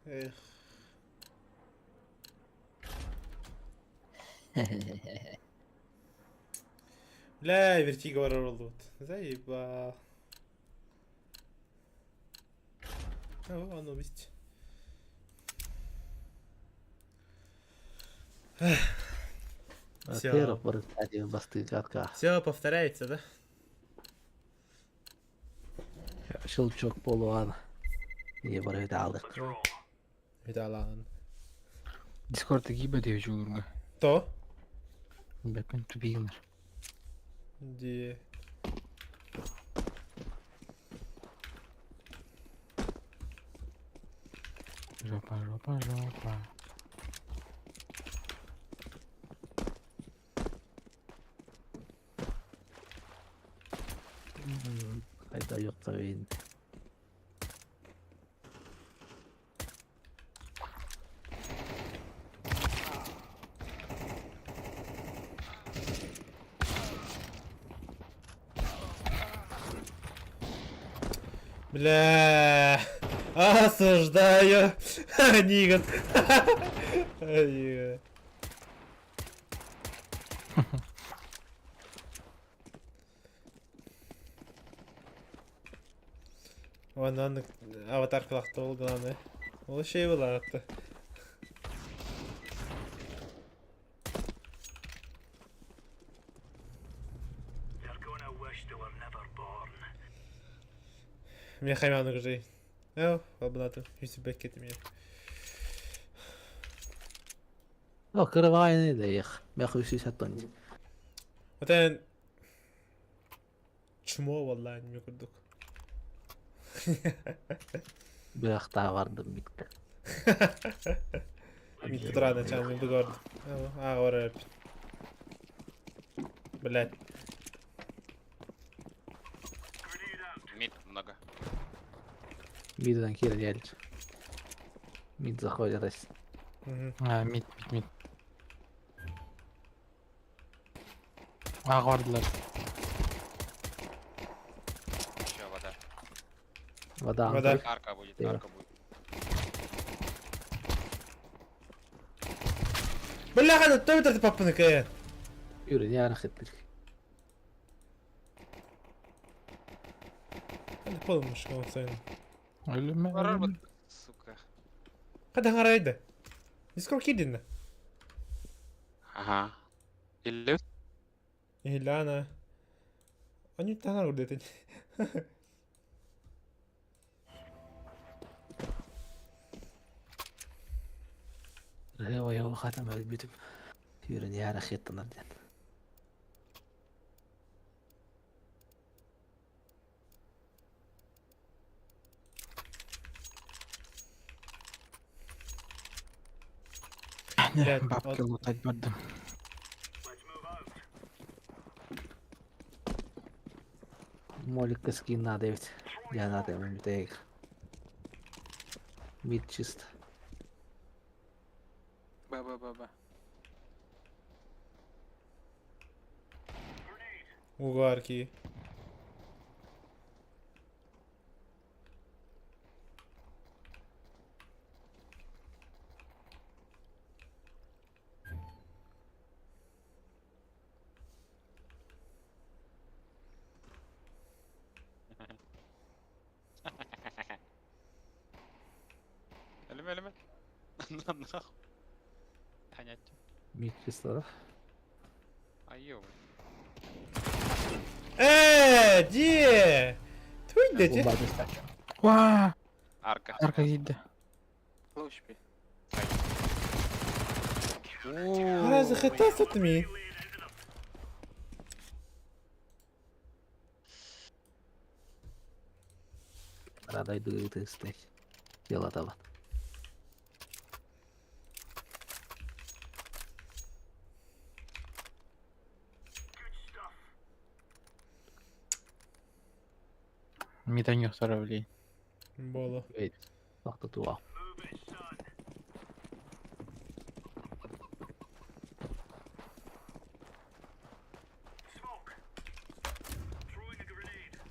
B: Эх. Бля, вертиго ворвал. Заебал. О, ну ведь. Всё.
A: Во-первых, в один басты катка.
B: Все повторяется, да?
A: Щелчок полуан. И барвидалдык.
B: Видалан.
C: Дискорд гиба diyor Julurga.
B: То?
C: Backend to beginner.
B: Где?
C: Жопа, жопа, жопа.
A: Hayda yok tabii indi.
B: Бля. Осуждаю. Ниган. Ниган. Ondan avatar kılakta oldu lan ne? O şey var hatta. Мне хайману гжей. Eo, abonatım. Hiç bekletmiyor.
A: Yok kırıva aynı değil. Belki üstü sattın.
B: Zaten çumo vallahi не kurduk.
A: Bir hafta vardım bitti.
B: Мид утра начал не выгорд. Ahora. Блять.
H: Мид много.
A: Midden kere geldi. Mid заходит раз.
C: Ha mid. Vardılar.
H: Еще вода.
A: Вода.
B: Вода.
A: Антон.
H: Арка будет,
A: Да.
H: арка будет.
B: Бля, хана, то это папа кая.
A: Yürü ne ara ettik.
B: Hadi polmuş o sen.
C: Öyle mi?
H: Var
C: Öyle
H: bak.
C: mi?
H: Сука.
B: Hadi haraydı. Discord gidin.
H: Ага. Или
B: Илана. Они там орудуют.
A: Yo hatam öyle bitip. Yürü ne ara ettin lan.
B: Блядь,
C: Бабки
B: вот.
C: лутать бардым.
A: Молик скин надо ведь. Я надо ему битейк. Мид чисто.
H: Ба-ба-ба-ба.
B: Угарки.
H: Элеме. Нахуй. Понять.
A: Мид чисто да?
H: А ёб.
B: Где? Твой дети.
A: Bomba destek.
C: Vaa!
H: Арка.
C: Arka gitti.
H: Слушай.
B: Разве хотел с этими?
A: Raday duygu istek. Yala da var.
C: Мида не блин.
B: Боло.
A: Evet. Nokta tuva.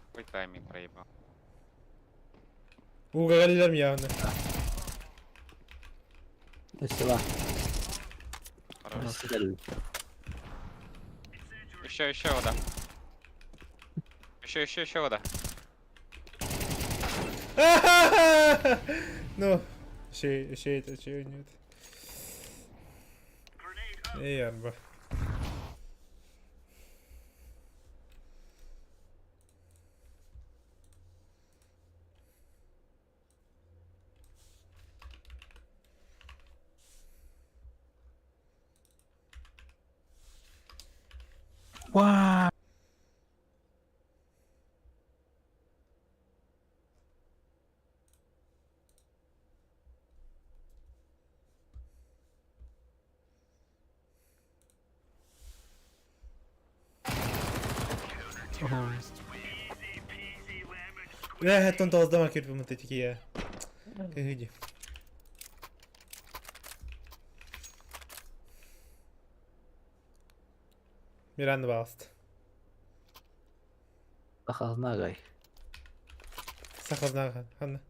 H: Какой тайминг проебал.
B: Угорелим явно.
A: Mesela.
H: Хорош.
A: Nasıl geliyor?
H: Еще вода. Еще вода.
B: Ну, şey oynuyordu. İyi yani bak.
C: Вау!
B: Тон тоздама кирпим вот эти я. Иди. Miranda bastı.
A: Сахазна гай.
B: Сахазна ханна.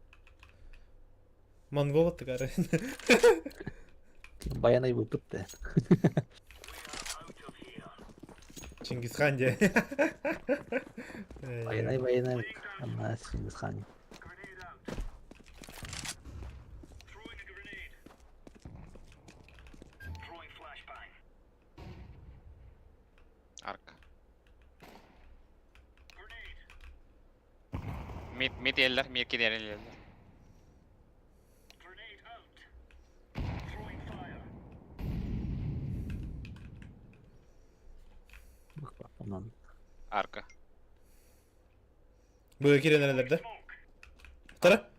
B: Монгол отты кары.
A: Баянай выпытты.
B: Чингисхан де.
A: Баянай. Ана Чингисхан.
H: Arka. Mid yerler, mid gider yerler.
A: Bak ondan.
H: Arka.
B: Bu ikili nerelerde? Tara.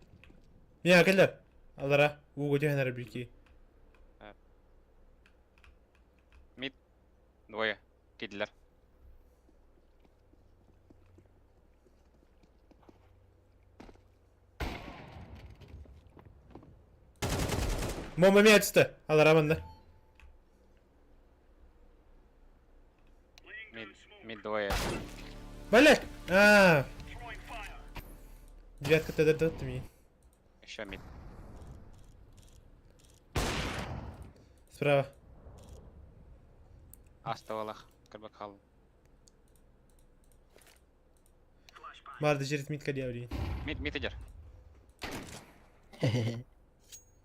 B: Niye akıllar? Alara. Uğur nere bilgi.
H: Mid. Двое. Gidiler.
B: Bomba mı açtı? Alara bende.
H: Mid двое.
B: Böyle. Aaa. Девятка тедер дött mi?
H: Еще мид.
B: Справа.
H: Оставалах. Карбакал.
B: Vardı jerit mid kadi avri.
H: Mid идер.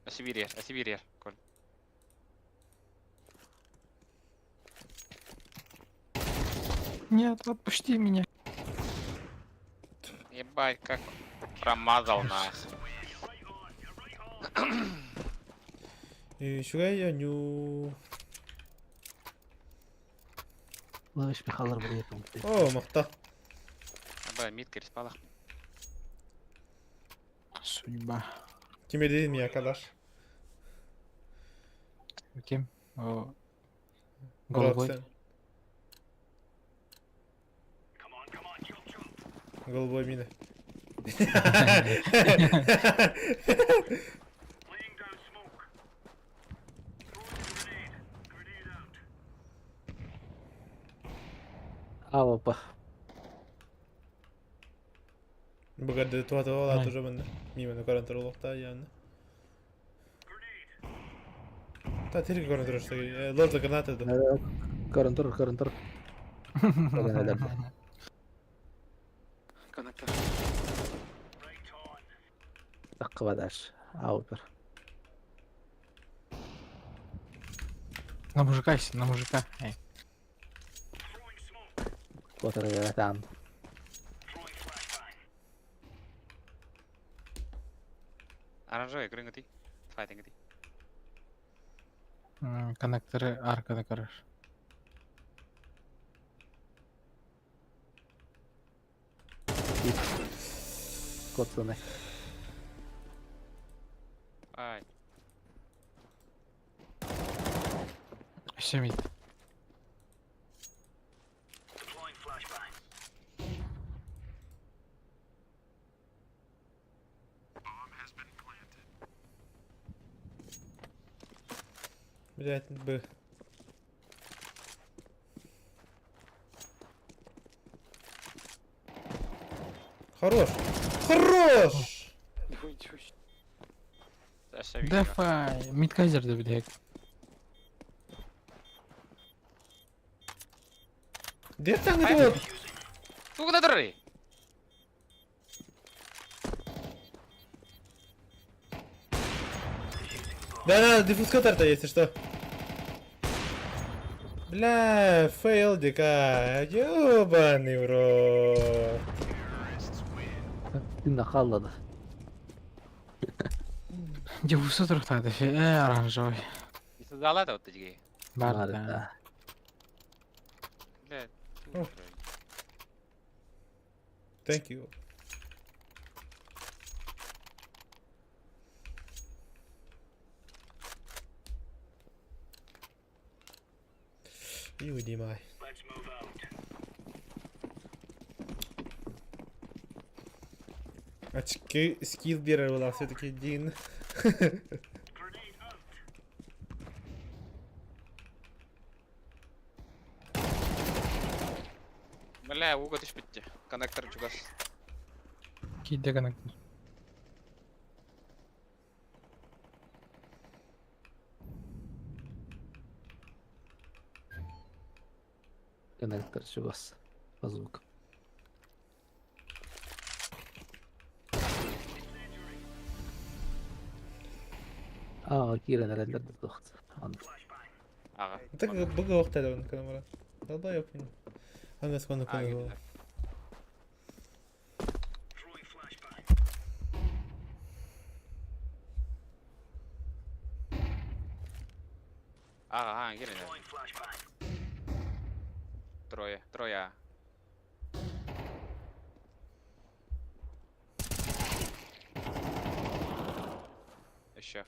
H: Асибирия. Коль.
C: Нет, отпусти меня.
H: Ебать, как промазал нас.
B: Şuraya nyu.
A: Лаш пихалар buraya yapalım.
B: Oo mıhta.
H: Ебать, мид криспалах.
C: Судьба.
B: Kime dedim ya kadar.
C: Кем? О, голубой.
B: Roxanne. Голубой мина.
A: Опа.
B: Bu kadar tuhaf ola durur bende. Mimene karantar olukta yani. Ta tiri karantar olsa Lord'a granat edim.
A: Karın.
H: Коннектор.
A: Аквадаш. Аупер.
C: На мужика, если на мужика. Эй.
A: Который там.
H: Оранжевый, green гати. Fighting гати.
C: Коннекторы аркада, короче.
A: Коцаны.
H: Ай.
C: Все мид.
B: Блять, Б. Хорош! Хорош!
C: Дефай. Мидкайзер да блядь.
B: Деттен кетіп от.
H: Тугда тұры.
B: Да, надо дефускатор-то, если что. Бля, фейлдика, ёбаный в рот.
A: Инна халлады.
C: Дефусатор тады, оранжевый.
H: Исі залады вот тіге.
C: Бар,
A: Бар,
C: да.
A: да.
H: Блядь.
B: О. Thank you. И вынимай. Очки скилл бирер была все-таки Дин.
H: Бля, уға түш бітті. Коннектор жүгас.
C: Кейде коннектор.
A: Коннектор чугас. По звуку. Кирен рендерді тоқты.
H: Аға.
B: Так быга оқтады оны камера. Далбай опын. Аңас қоны
H: Аға,
B: көні
H: кетті. Аға, келin. Трое. Еще.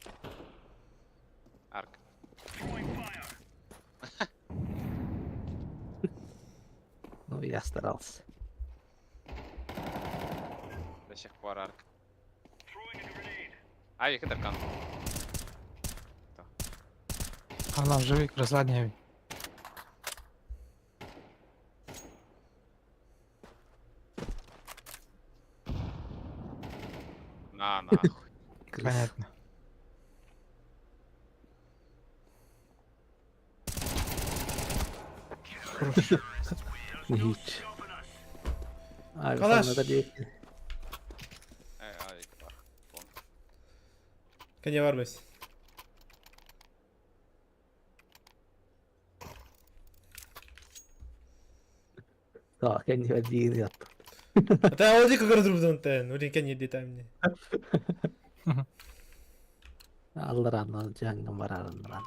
H: Арк.
A: Ну, я старался.
H: До сих пор арк. Авик и Даркан.
C: Она живый, красавнее.
H: На, нахуй.
C: Понятно.
A: Hiç. Abi
B: Kalaş.
A: sana da değil.
H: Авик бар.
B: Кәне бармайсың.
A: Так, я не один яттым.
B: Та оди көгөр дұрбыдың тән. Оди кәне детаймне.
A: Аллараннан жаңын барарынан.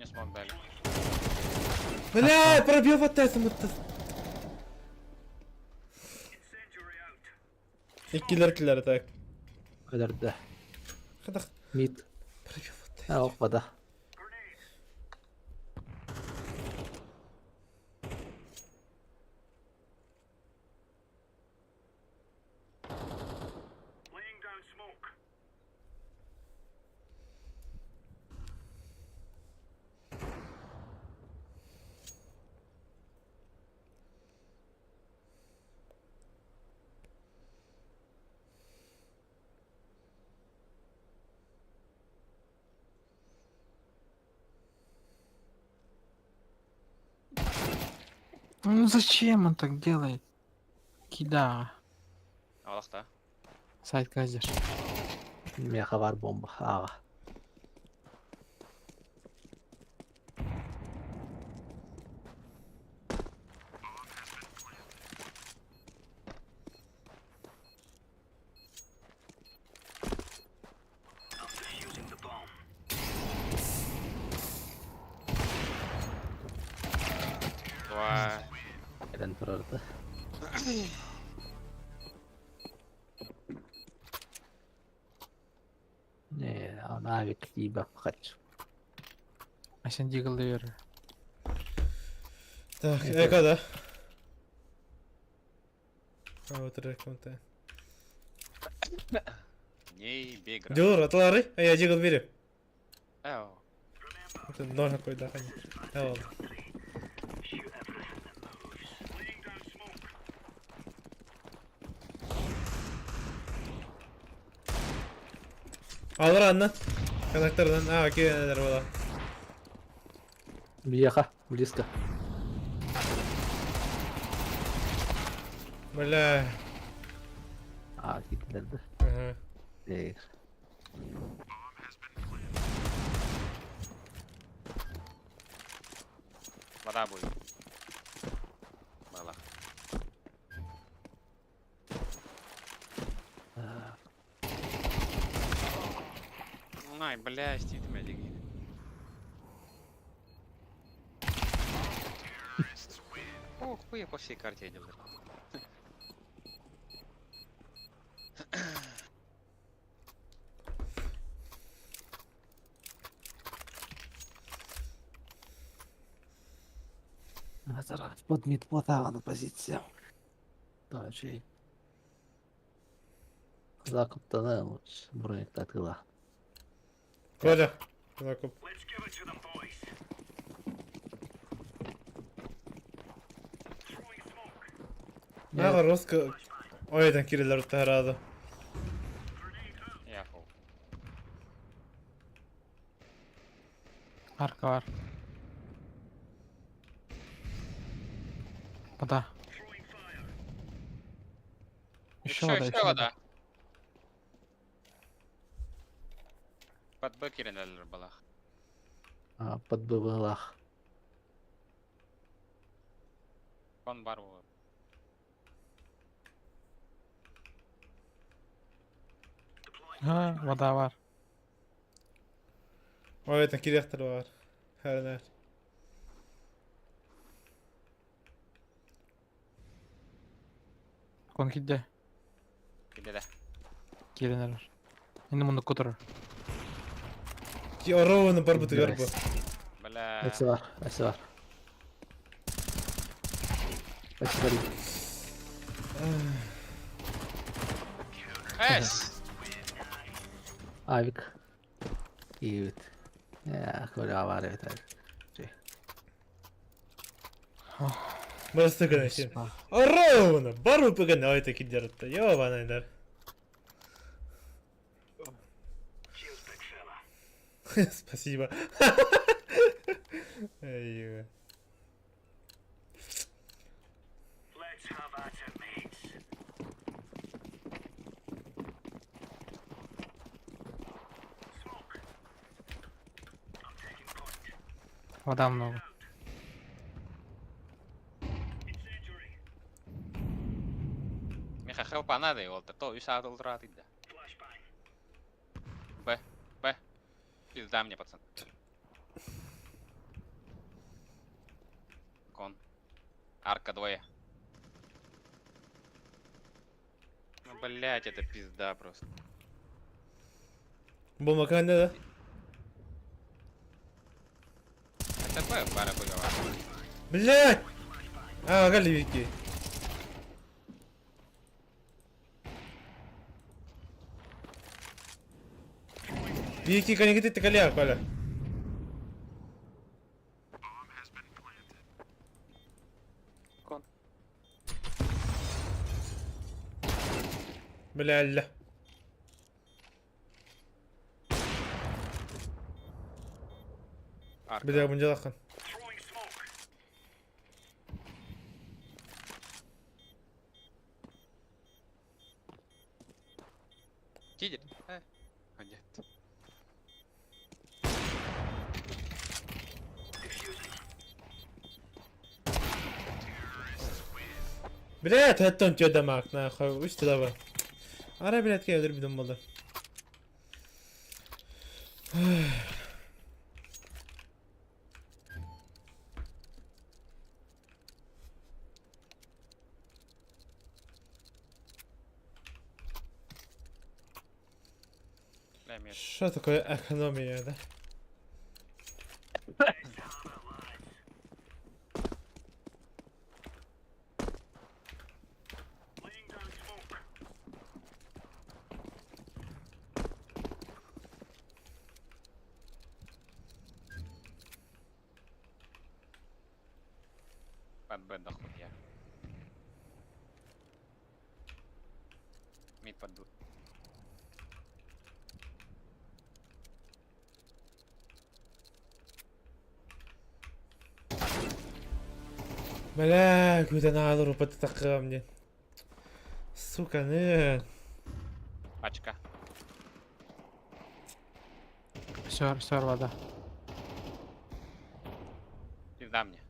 H: Не смог дали.
B: Бля, пробил вот это. İkiler tak.
A: Öldürdü.
B: Kadar.
A: Mid.
B: Pробил вот это.
A: Ha okmadı.
C: Ну зачем он так делает? Кида.
H: Аллахта.
C: Сайт казер.
A: Меха var bomba. Ağa.
H: Два.
A: Gelen dururdu. Ne, ona bir kliba kaç.
C: А сен дигл вер.
B: Так, эко, да? А вот рекомта.
H: Не бегра.
B: Дилор, атлары, а я дигл верю.
H: Эу.
B: Это ноль какой да, ходить. Alır andan. Konnektörden. Okey neler valla.
A: Бляха, близко.
B: Бля.
A: Gittilerdi.
B: Ага.
A: Değil.
H: Вода будет. Балах. Ай, бля, стит медики. О, хуя по всей карте идет.
A: Зараз подміт платава на позицію. Дальше. Закуп та не лучше. Броник та тила.
B: Коля. Закуп. Ага, Роско. Ой, там Кириллер Таграда.
H: Я фул.
C: Арка var. Вода. Еще вода, еще
H: вода. Под бэкерин алыр балах.
A: Под БВЛах.
H: Кон бар bu.
C: Ha, вода var.
B: Ой, там Кириллер var. Her ner.
C: Конкиде.
H: Gidelim.
C: Келенер. Енді мұнды көтір.
B: Ki ровно барбуtu garbu.
H: Бля.
A: Hepsi var. Hepsi var. Hepsi var.
H: Эс!
A: Avik. İyi evet. Ya Koля var evet evet.
B: Просто конечно. Ровно. Барбу погано. Ой, таки держат. Ёбаный дар. Спасибо. Ай,
C: Вода много.
H: Mikä helpaa näitä ei olta, tuo ysää tullut raatilla. Б. Пизда мне, пацан. Кон. Арка двое. Ну, блять, это пизда просто.
B: Bomba kanda da.
H: Это Б, пара было.
B: Блять! А, галивики. Вики, конегиты ты коля, Коля.
H: Кон.
B: Бля, ля.
H: Арка.
B: Бля, bunca lakın.
H: Сидит. Нет.
B: Блять, это он тебя дамаг, нахуй, уж туда бы. Ара, блять, я удар бедом молда.
H: Бля, мед.
B: Что такое экономия, да?
H: Под Б дохуя. Мид под Б.
B: Бля, куда надо рубать это камни. Сука, не.
H: Пачка.
C: Сер, вода.
H: Пизда мне.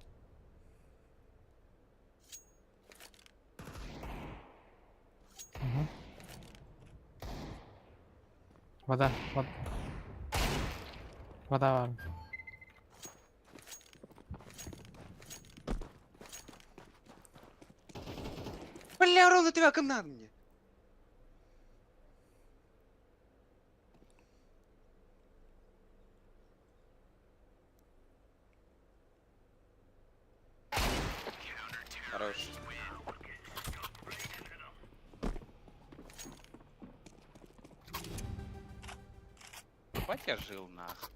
C: Угу. Вода. Вода var.
H: Бля, ровно тебя кем надо мне. Хорош. Ебать я жил нах.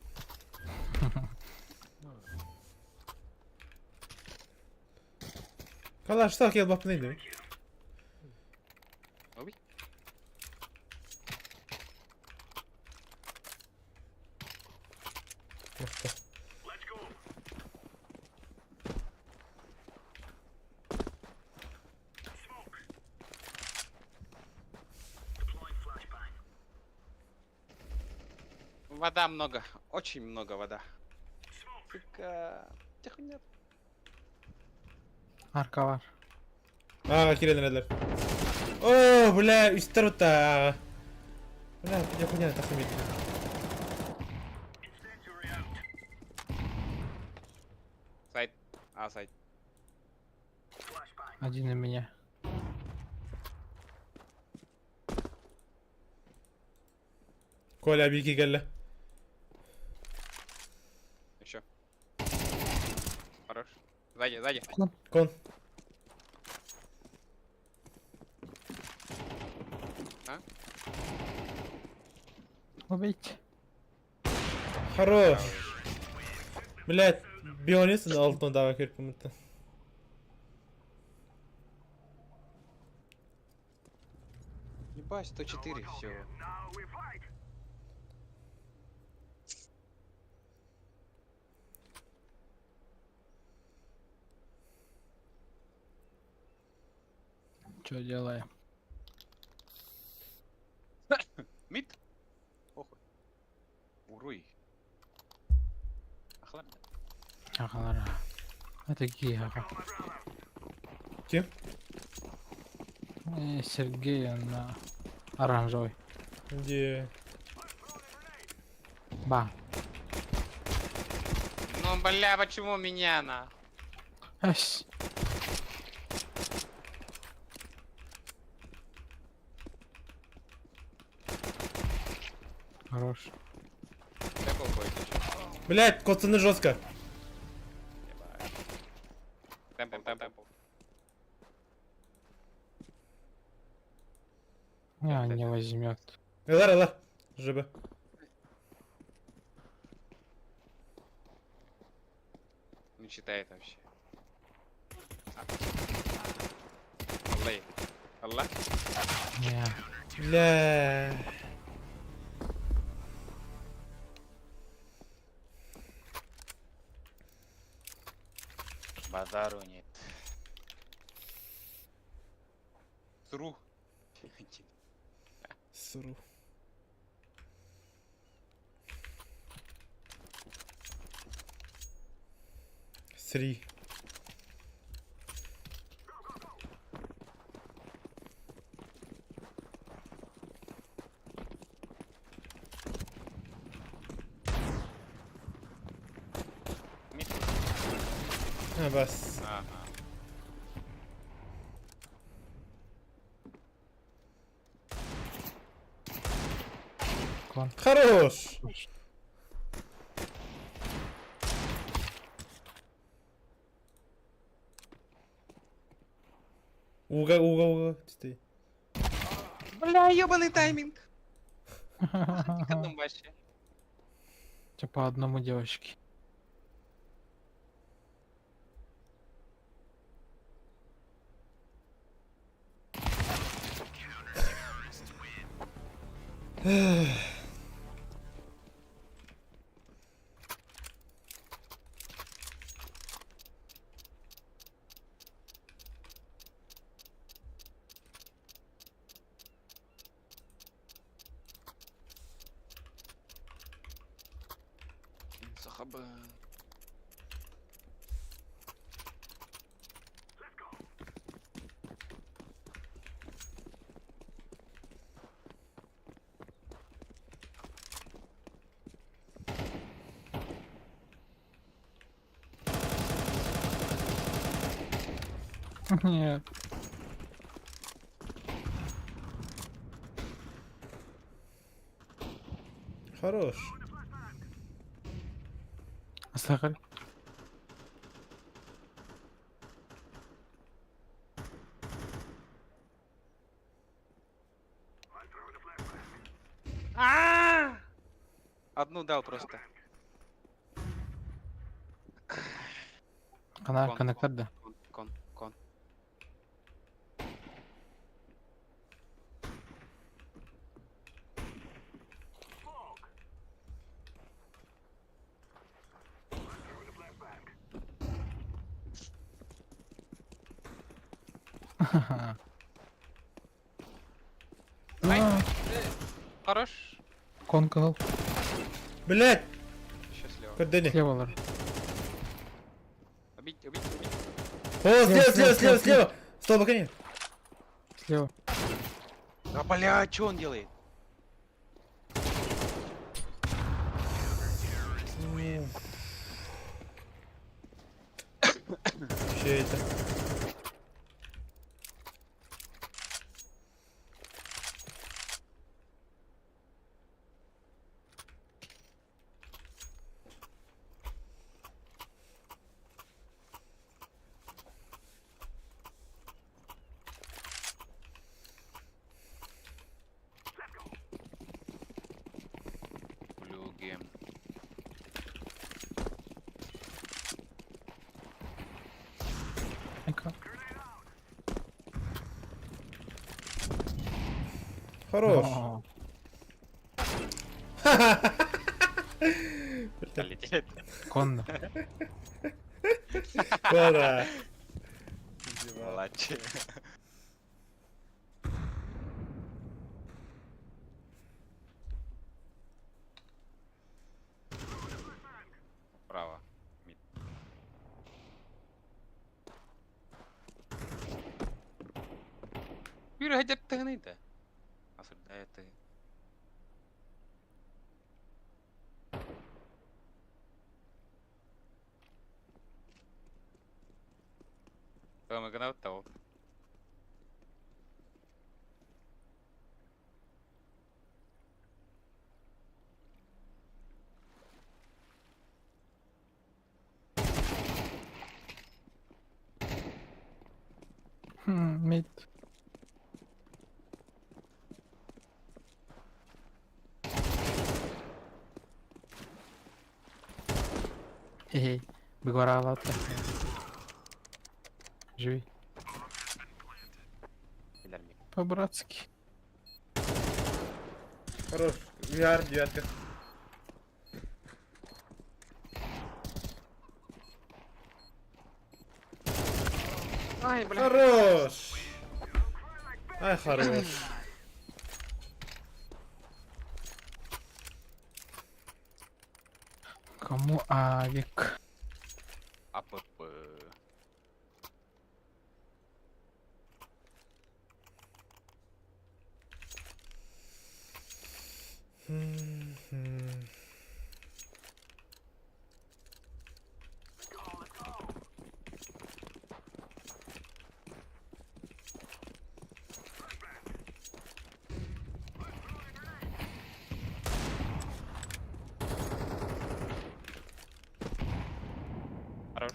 B: Kalaş tak gel bak neydi?
H: Ой. Вода много, очень много вода. Сука, тихо нет.
C: Arka var.
B: Aa kirlendiler. Oo bля üst tarafta. Bля я хуйня так имеет.
H: Сайт. А, сайт.
C: Один на меня.
B: Коля bilgi gel.
H: Еще. Хорош. Сзади.
B: Kon.
C: Убить.
B: Хорош. Блять, бионист altına daha kırpımıttı.
H: Ебать, 104 всего.
C: Что делаем?
H: Мид? Похуй. Уруй. Охладно.
C: Ага. Это Гига.
B: Kim?
C: Сергей, он оранжевый.
B: Где?
C: Ба.
H: Ну, бля, почему меня на?
C: Ась. Хорош.
H: Какой бойся?
B: Блять, коцаны жестко.
H: Темпом.
C: Не возьмет.
B: Ла. Жиба.
H: Не читает вообще. Аллах.
C: Не.
B: Бля.
H: Базару нет. Сру.
B: Сру. Сри.
H: Мид.
B: Бас.
H: Ага.
B: Хорош. Уга. Стой.
H: Бля, ебаный тайминг. Эконом вообще.
C: По одному девочке.
H: Хаба.
C: Нет.
B: Хорош.
C: Сахар.
H: Одну дал просто.
C: Канал коннекторда.
H: Кон. Хорош.
C: Кон кал.
B: Блять!
H: Еще слева.
B: Куда
C: Слева лар.
H: Убить.
B: О, слева! Стоп, коне!
C: Слева.
H: А, бля, что он делает?
B: Че это?
H: Blue game.
C: Айка.
B: Хорош.
C: О,
H: Долетит.
C: Конно.
B: Кора.
H: Молодчик. Право. Мид. Yürü hadi tığınıydı. Asıl dayatı. Tamam, gonna tavuk.
C: Мид. Хе-хе. Бегварала. Живи.
H: Филармик.
C: По-братски.
B: Хорош. VR, девятка.
H: Ай, бля.
B: Хорош. Ай, хорош.
C: Кому авик?
H: АПП.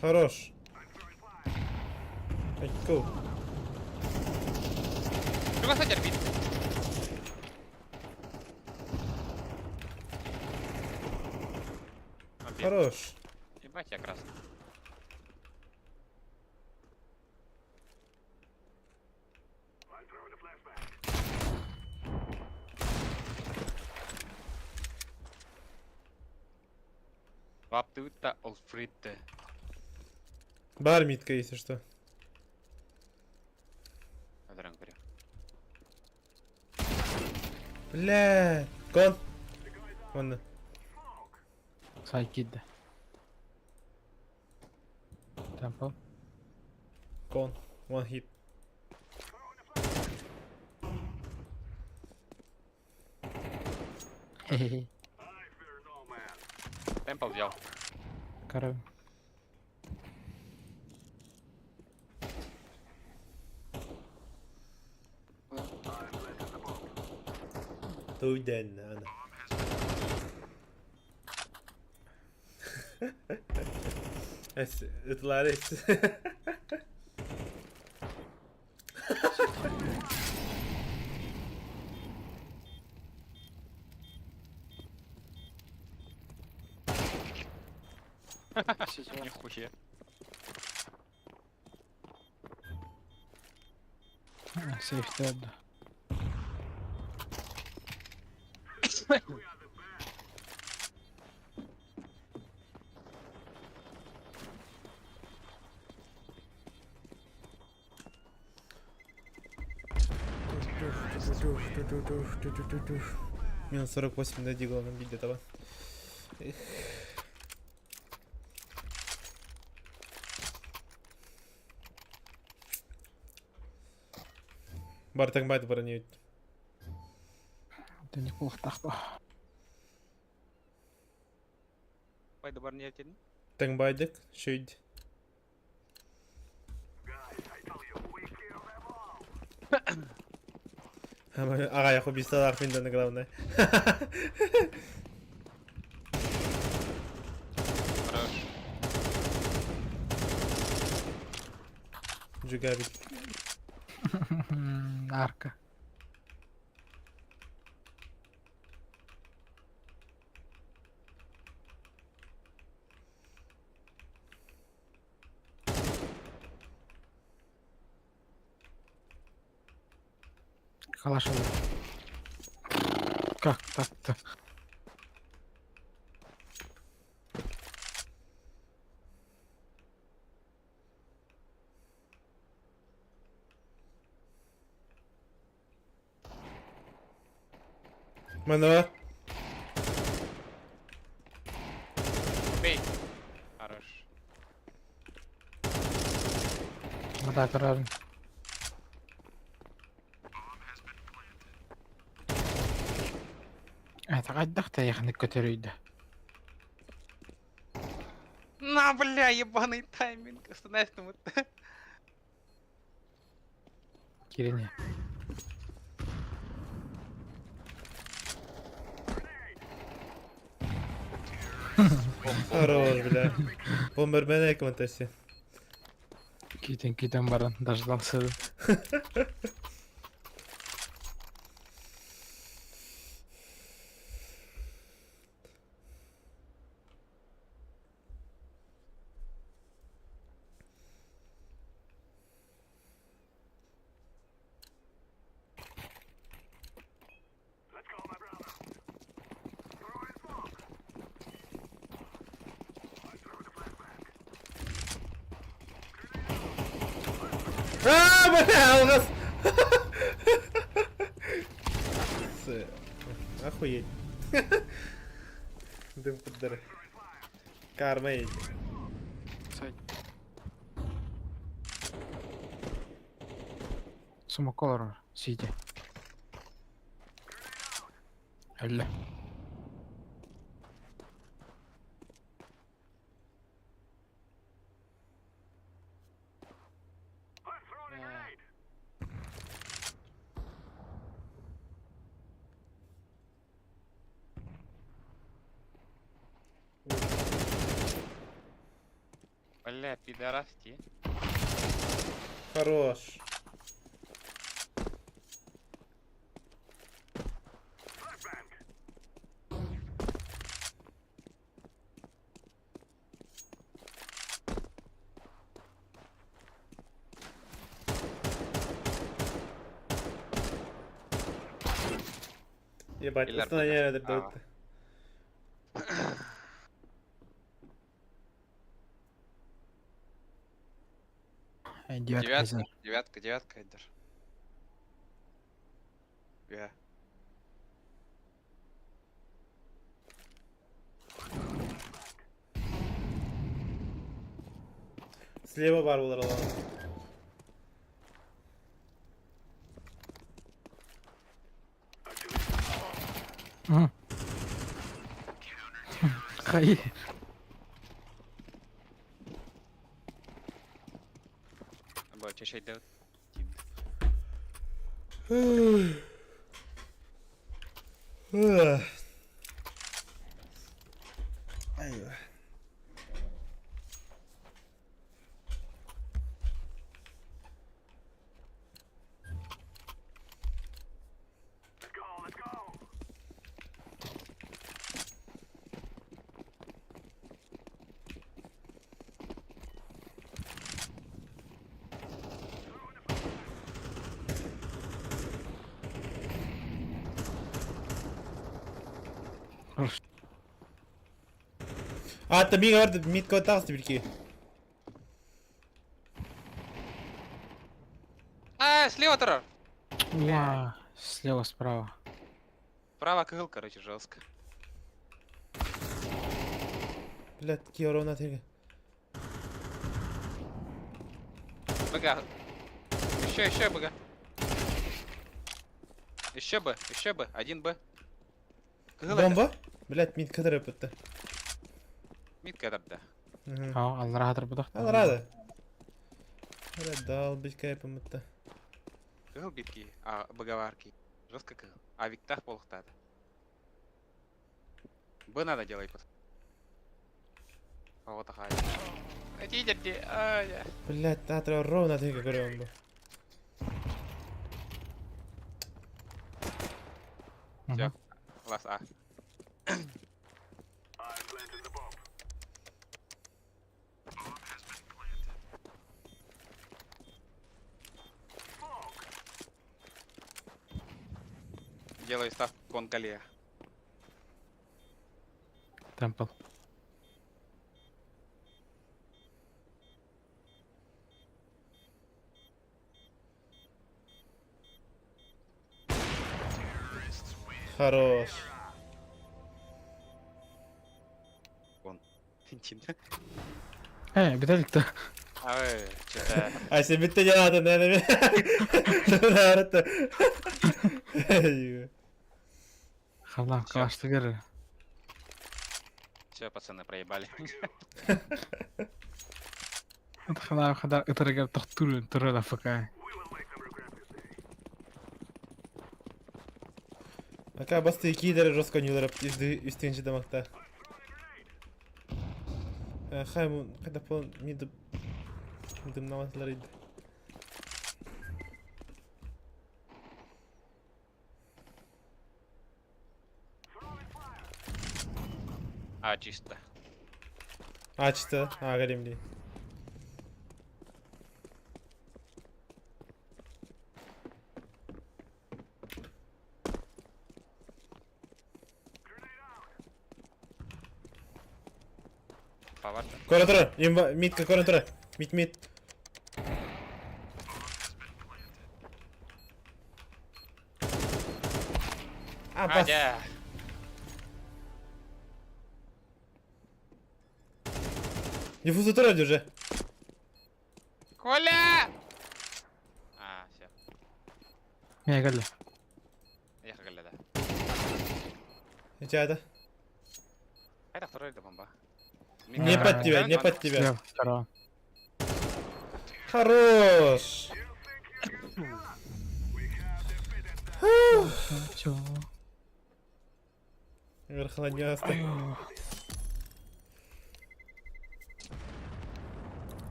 B: Хорош. Go.
H: Друга хотя бит.
B: Хорош.
H: Ебать я красный. Ваптута олфритте.
B: Бар митка, если что.
H: Адран говорю.
B: Бля. Кон. Ладно.
C: Сайкида. Temple.
B: Gone. One hit.
C: Хе-хе-хе.
H: Темпл взял.
C: Короче.
B: Туден, Анна. Это Ларис.
H: Нихуя.
C: Сейф dead.
B: Минус 48 на дигловом виде этого. Эх. Бартак байт бронюють.
C: Это неплохо так.
H: Пойду барнетин.
B: Тангбайдик, шуйд. Ага, я убийство Арфинда, главное.
H: Хорош.
B: Джигабит.
C: Арка. Калашева. Как так-то?
B: Манова.
H: Бей. Хорош.
C: Вот так разом. Это отдохта яхны көтөрөйдө.
H: На, бля, ебаный тайминг. Остановь там вот.
C: Кирине.
B: Хорош, бля. Бомбермен экментаси.
C: Китен барын дождался.
B: Бля, алгас. Охуеть. Дым под дыры. Кармей.
C: Сумоколор, сиди. Алло.
H: Бля, пидорасти.
B: Хорош. Ебать,
H: Иллар
B: остановили
H: пока.
B: друг друга.
H: Девятка, девятка, Эдер. Я.
B: Слева бар олар алған.
C: Қай.
H: Бо чешейді.
B: Айва. Атты мига барды, митка тағыз бірке.
H: Слева тұрар.
C: Уа, слева, справа.
H: Право кыл, короче, жестко.
B: Блядь, ке урона тегі.
H: БГ. Еще БГ. Еще Б. Один Б. Кыл
B: Бомба? Блядь, митка дырып бітті.
H: Мид кадрда.
C: Ау, алрадыр бұдақ.
B: Алрады. Блядь, дал бить кайпым бітті.
H: Кыл битки, БГ-варки. Жестко кыл. А виктах полықтады. Б надо делать просто. Вот ахай. Идите,
B: Блядь, треба ровно тегі көрем бұл.
H: Все. Класс А. Делаю ставку конкалия.
C: Темпл.
B: Хорош.
H: Тинтин.
C: Бітелікті.
H: А вы, что-то...
B: А сен бітті не надо, наверное. Нарытты.
C: Қалам, қалашты кері.
H: Все, пацаны, проебали.
C: Қалам, қадар ұтыры келіп тұры лафықай.
B: Ака басты кейдері жосқа нелеріп үстенші дамақта. Хай мұн қайда полын мидым намазлар еді.
H: А, чисто.
B: Açtı. Ha galimli.
H: Повар.
B: Koridora. Mid'ka koridora. Mid. А, бас.
H: Адя.
B: Диффузу троди уже.
H: Коля! А, все.
C: Мен келді.
H: Я Коля, да.
B: Тебя это?
H: Это второй да бомба.
B: Не под тебя, не под тебя.
C: Слева, второго.
B: Хорош.
C: Чё?
B: Верхолоднястый.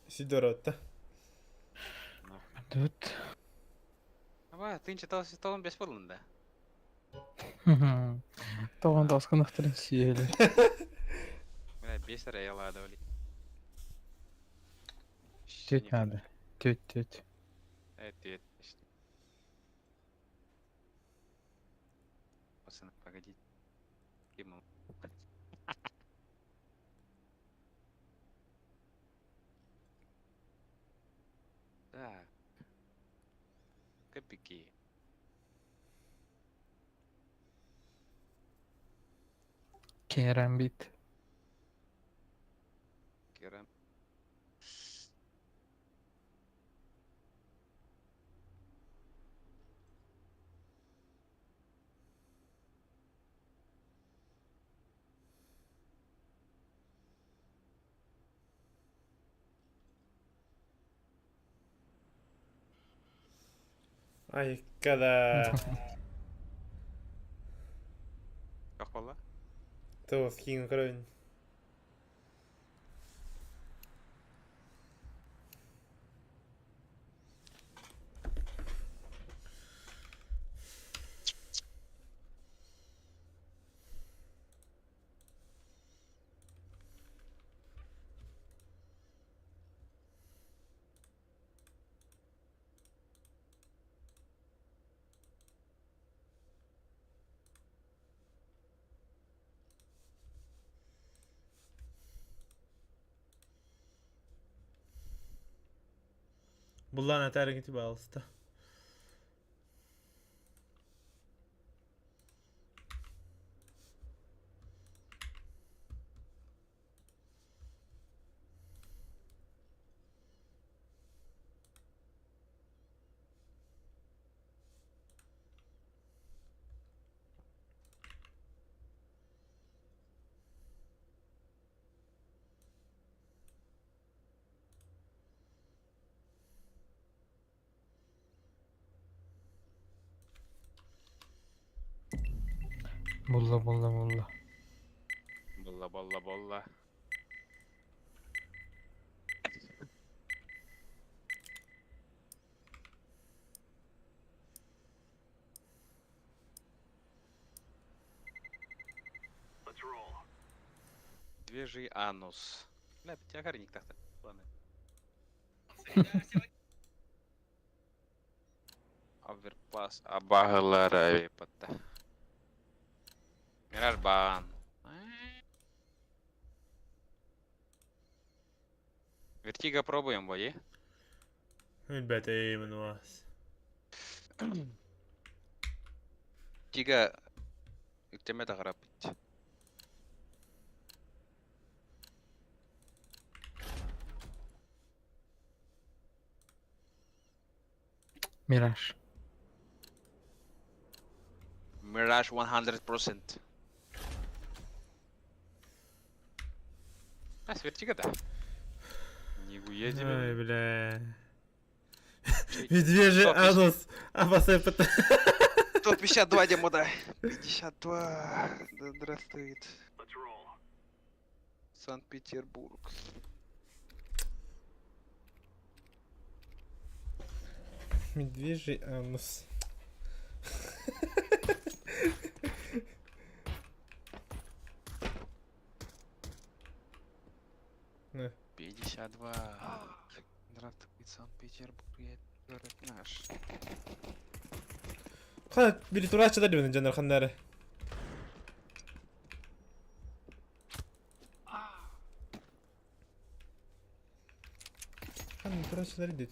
B: Сидоротта.
C: Тут.
H: Ава, ты ничего того без да?
C: Тоған дауысқан ақтырын сүйелі.
H: Бля, без рейла давали.
C: Тет надо. Тет.
H: Это. Пацаны, погодите. Ему. пики.
C: Керамбит.
H: Керам.
B: Ай, когда...
H: Как было?
B: То, скин кровень. Буллан атарың етіп алысты.
C: Булла, булла, булла.
H: Болла, болла, болла. Медвежий анус. Бля, тягарник так-то. Ладно. Оверпас. Абагалара вепата. Мираж бан. Вертига пробуем, бои.
B: Ülbete من واس.
H: Вертига. Иктемета гарапить.
C: Мираж.
H: Mirage 100%. А, с вертига-то? Нихуя
B: Ай,
H: тебе.
B: бля.
H: Чей-
B: Медвежий
H: 150
B: анус. Абасепата.
H: 152 демода. 52. Да здравствует. Санкт-Петербург.
B: Медвежий анус. На.
H: 52. Здравствует, Санкт-Петербург. Город наш.
B: Ха, бiri turaççı da diyorsun canlar kanları. Kan turaççıları diyor.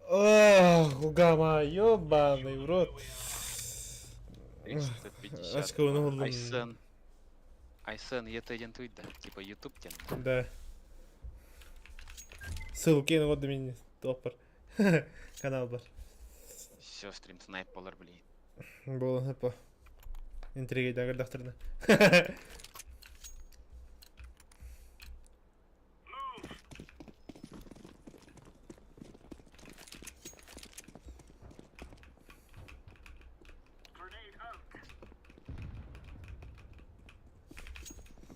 B: Ох, угама, ёбаный в рот.
H: 350.
B: Очко унулдum.
H: Айсен. Айсен, это один твит, да? Типа YouTube тен.
B: Да. Ссылки на вот до меня топор. Канал бар.
H: Все, стрим снайпер, блин.
B: Было по интриги да докторна.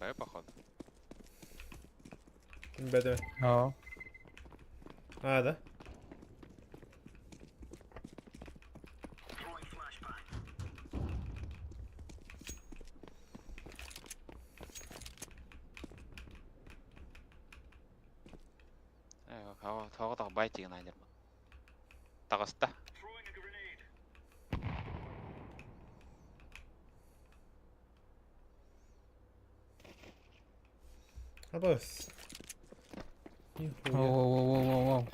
H: Б, походу.
B: Бэдэ.
C: А,
B: А, да?
H: Хава так байти найдер. Тагыста.
B: Абас. Нихуя.
C: Воу-воу-воу-воу-воу.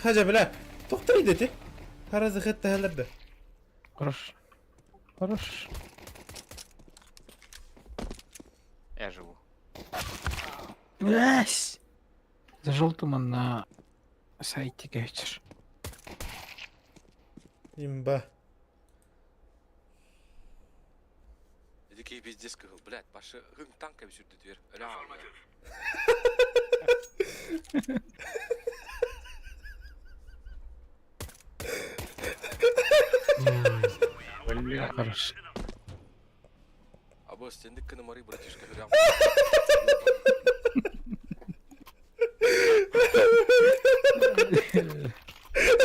B: Хажа, бля. Тоқтай дети. Харазы хатта халарда.
C: Хорош. Хорош.
H: Я живу.
C: Блять! За желтым на сайте вечер.
B: Имба.
J: Такие пиздец, блядь, Паша, танками сюда дверь. Реально.
C: Бля, хорош.
J: А босс, тебе на море, братишка, реально.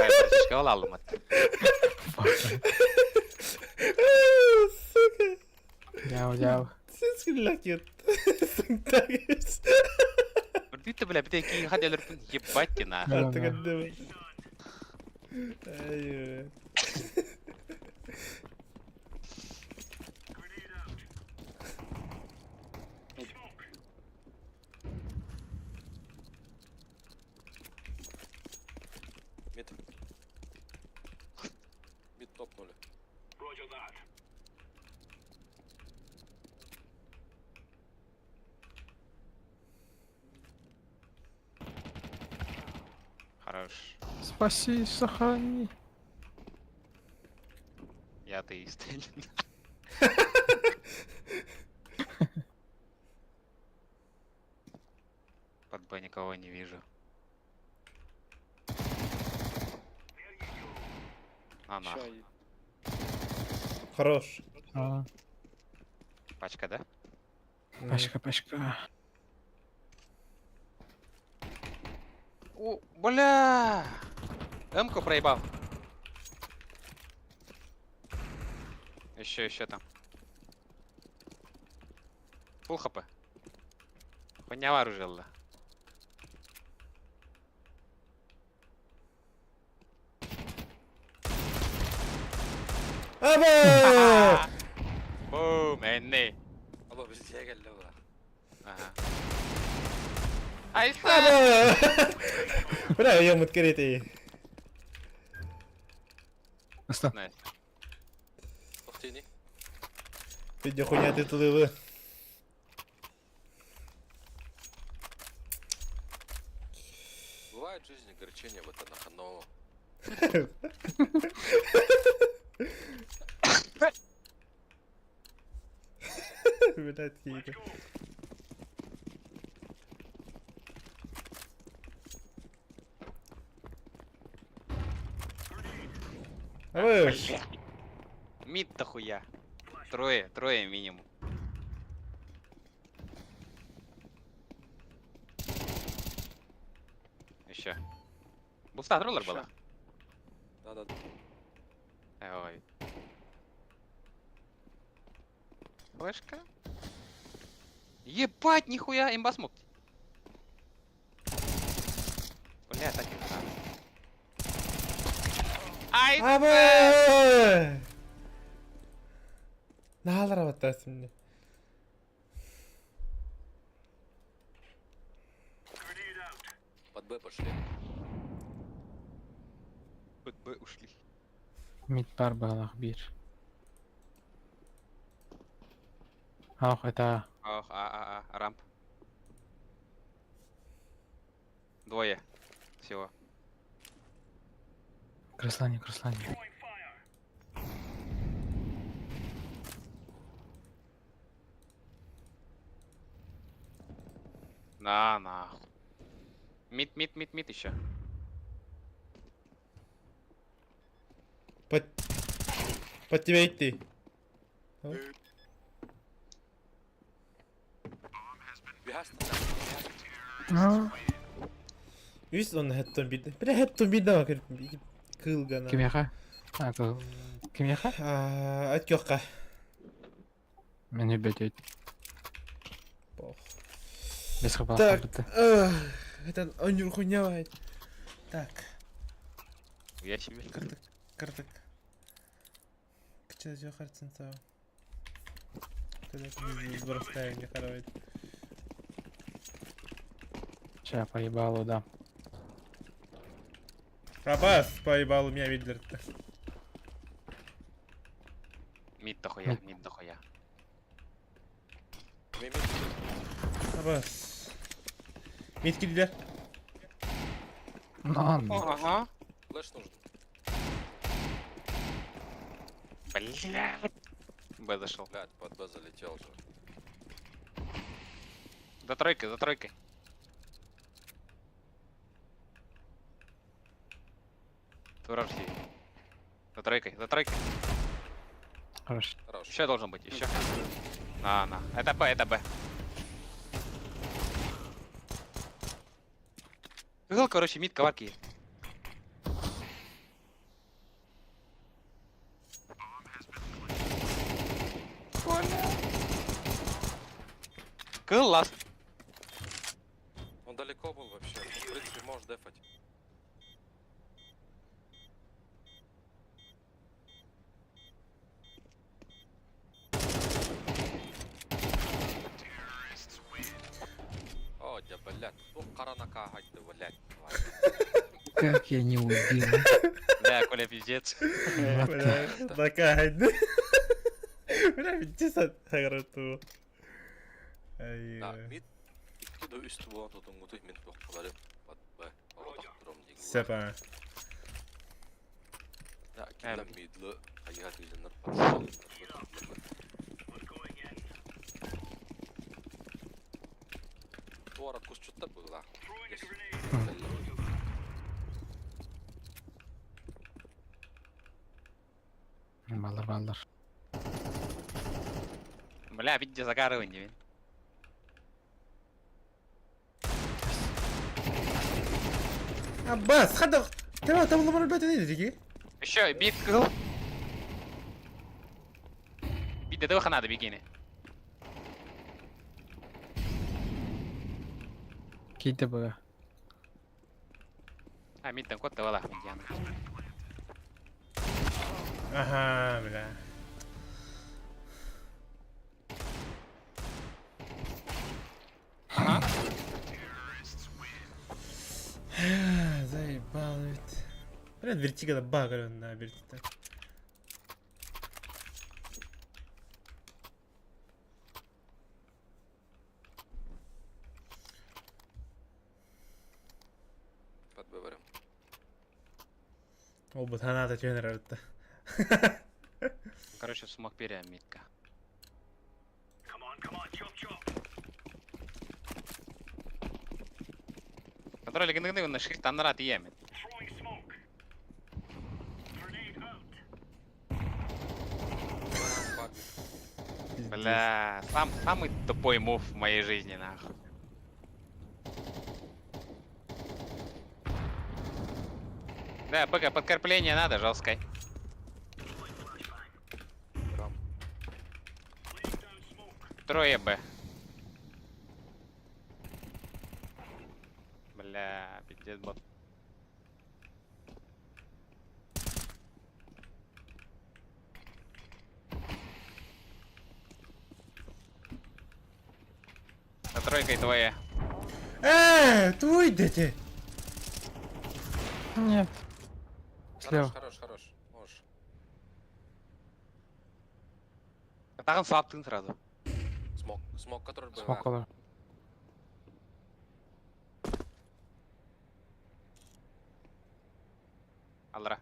H: Ай, братишка, алалым от.
B: Сука.
C: Дяу-дяу.
B: Сенсі лакет. Сынтагис.
H: Ты, бля, битейки хадя лерпин, ебать ты на.
C: Да.
B: Атакаддым. Айо.
J: Мид. Мид топнули.
H: Хорош.
C: Спаси, сохрани.
H: Я атеист. Под Б никого не вижу. А нахуй.
B: Хорош.
C: А,
H: Пачка, да?
C: пачка.
H: О, бля! М-ку проебал. Еще там. Фул хп. Хуйня вооружила.
B: Аба!
H: Бум, энни.
J: Aba bizde geldi bura.
H: Ага. Айса!
B: Аба! Бля, я муткарите.
C: Оставь.
H: Найс.
J: Тоқтейни.
B: Видео хуйня ты тулывы.
J: Бывает в жизни огорчения в это но
B: Блядь, какие-то. Аба!
H: Мид-то хуя. Трое минимум. Еще. Буста роллер была?
J: Да.
H: Ой. Флешка? Ебать, нихуя, имба смог. Бля, так и надо. Ай,
B: Аба! Нахал работаешь мне?
J: Под Б пошли.
H: Под Б ушли.
C: Мидбар балах бир. Ах, это...
H: Ох, рамп. Двое. Всего.
C: Краслане.
H: На, нахуй. Мид еще.
B: Под тебя идти.
C: А,
B: Видишь, он хэттон бида. Бля, хэттон бида ма кылгана.
C: кимяха? А, кимяха?
B: Атёкка.
C: Меня бедет.
B: Пох.
C: Без хапала
B: Так,
C: хабыты.
B: это он хуйня. Так,
H: Я себе.
B: картак. Кча жохар цинцау. Когда ты сбростай, не хоровать.
C: Сейчас поебалу, да.
B: Аббас, поебал, у меня видели-то.
H: Мид дохуя, мид дохуя.
B: Аббас. Митки лидер.
H: Ага.
J: Флэш нужен.
H: Блядь. Б зашел.
J: Блядь, под Б залетел же.
H: За тройкой, за тройкой. Тураж сидит. За тройкой, за тройкой.
C: Хорошо.
J: Хорош.
H: Еще должен быть, еще. На. Это Б, это Б. Был, короче, мид коварки. Класс.
J: Он далеко был вообще. В принципе, можешь дефать. О, да, блядь. Ну, каранака хайты, блядь.
C: Как я не убил.
H: Да, Коля пиздец.
B: Бля, такая. Бля, битиса аграту.
J: Да, мид. Ikki de üstü bu atadın mutu min noktaları. Bak be. Orada durum değil.
B: Сепа.
J: Ya kimden midli hayat yüzünden Bu ara kus çutta bu la.
C: Балдар.
H: Бля, видите, загорывание.
B: Аббас, хада. Там ломану бета не дики.
H: Еще, бит кыл. Бит, до этого надо, бегини.
C: Какие-то бы.
H: А, мид там кот давала, медиана.
B: Ага, бля.
H: Ага.
B: Заебал ведь. Блин, вертига багали на вертита.
J: Под выбором.
B: О, бутаната тебе нравится.
H: Короче, смог переамитка. Который легендарный на шрифт Анрат и Ямин. Бля, самый тупой мув в моей жизни, нахуй. Да, пока подкрепление надо, жесткой. Трое Б. Бля, пиздец бот. За тройкой твоя.
B: Твой дети.
C: Нет. Слева.
J: Хорош. Можешь.
H: Так он слаб ты сразу.
J: Смог, который был.
C: Смокола.
H: Алра.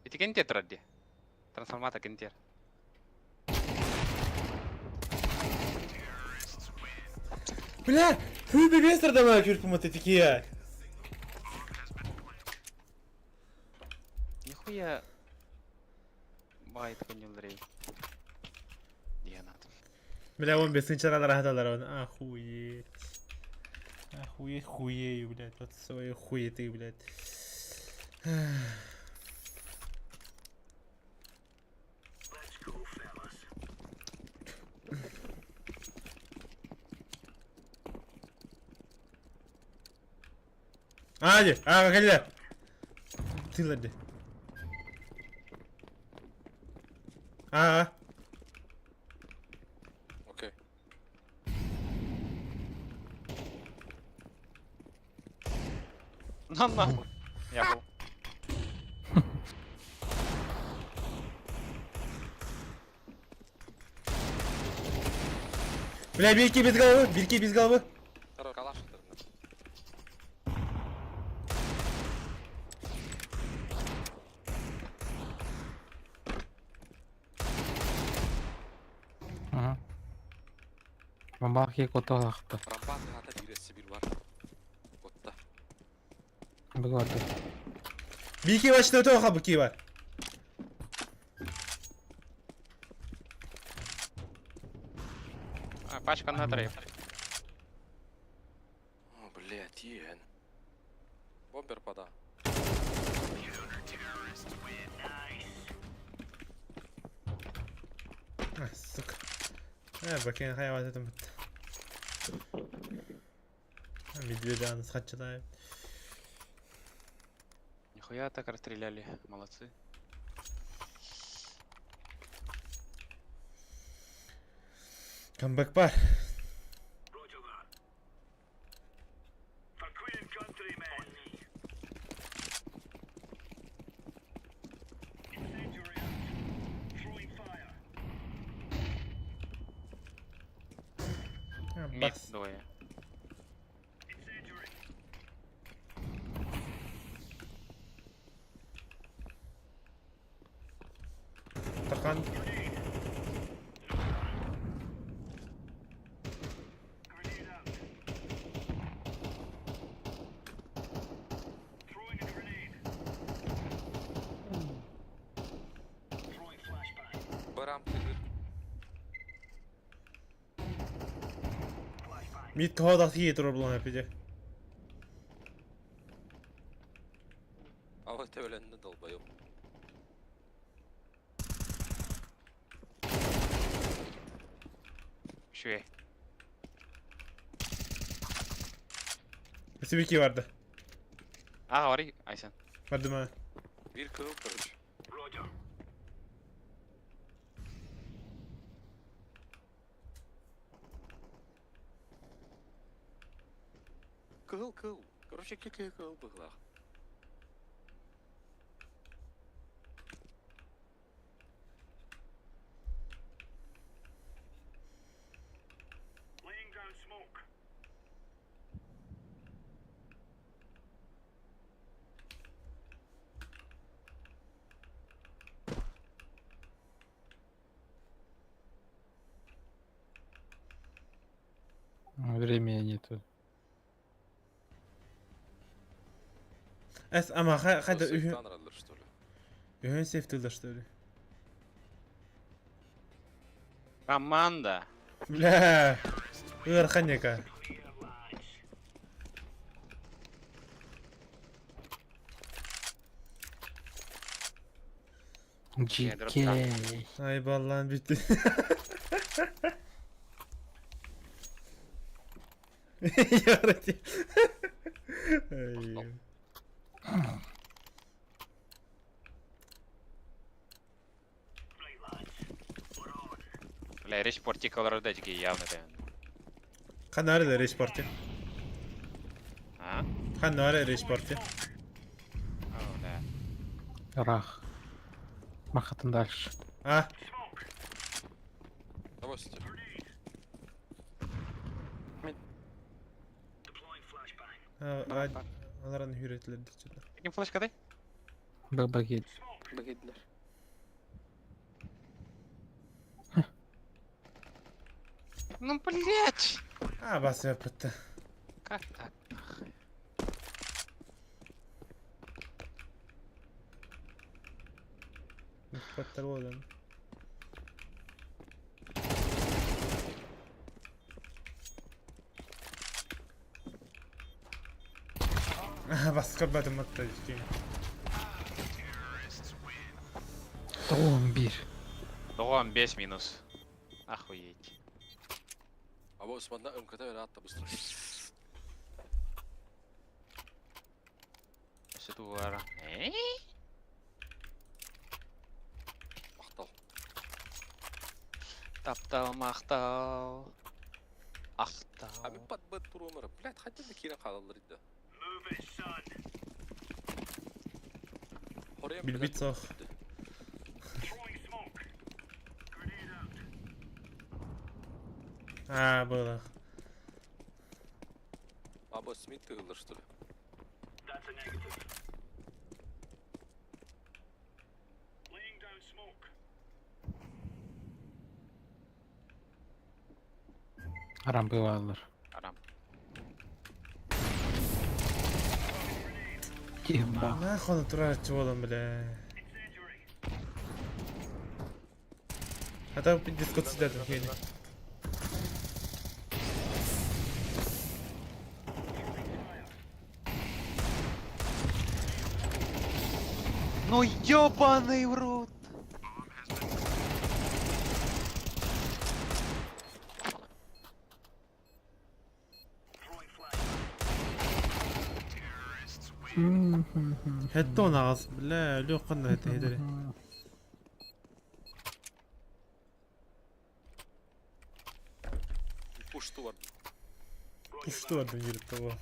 H: Эти кентер тради. Трансформатор кентер.
B: Бля, ты бестер давай чуть такие.
H: Нихуя. Байт конил рей. Дианат.
B: Бля, он без сынчара рахаталар он. Охуеть. Охуеть, хуею, блядь. Вот свои хуеты, блядь. Hadi, hadi. Till hadi.
H: На нахуй. Я был.
B: Бля, бирки без головы, бирки без головы.
J: Второй калаш ытырмын.
C: Ага. Бамбаки кота лақты.
J: Рампаты ата биресі бір бар. Отта.
C: Бігарды.
B: Бирки var, şimdi öte biki var.
H: Пачка на троих.
J: О, блядь, ен. Бомбер пада.
B: Сука. Bakayım hayvan dedim bitti. Медведя схачаем.
H: Нихуя так расстреляли. Молодцы.
B: Камбэк бар.
H: Мид двое.
B: Тахан.
J: Барам тыгыр.
B: Мид кого тие турблон эпиде.
J: Ава төвленді долбайым.
H: Şuraya.
B: Nasıl biki vardı?
H: Ага, говори, Айсен.
B: Vardı mı?
J: Bir kığıl kırmış. Кыл. Короче, кыл было.
C: Времени нету.
B: Ama hadi
J: Tanrılar что ли?
B: ühün seftildi что ли?
H: Команда.
B: Бля. Ир ханека.
C: GK.
B: Ay ballan bitti. Yarati. Ay.
H: Бля, речь портикалар датики явно да.
B: Kanarı da reis parti.
H: А?
B: Kanarı reis parti.
H: О, да.
C: Рах. Махатын дальше.
B: Ah.
J: Давай с этим.
B: Onların hürriyetleri diyecekler.
H: Каким флешкадай?
C: Багет.
F: Bagitler.
H: Ну, блять!
B: Bas yapıttı.
H: Как так?
B: Patlar oğlum. Bas kapadım hatta işte.
C: Он бир.
H: Дом 5 минус. Охуеть.
J: А вот смотри, МКТ рад-то быстро.
H: Что дувара?
J: Мақтал.
H: Таптал, мақтал. Ақтал.
J: А мен под бэт турумыр. Блядь, хотя бы кирен қалалар еді. Oraya
B: Bilbit sağ. А, было.
J: Або Смит тыгылыр, что ли?
C: Рампы varlar.
H: Арам.
C: Еба.
B: Нахуй он тратит водом, бля. А там дискот сидят в хеле.
H: Ну ёбаный в рот!
B: حتى ناقص بلا لو قلنا تهدري
J: Пушту var.
B: что это не того.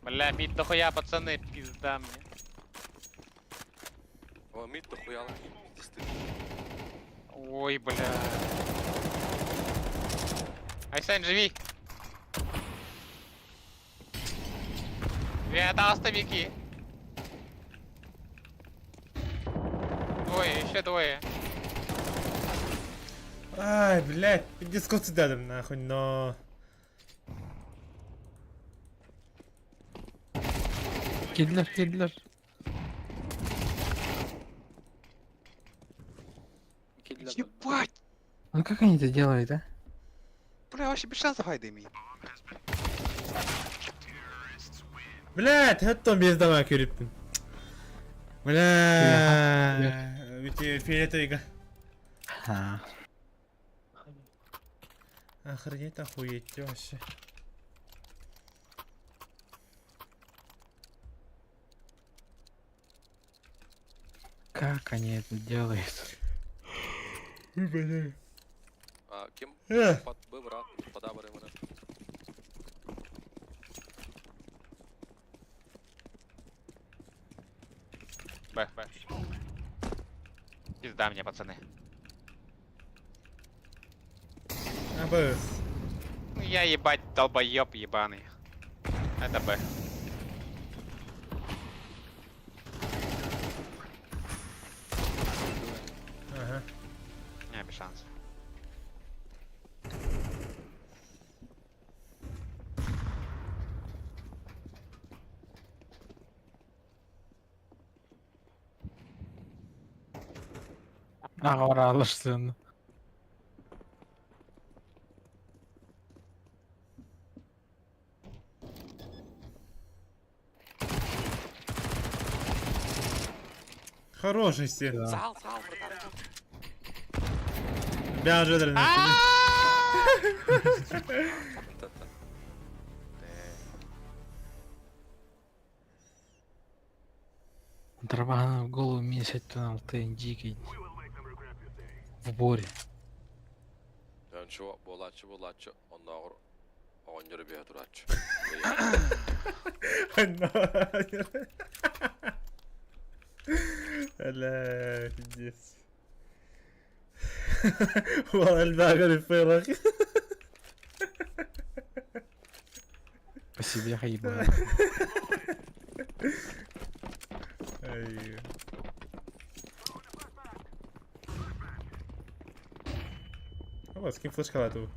H: Бля, мид дохуя, пацаны, пизда мне.
J: О, мид дохуя. Пиздец.
H: Ой, бля. Айсен, живи! Это остовики. Двое, еще двое.
B: Ай, блядь, дискот сидят нахуй, но...
C: Кидлер, кидлер.
H: Ебать!
C: Ну как они это делают, а?
H: Бля, вообще без шансов хайда имеет.
B: Блядь, حتى без дома кюриптин. Бля, ведь фиолетовый.
C: А.
B: Охренеть, охуеть вообще.
C: Как они это делают?
B: Блядь.
J: А, кем? Под Б, брат. Подабры, брат.
H: Б. Пизда мне, пацаны.
B: АБС.
H: Ну я ебать долбоёб ебаный. Это Б.
B: Ага.
H: Не, без шансов.
C: Ағара алышсын.
B: Хороший стен.
J: Сал, братан.
B: Неожиданно.
C: Дробана в голову месяц туннел дикий. В боре.
J: Önce bolaçı ondan sonra oyuncu bir duraçı.
B: لا пиздец. والله الباقر يفيرك.
C: По себе хаиба.
B: Ай. О, с кем флешка лату?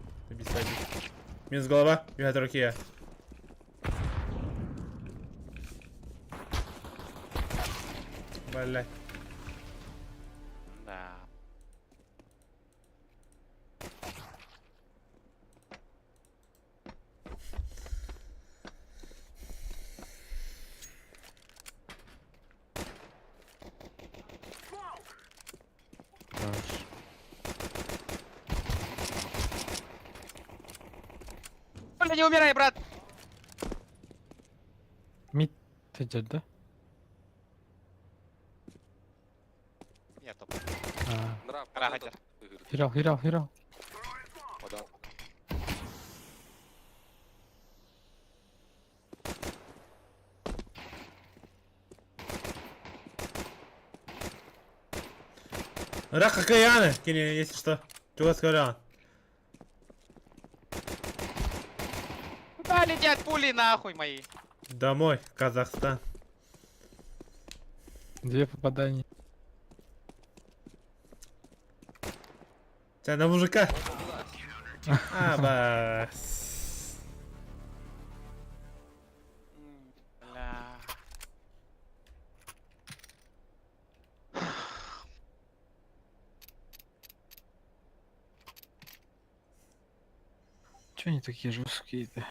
B: Минус голова, бегает руки. Блядь.
H: Да. Ты не умирай, брат!
C: Мид идет, да?
H: Я топ.
C: А,
J: Нрав,
H: Рагатер.
C: хирал.
J: Подал.
B: Рака Каяны, Кини, если что. Чего сказал?
H: Куда летят пули нахуй мои?
B: Домой, Казахстан.
C: 2 попадания.
B: Тебя на мужика? А, бас.
H: Бля.
C: Че они такие жесткие-то?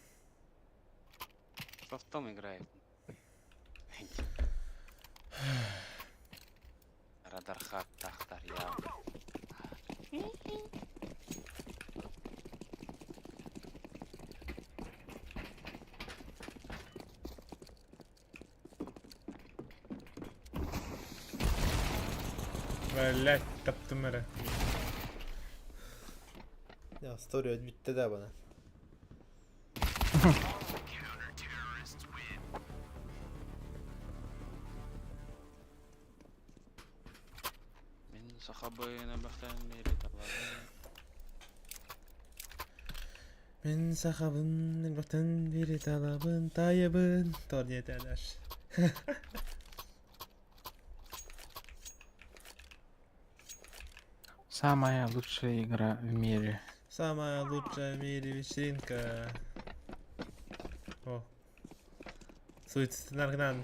H: Софтом играет. Радархат Тахтар, я.
B: Блять, таптымыры. Ya story bitti de bana.
H: Мен сахабына бахтан мери табады.
B: Мен сахабын, бақтан бері талабын, тайыбын. Тор не тәләш.
C: Самая лучшая игра в мире.
B: Самая лучшая в мире вечеринка. О. Суицидный.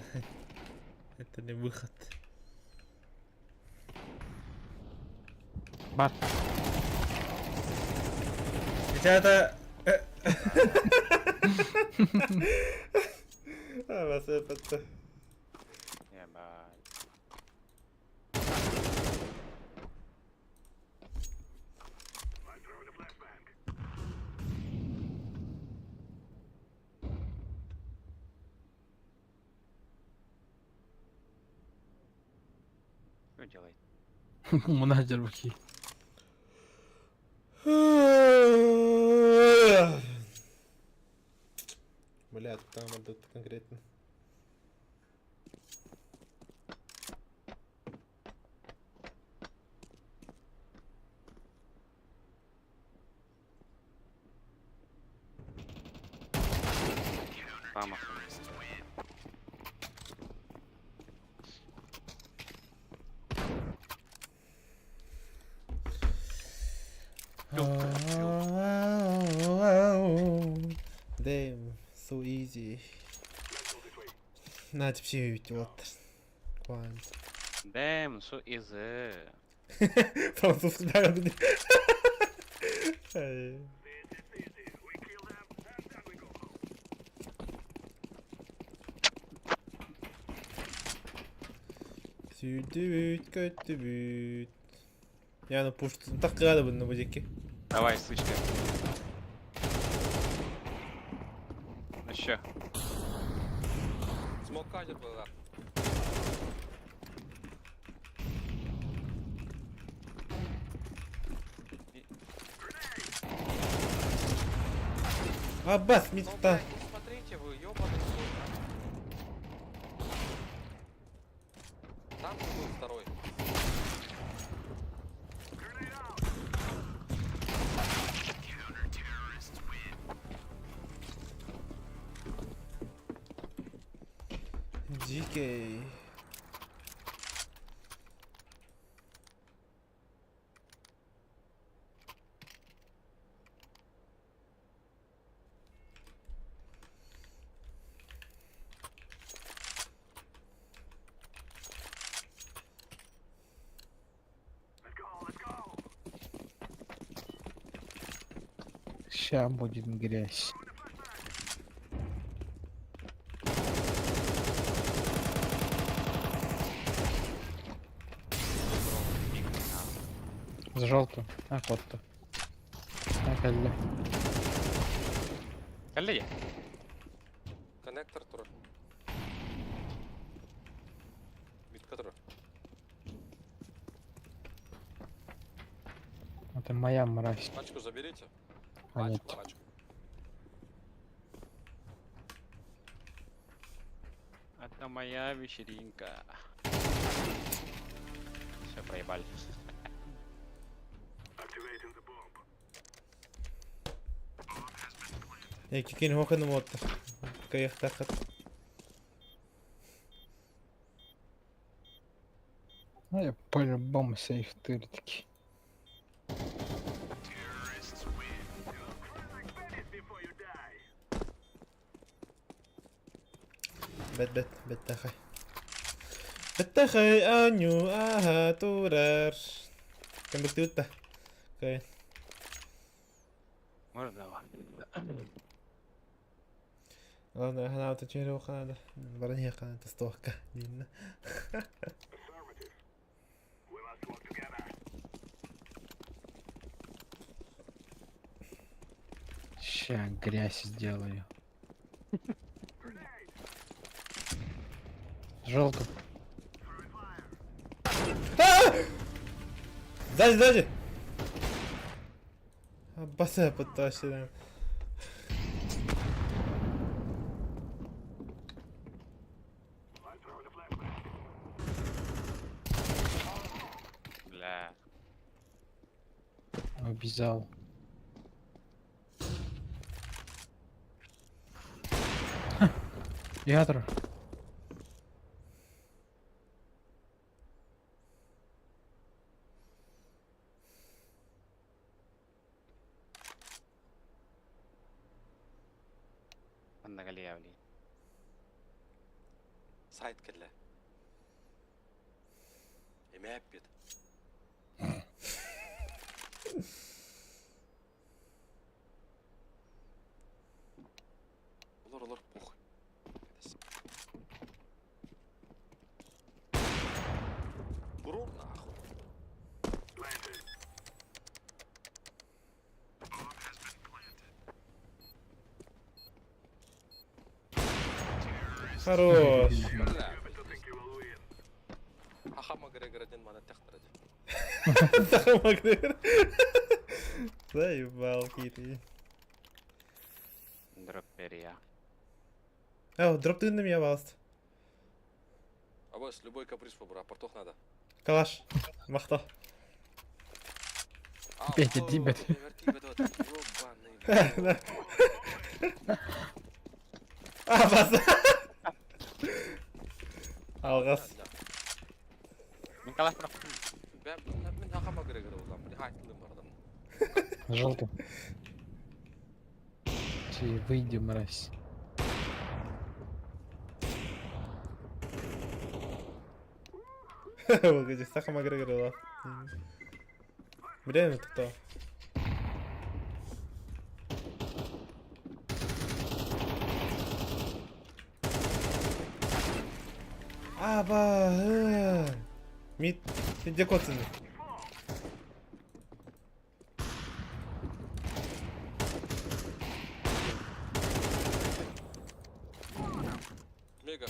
B: Это не выход.
C: Бат.
B: Ребята... А, вас это...
H: Ебать. Что делать?
C: Менеджер руки.
B: Бля, там отдают конкретно.
H: Памах.
B: Damn, so easy. На, типа, ведь вот. Квант.
H: Damn, so easy.
B: Французский, да, да. Ай. Südüt, kötübüt. Yani puştu takıda bunu bu ceki.
H: Давай, сычка. Еще.
J: Смок катер был, да.
B: Аббас,
J: Ну,
B: мечта.
J: блядь, ну смотрите вы, ёбаный сука. Там был второй.
B: Дикий.
C: Ща будет грязь. З жовту. А, вот-то. Так, алло.
H: Кәлле?
J: Коннектор тұр. Мидка тұр.
C: Это моя мразь.
J: Пачку заберите.
C: А нет.
J: Пачку.
H: Это моя вечеринка. Все, проебали.
B: Я кикин хохану мотто. Каях тахат.
C: Ну, я по-любому сейф тыртики.
B: Bet tachai. Bet tachai anyu aha turar. Kan betul. Okey.
H: Можно давай.
B: Ладно, она вот через надо. Баранья это стохка. Динна.
C: Ща грязь сделаю. Желтый.
B: Сзади! Аббаса подтащили.
H: Бля.
C: Обязал. Ядра.
H: Аннагалиявли.
J: Сайт келле. Емәп бит. Олар похуй. Буру нахуй.
B: Хорош.
J: Аха Макгрегорден мана тяхтырады.
B: Макгрегор. Заебал, Кири.
H: Дропперия.
B: Дроп ты на меня, пожалуйста.
J: А вас любой каприз побра, портох надо.
B: Калаш. Махта.
C: Петя, Тибет.
B: Бас. Алгас.
H: Мен калаш бірақ.
J: Мен Аха Макгрегор болам. Мен хайтлым бардым.
C: Желтый. Ты выйди, мразь.
B: Погоди, Аха Макгрегор была. Блин, это кто? Аба. Мид. Где коцаны?
J: Мега.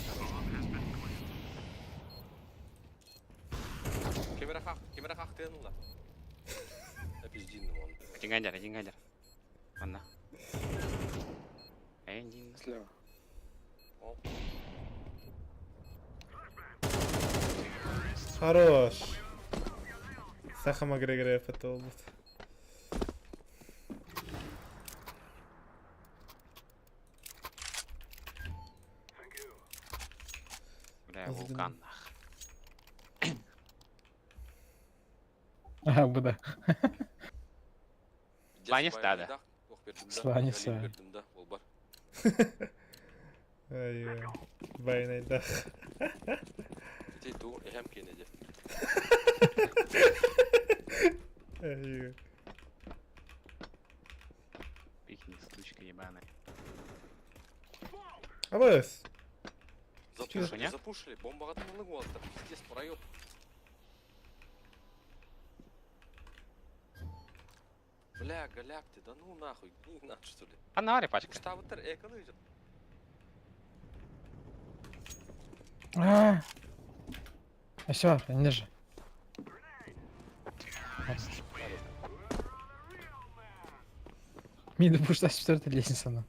J: Камера хак тенла. Пиздин вон.
H: Один гадер. Mana? Один слева.
B: Хорош. Саха Макгрегор это область.
H: Бля, вулкан.
C: Буда.
H: Сланец, да.
C: Сланец,
J: да. Ол бар.
B: Ай, байнайда.
J: Ты ту, эхем кенеде.
B: Ай.
H: Пикни, штучка ебаная.
B: Абас.
J: Запушили. Бомбаға тыңлың уақытта. Пиздец, проеб. Бля, голяк ты, да ну нахуй, не надо что ли.
H: А на аре пачка.
J: Штабытыр экалыжыр.
C: Все, ниже. Мида пушта 4-я лестница, она.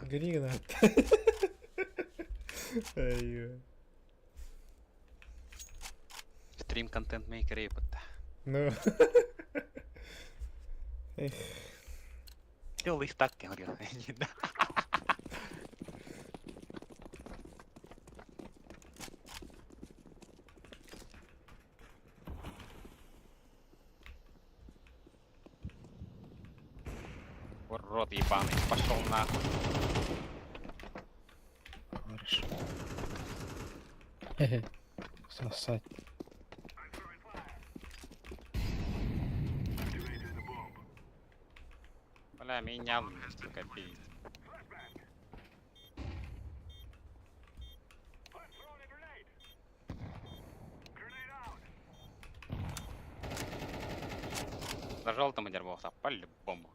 B: Григна. Ай,
H: Стрим контент мейкер епотта.
B: ну.
H: Сделал их так, говорил. Урод ебаный, пошел нахуй.
C: Хорошо. Хе-хе. Сосать.
H: Бля, меня сука пиздит. За желтым дербовся, по-любому.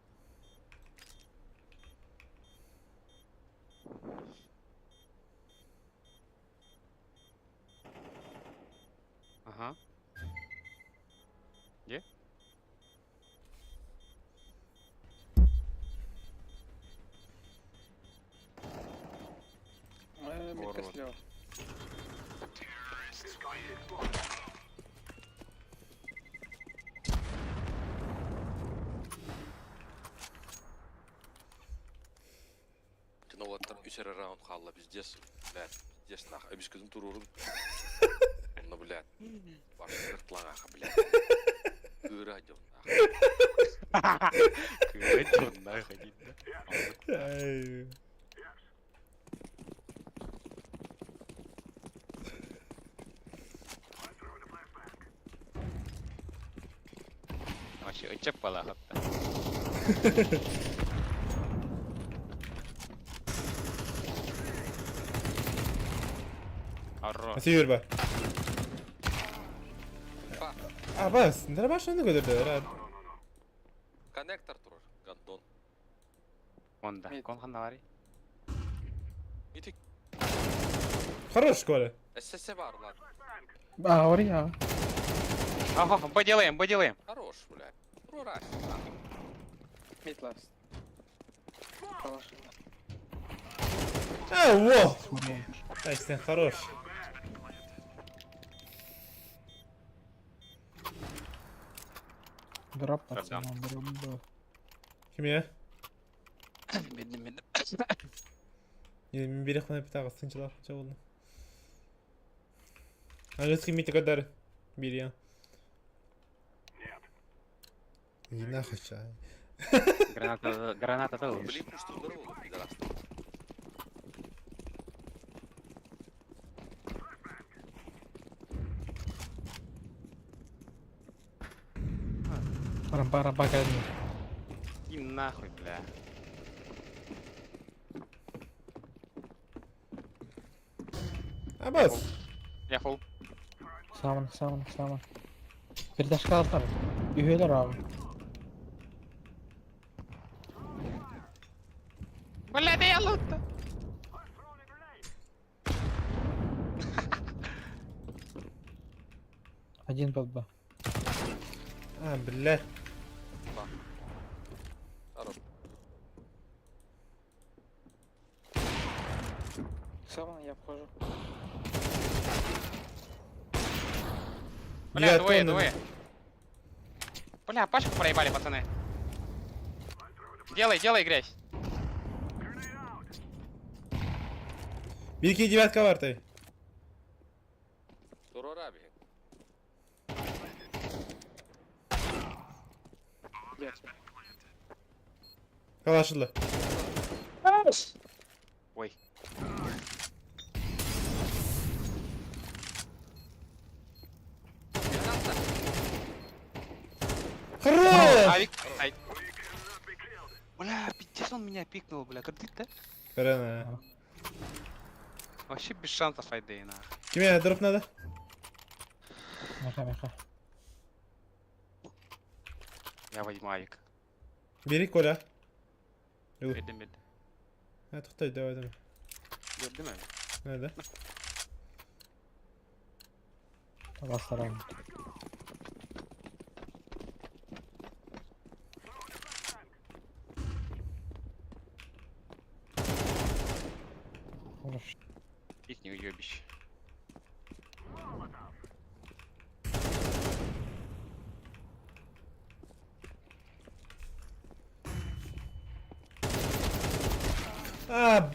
H: Ага. Где?
F: Метка
H: Урод.
F: слева.
J: Ну вот там үсер раунд халла пиздец. Блядь, пиздец нахуй. А без көзім турурын. Ну, блядь. Башы сыртлан аха, блядь. Кыра идём нахуй.
H: Кыдён нахуй дейді.
B: Ай.
H: Вообще өчеп бала хатта. Арро.
B: Север ба. Абас, нара машинаны көтөрдү, рад.
J: Коннектор турur. Гандон.
H: Онда. Кон ханавари.
J: Митик.
B: Хорош, Коля.
J: ССС бар, ладно.
C: Ория.
H: Ага, поделаем, поделаем.
J: Хорош, блядь. Рурай.
F: Mid last. Хорош.
B: Во! Ай, сен хорош.
C: Дроп,
H: Пардон.
C: пацан, дроп.
B: Ким я?
H: Бедным.
B: Мен берек қана питаға сынчылар қанша болды. Английский митик отдары. Бери я. Не нахуй чай.
H: Граната был.
J: Блин, что здорово, пидорас.
C: Рампа кайдың.
H: И нахуй, бля.
B: Абас.
H: Я фул.
C: Самын. Передашка алсар. Үйелер abi.
H: Бля, да я лут-то.
C: Один под Б.
B: А, блядь.
J: Хорош.
F: Саван, я обхожу.
H: Бля, двое,
B: тонны.
H: двое. Бля, пачку проебали, пацаны. Делай грязь.
B: Береки девятка вартай.
J: Турор abi.
B: Калашылы.
H: Ой.
B: Хорош!
H: Авик. Ай. Бля, пиздец, он меня пикнул, бля, кредит-то.
B: Карана.
H: Вообще без шансов айдей, на.
B: Кем я дроп надо?
C: Меха.
H: Я возьмавик.
B: Бери, Коля. Ю.
H: Бердім, бердім.
B: Тоқтай, давай.
H: Бердім мен.
B: Да.
C: Бастарайын. Хорош.
H: Их не уебище.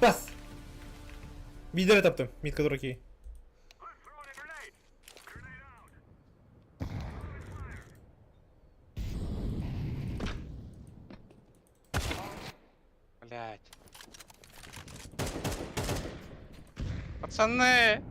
B: Бас! Мидер таптым. Мидка дураки.
H: Блять. Пацаны!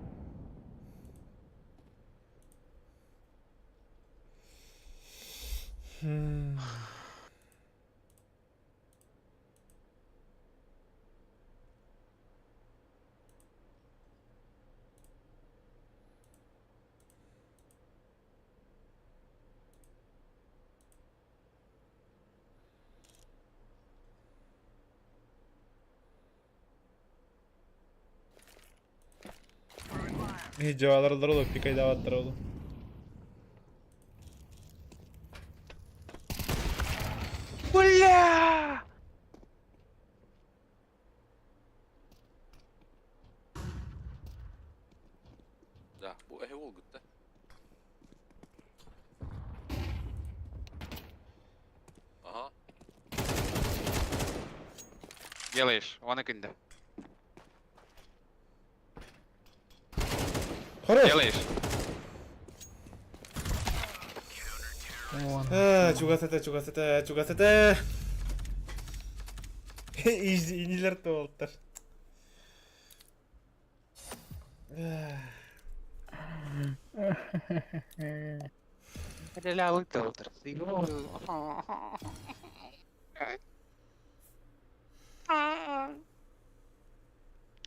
B: Жабалар олып, пикайдап аттыр олып.
H: Бля!
J: Да, bu ehe olgut da. Aha.
H: Делаешь, вон и кинда.
B: Хорош!
H: Делаешь.
B: Чугасете. Инилер толттар.
H: Релял толтер.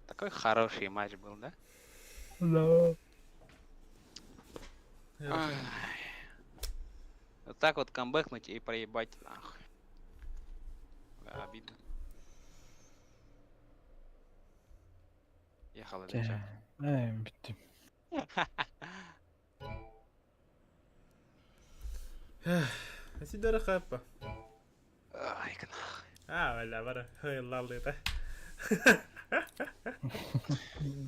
H: Такой хороший матч был, да?
C: Да.
H: Ай. Вот так вот камбэкнуть и проебать нахуй. Да, обидно. Ехал это чё?
C: Bitti.
B: Сидора хаппа.
H: Ай, нахуй.
B: Вalla bara höylallıda.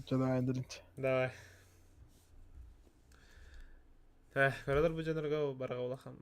C: Жана айдырынчы.
B: Давай. Та, көрөлөр бу жанырга барга улахан.